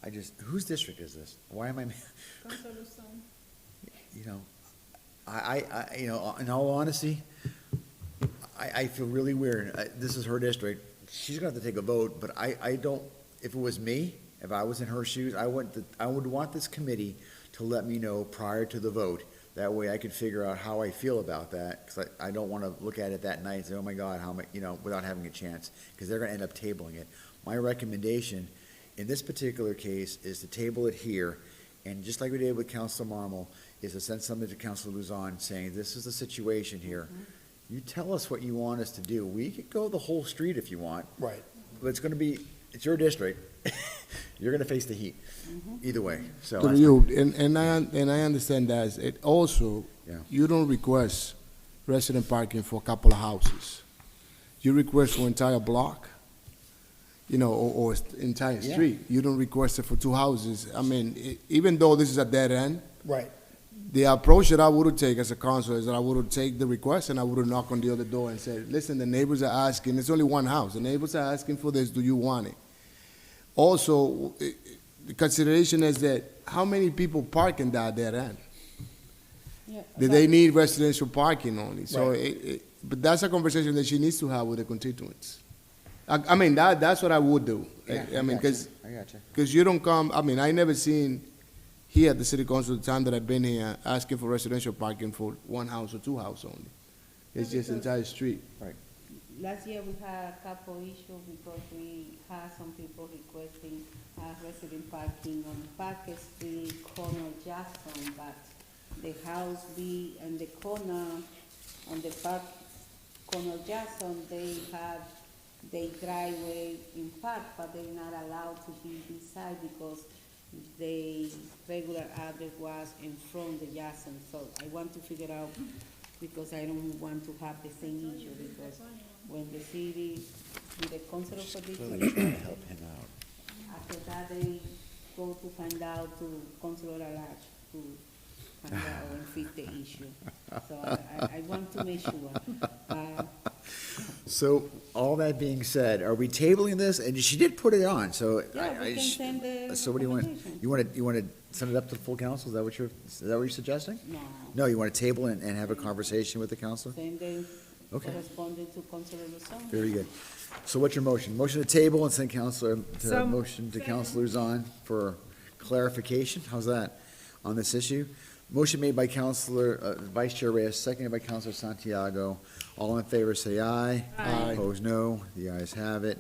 I just, whose district is this? Why am I, you know, you know, in all honesty, I feel really weird. This is her district. She's gonna have to take a vote, but I don't, if it was me, if I was in her shoes, I would want this committee to let me know prior to the vote. That way I could figure out how I feel about that, because I don't wanna look at it that night and say, oh my God, how am I, you know, without having a chance, because they're gonna end up tabling it. My recommendation in this particular case is to table it here, and just like we did with Council Marmol, is to send something to Council Luzon saying, this is the situation here. You tell us what you want us to do. We could go the whole street if you want, Right. but it's gonna be, it's your district. You're gonna face the heat, either way, so. To you, and I understand that, it also, Yeah. you don't request resident parking for a couple of houses. You request for entire block, you know, or entire Yeah. street. You don't request it for two houses. I mean, even though this is a dead end, Right. the approach that I would take as a council is that I would take the request and I would knock on the other door and say, listen, the neighbors are asking, it's only one house, the neighbors are asking for this, do you want it? Also, the consideration is that how many people park in that dead end? Yeah, Do but- they need residential parking only? So, Right. but that's a conversation that she needs to have with the constituents. I mean, that's what I would do. I mean, because you don't come, I mean, I never seen here at the city council, the time that I've been here, asking for residential parking for one house or two house only. It's just entire street. Last year, we had a couple issues because we had some people requesting resident parking on Park Street, corner Jackson, but the house be in the corner, on the Park, corner Jackson, they have their driveway in park, but they're not allowed to be beside because the regular address was in front of the Jackson. So I want to figure out, because I don't want to have the same issue, because when the city, with the council for this, Help him out. after that, they go to find out to Councilor Arach to find out and fix the issue. So I want to make sure. So, all that being said, are we tabling this? And she did put it on, so. Yeah, we can send the So what do you want? recommendation. You want to send it up to the full council? Is that what you're suggesting? No, No, you want to table it and have a conversation with the council? send the Okay. corresponding to Councilor Luzon. Very good. So what's your motion? Motion to table and send Counselor, So- motion to Counselors on for clarification? How's that on this issue? Motion made by Counselor, Vice Chair Reyes, seconded by Counselor Santiago. All in favor, say aye. Aye. Opposed, no. The ayes have it.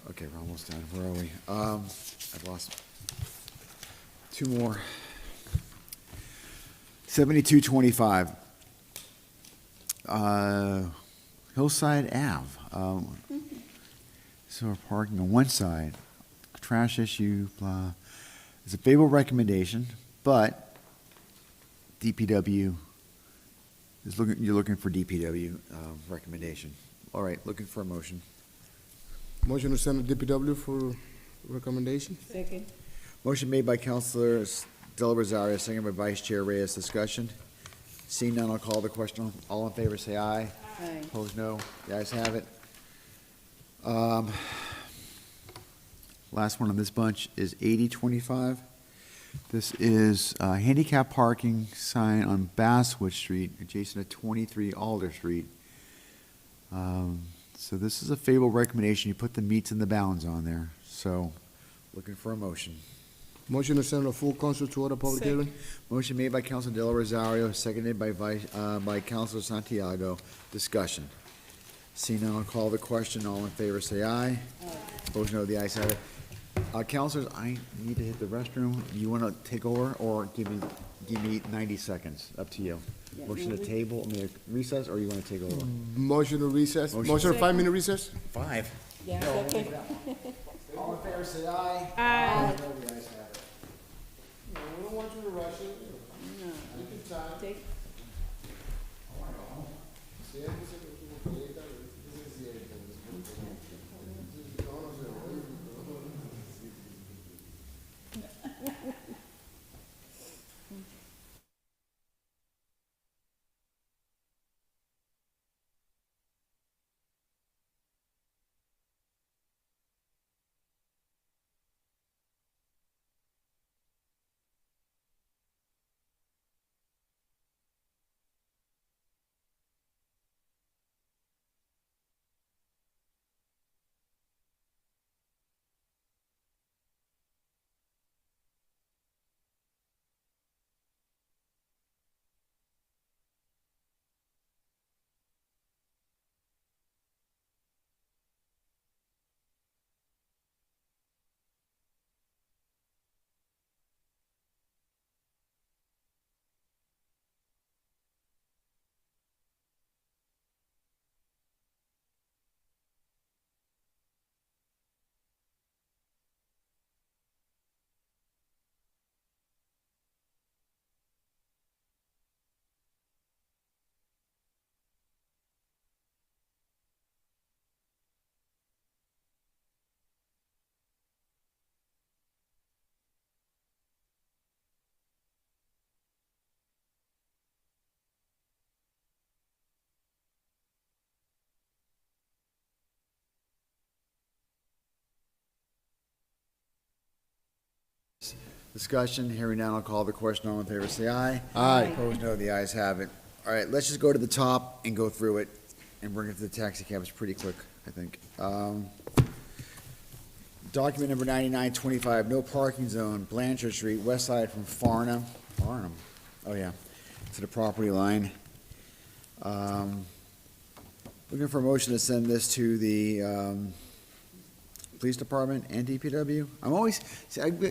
Okay, we're almost done. Where are we? I've lost two more. 7225. Hillside Ave. So we're parking on one side, trash issue, blah. It's a favorable recommendation, but DPW is you're looking for DPW recommendation. All right, looking for a motion. Motion to send to DPW for recommendation? Second. Motion made by Counselor Del Rosario, second by Vice Chair Reyes. Discussion. Seeing none, I'll call the question. All in favor, say aye. Aye. Opposed, no. The ayes have it. Last one on this bunch is 8025. This is handicap parking sign on Basswood Street, adjacent to 23 Alder Street. So this is a favorable recommendation. You put the meets and the bounds on there. So, looking for a motion. Motion to send a full council to order public hearing. Motion made by Council Del Rosario, seconded by Councilor Santiago. Discussion. Seeing none, I'll call the question. All in favor, say aye. Opposed, no. The ayes have it. Councilors, I need to hit the restroom. You want to take over or give me 90 seconds? Up to you. Motion to table, recess, or you want to take over? Motion to recess. Motion to 5-minute recess. 5. Yeah, okay. All in favor, say aye. Aye. No, the ayes have it. We don't want you to rush it. Take your time. Take- Discussion, hearing none, I'll call the question. All in favor, say aye. Aye. Opposed, no. The ayes have it. All right, let's just go to the top and go through it and bring it to the taxi cab. It's pretty quick, I think. Document number 9925, no parking zone, Blanchard Street, west side from Farnham, oh yeah, to the property line. Looking for a motion to send this to the police department and DPW.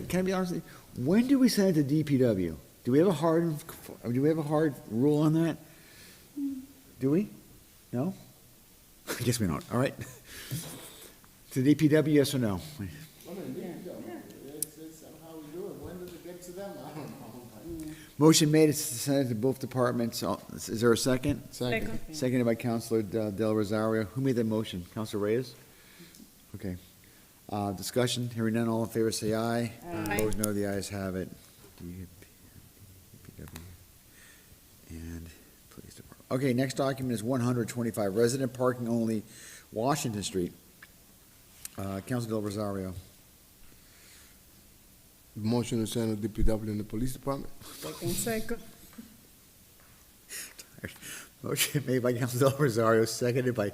Can I be honest with you? When do we send it to DPW? Do we have a hard rule on that? Do we? No? I guess we don't. All right. To DPW, yes or no? It's how we do it. When does it get to them? I don't know. Motion made, it's to send it to both departments. Is there a second? Second. Seconded by Councilor Del Rosario. Who made that motion? Councilor Reyes? Okay. Discussion, hearing none, all in favor say aye. Opposed, no, the ayes have it. DPW and Police Department. Okay, next document is 125, resident parking only, Washington Street. Councilor Del Rosario. Motion to send to DPW and the police department. Second. Motion made by Councilor Del Rosario, seconded by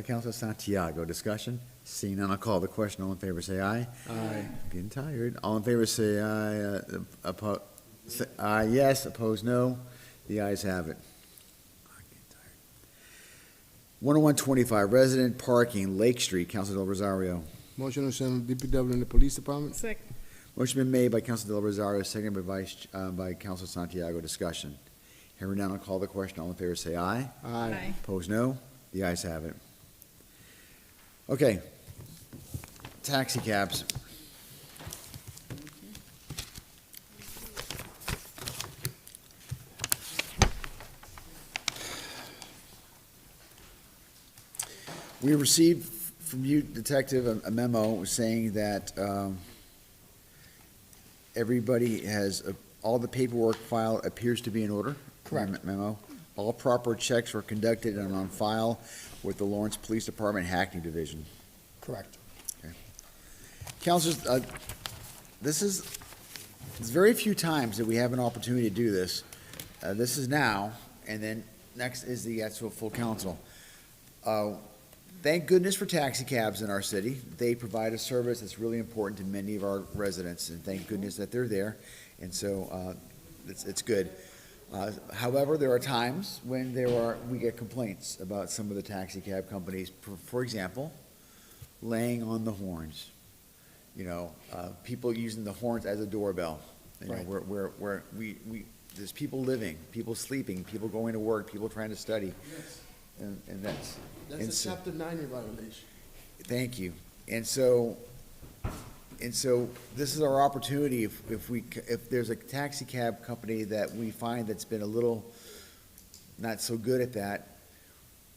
Councilor Santiago. Discussion? Seeing none, I'll call the question. All in favor, say aye. Aye. Getting tired. All in favor, say aye. Aye, yes. Opposed, no. The ayes have it. 10125, resident parking, Lake Street. Councilor Del Rosario. Motion to send to DPW and the police department. Second. Motion been made by Councilor Del Rosario, seconded by Councilor Santiago. Discussion. Hearing none, I'll call the question. All in favor, say aye. Aye. Opposed, no. The ayes have it. Okay. Taxi cabs. We received from you, Detective, a memo saying that everybody has, all the paperwork filed appears to be in order. Correct. Memo. All proper checks were conducted and on file with the Lawrence Police Department Hackney Division. Correct. Councilors, there's very few times that we have an opportunity to do this. This is now, and then next is the actual full council. thank goodness for taxi cabs in our city. They provide a service that's really important to many of our residents, and thank goodness that they're there. And so, it's good. However, there are times when we get complaints about some of the taxi cab companies, for example, laying on the horns. You know, people using the horns as a doorbell. You know, Right. there's people living, people sleeping, people going to work, people trying to study. And that's. and That's a so- chapter 90 violation. Thank you. And so this is our opportunity, if there's a taxi cab company that we find that's been a little not so good at that,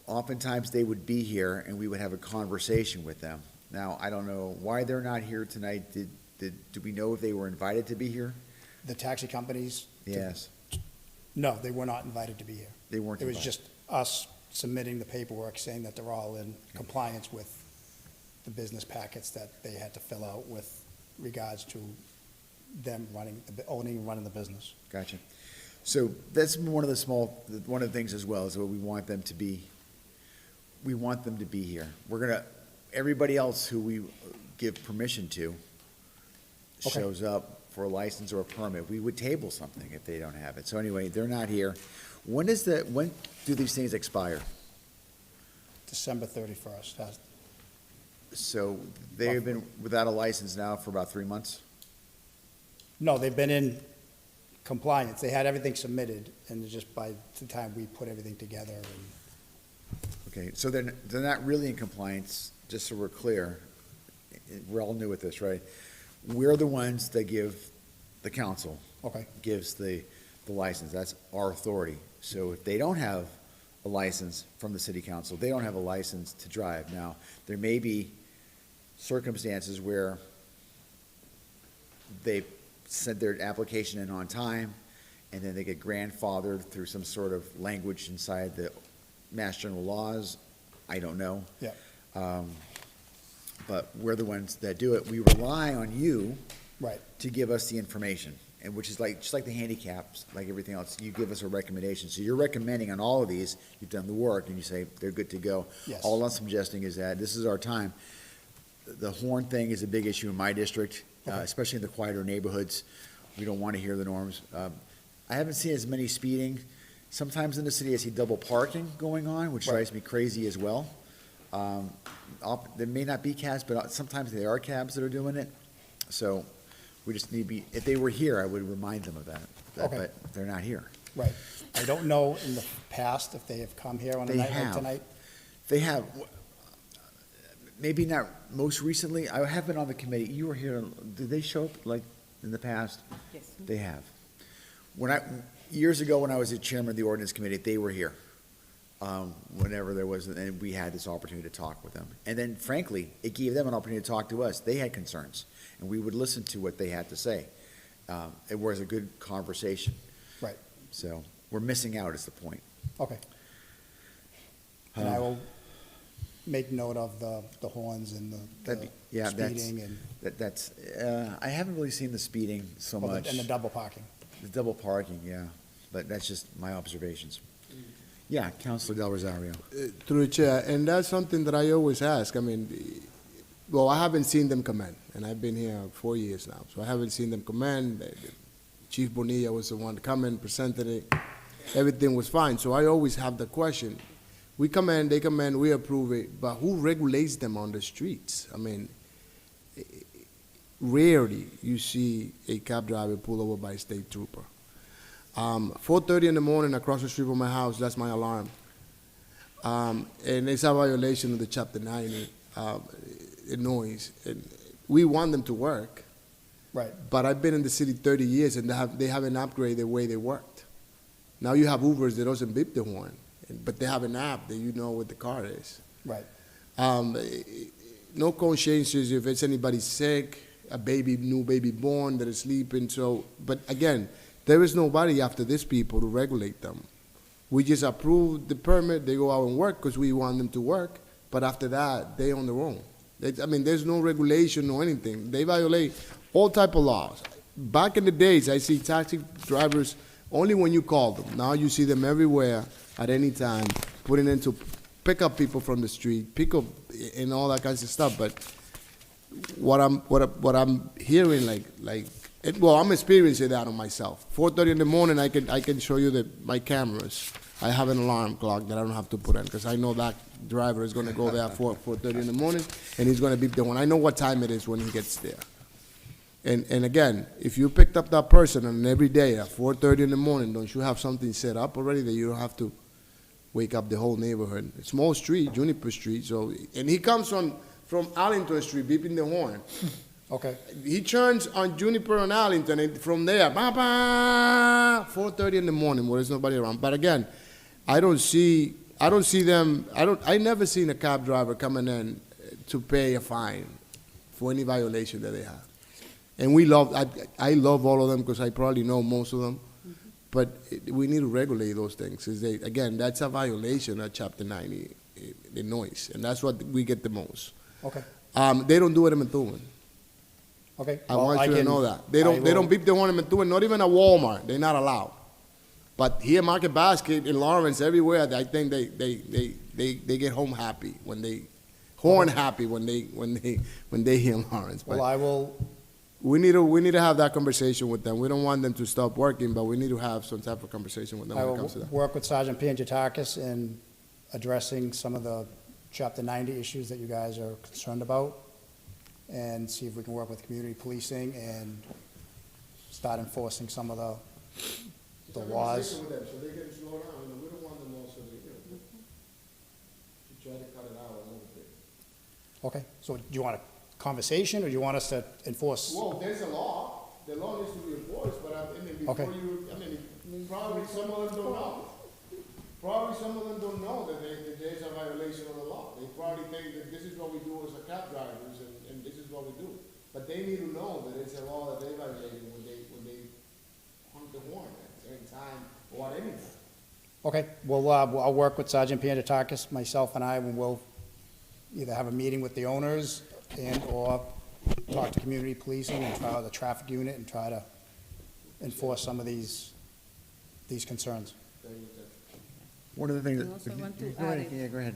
oftentimes they would be here and we would have a conversation with them. Now, I don't know why they're not here tonight. Do we know if they were invited to be here? The taxi companies? Yes, No, they were not invited to be here. they weren't It was invited. just us submitting the paperwork saying that they're all in compliance with the business packets that they had to fill out with regards to them owning and running the business. Gotcha. So that's one of the things as well, is that we want them to be here. Everybody else who we give permission to Okay. shows up for a license or a permit. We would table something if they don't have it. So anyway, they're not here. When do these things expire? December 31st. So they have been without a license now for about 3 months? No, they've been in compliance. They had everything submitted, and just by the time we put everything together and Okay, so they're not really in compliance, just so we're clear. We're all new at this, right? We're the ones that give, the council Okay, gives the license. That's our authority. So if they don't have a license from the city council, they don't have a license to drive. Now, there may be circumstances where they sent their application in on time, and then they get grandfathered through some sort of language inside the Mass General laws. I don't know. yeah, But we're the ones that do it. We rely on you right, to give us the information, and which is just like the handicaps, like everything else, you give us a recommendation. So you're recommending on all of these, you've done the work, and you say they're good to go. Yes. All I'm suggesting is that this is our time. The horn thing is a big issue in my district, Okay. especially in the quieter neighborhoods. We don't want to hear the norms. I haven't seen as many speeding. Sometimes in the city, I see double parking going on, which Right. drives me crazy as well. There may not be cabs, but sometimes there are cabs that are doing it. So we just need to be, if they were here, I would remind them of that. Okay. But they're not here. right. I don't know in the past if they have come here on a They night like have. tonight. They have, maybe not most recently, I have been on the committee, you were here, did they show up like in the past? Yes. They have. Years ago, when I was the chairman of the ordinance committee, they were here. Whenever there was, and we had this opportunity to talk with them. And then frankly, it gave them an opportunity to talk to us. They had concerns, and we would listen to what they had to say. It was a good conversation. Right, So we're missing out is the point. okay. And I will make note of the horns and That'd the be- yeah, that's- speeding and I haven't really seen the speeding so much. and the double parking. The double parking, yeah, but that's just my observations. Yeah, Counselor Del Rosario. Through the chair, and that's something that I always ask. I mean, well, I haven't seen them come in, and I've been here 4 years now, so I haven't seen them come in. Chief Bonilla was the one to come in, presented it, everything was fine. So I always have the question, we come in, they come in, we approve it, but who regulates them on the streets? I mean, rarely you see a cab driver pull over by a state trooper. 4:30 in the morning across the street from my house, that's my alarm. And it's a violation of the Chapter 90 noise. And we want them to work, Right, but I've been in the city 30 years and they haven't upgraded the way they worked. Now you have Ubers that doesn't beep the horn, but they have an app that you know what the car is. right, No consciences if it's anybody sick, new baby born that is sleeping. So, but again, there is nobody after these people to regulate them. We just approve the permit, they go out and work because we want them to work, but after that, they on their own. There's no regulation or anything. They violate all type of laws. Back in the days, I see taxi drivers only when you call them. Now you see them everywhere at any time, putting into pick up people from the street, pick up and all that kinds of stuff. But what I'm hearing, well, I'm experiencing that on myself. 4:30 in the morning, I can show you my cameras. I have an alarm clock that I don't have to put in, because I know that driver is gonna go there at 4:30 in the morning, and he's gonna beep the horn. I know what time it is when he gets there. And again, if you picked up that person and every day at 4:30 in the morning, don't you have something set up already that you don't have to wake up the whole neighborhood? Small street, Juniper Street, so, and he comes from Arlington Street beeping the horn. Okay. He turns on Juniper and Arlington, and from there, 4:30 in the morning where there's nobody around. But again, I never seen a cab driver coming in to pay a fine for any violation that they have. And I love all of them, because I probably know most of them. But we need to regulate those things. Again, that's a violation of Chapter 90, the noise, and that's what we get the most. Okay. They don't do it in Methuen. Okay. I Well, want you to can- know that. I They will- don't beep the horn in Methuen, not even at Walmart. They're not allowed. But here, Market Basket, in Lawrence, everywhere, I think they get home happy when they horn happy when they hear Lawrence. But Well, I will, we need to have that conversation with them. We don't want them to stop working, but we need to have some type of conversation with them I when it will comes to that. work with Sergeant Pangiatakis in addressing some of the Chapter 90 issues that you guys are concerned about, and see if we can work with community policing and start enforcing some of the laws. So they can slow down, we don't want them also to try to cut it out a little bit. Okay, so do you want a conversation, or do you want us to enforce? Well, there's a law. The law needs to be enforced, but Okay. probably some of them don't know. Probably some of them don't know that there's a violation of the law. They probably think that this is what we do as a cab drivers, and this is what we do. But they need to know that it's a law that they violated when they honk the horn at the same time or at any time. Okay, well, I'll work with Sergeant Pangiatakis, myself and I, and we'll either have a meeting with the owners and/or talk to community policing and try the traffic unit and try to enforce some of these concerns. One of the things I that. also want to Go ahead. add, Yeah, go ahead.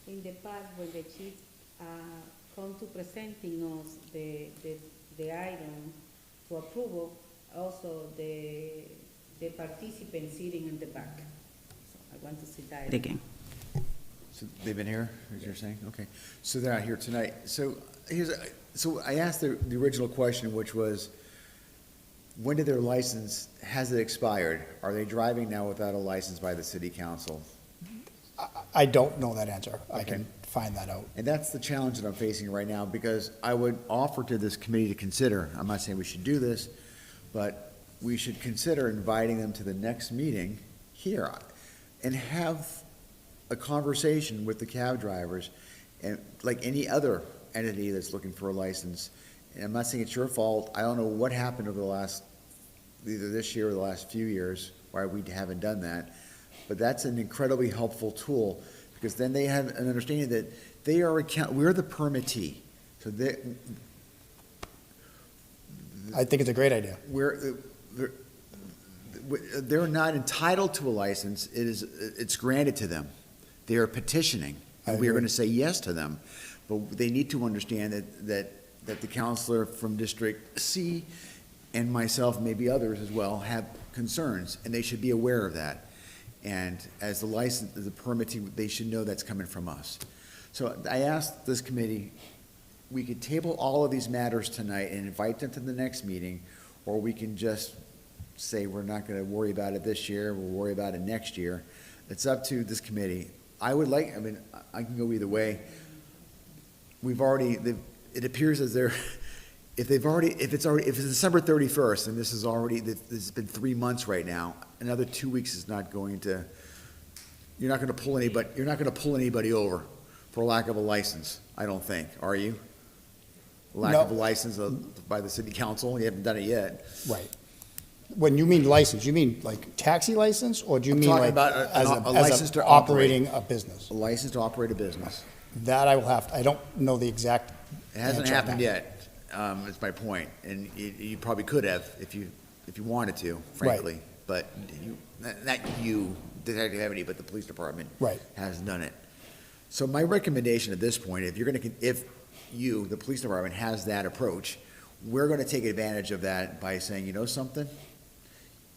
In the past, when the chief come to presenting us the item to approval, also the participants sitting in the back. So I want to see that again. So they've been here, as you're saying? Okay. So they're not here tonight. So so I asked the original question, which was, when did their license, has it expired? Are they driving now without a license by the city council? I don't know that answer. I Okay. can find that out. And that's the challenge that I'm facing right now, because I would offer to this committee to consider, I'm not saying we should do this, but we should consider inviting them to the next meeting here and have a conversation with the cab drivers, and like any other entity that's looking for a license. And I'm not saying it's your fault. I don't know what happened over the last, either this year or the last few years, why we haven't done that. But that's an incredibly helpful tool, because then they have an understanding that they are we're the permittee. So I think it's a great idea. they're not entitled to a license. It's granted to them. They are petitioning, and we are agree. going to say yes to them. But they need to understand that the counselor from District C and myself, maybe others as well, have concerns, and they should be aware of that. And as the permittee, they should know that's coming from us. So I asked this committee, we could table all of these matters tonight and invite them to the next meeting, or we can just say we're not going to worry about it this year, we'll worry about it next year. It's up to this committee. I can go either way. It appears as if it's December 31st, and this has been 3 months right now, another 2 weeks is not going to, you're not going to pull anybody over for lack of a license, I don't think, are you? Lack No. of a license by the city council, you haven't done it yet. Right. When you mean license, you mean like taxi license, or do you I'm mean talking like about a license as to operating a business? A license to operate a business. That I don't know the exact. It hasn't answer on happened that. yet, is my point, and you probably could have if you wanted to, frankly. Right. But not you, Detective Ebony, but the police department Right. has done it. So my recommendation at this point, if you're gonna, if you, the police department, has that approach, we're gonna take advantage of that by saying, you know something?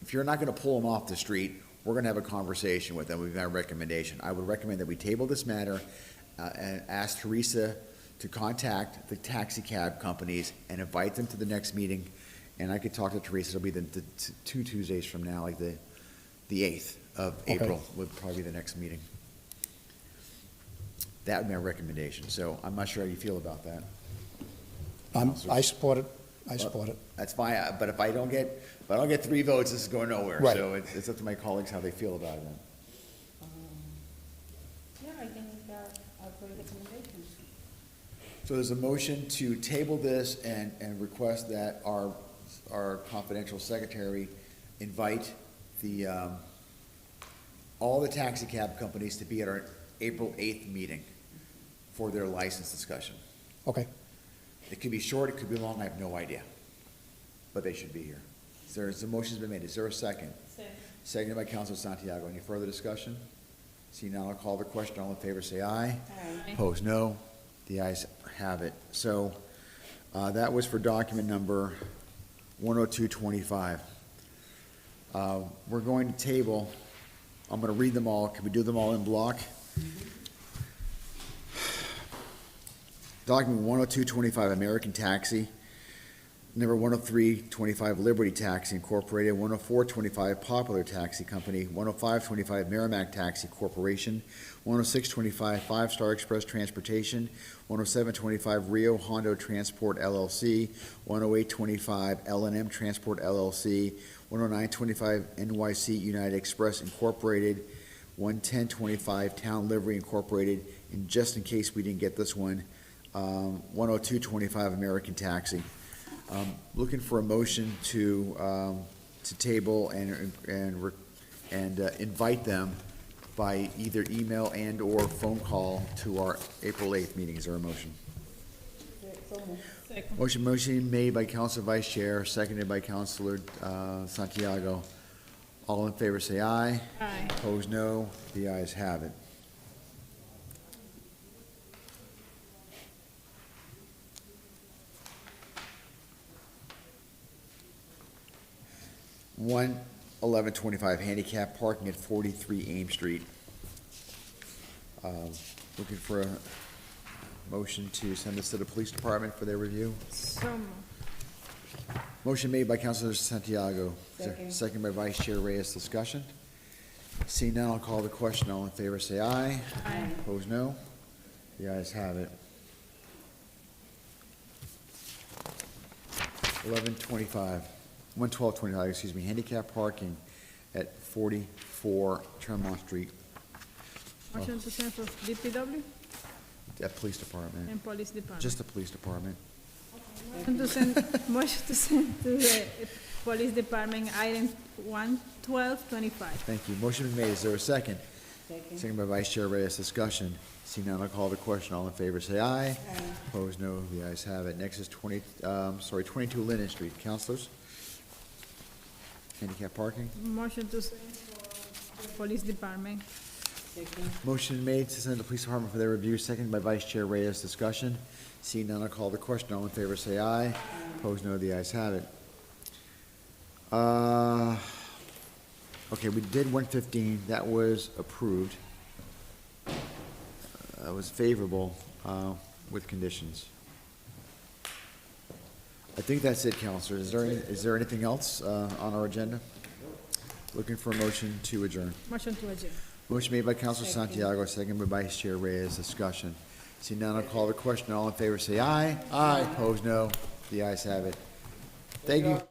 If you're not gonna pull them off the street, we're gonna have a conversation with them. We've got a recommendation. I would recommend that we table this matter, and ask Teresa to contact the taxi cab companies and invite them to the next meeting. And I could talk to Teresa, it'll be the 2 Tuesdays from now, like the 8th of Okay. April would probably be the next meeting. That would be my recommendation, so I'm not sure how you feel about that. I support it. I support it. That's fine, but if I don't get 3 votes, this is going nowhere. Right. So it's up to my colleagues how they feel about it then. Yeah, I think that's a great recommendation. So there's a motion to table this and request that our confidential secretary invite all the taxi cab companies to be at our April 8th meeting for their license discussion. Okay. It could be short, it could be long, I have no idea. But they should be here. The motion's been made. Is there a second? Seconded by Councilor Santiago. Any further discussion? See now, I'll call the question. All in favor, say aye. Aye. Opposed, no. The ayes have it. So, that was for document number 10225. We're going to table, I'm gonna read them all. Can we do them all in block? Document 10225, American Taxi. Number 10325, Liberty Taxi Incorporated. 10425, Popular Taxi Company. 10525, Merrimack Taxi Corporation. 10625, Five Star Express Transportation. 10725, Rio Hondo Transport LLC. 10825, L&M Transport LLC. 10925, NYC United Express Incorporated. 11025, Town Livery Incorporated. And just in case we didn't get this one, 10225, American Taxi. Looking for a motion to table and invite them by either email and/or phone call to our April 8th meeting. Is there a motion? Second. Motion made by Council Vice Chair, seconded by Councilor Santiago. All in favor say aye. Aye. Opposed, no. The ayes have it. One 1125 handicap parking at 43 Ames Street. Looking for a motion to send this to the police department for their review. So moved. Motion made by Councilor Santiago. Second. Second by Vice Chair Reyes. Discussion. Seeing none, I'll call the question. All in favor say aye. Aye. Opposed, no. The ayes have it. 11225, excuse me, handicap parking at 44 Tremont Street, Motion to send for DPW at Police Department. and Police Department. Just the Police Department. Motion to send to the Police Department, item 11225. Thank you. Motion been made. Is there a second? Second. Second by Vice Chair Reyes. Discussion. Seeing none, I'll call the question. All in favor, say aye. Opposed, no. The ayes have it. Next is 22 Linden Street. Councilors? Handicap parking. Motion to send for the Police Department. Second. Motion made to send to the Police Department for their review. Second by Vice Chair Reyes. Discussion. Seeing none, I'll call the question. All in favor, say aye. Opposed, no. The ayes have it. Okay, we did 115. That was approved. That was favorable, with conditions. I think that's it, Counselor. Is there anything else, on our agenda? Looking for a motion to adjourn. Motion to adjourn. Motion made by Counselor Santiago, second by Vice Chair Reyes. Discussion. See none, I'll call the question. All in favor, say aye. Aye. Opposed, no. The ayes have it. Thank you.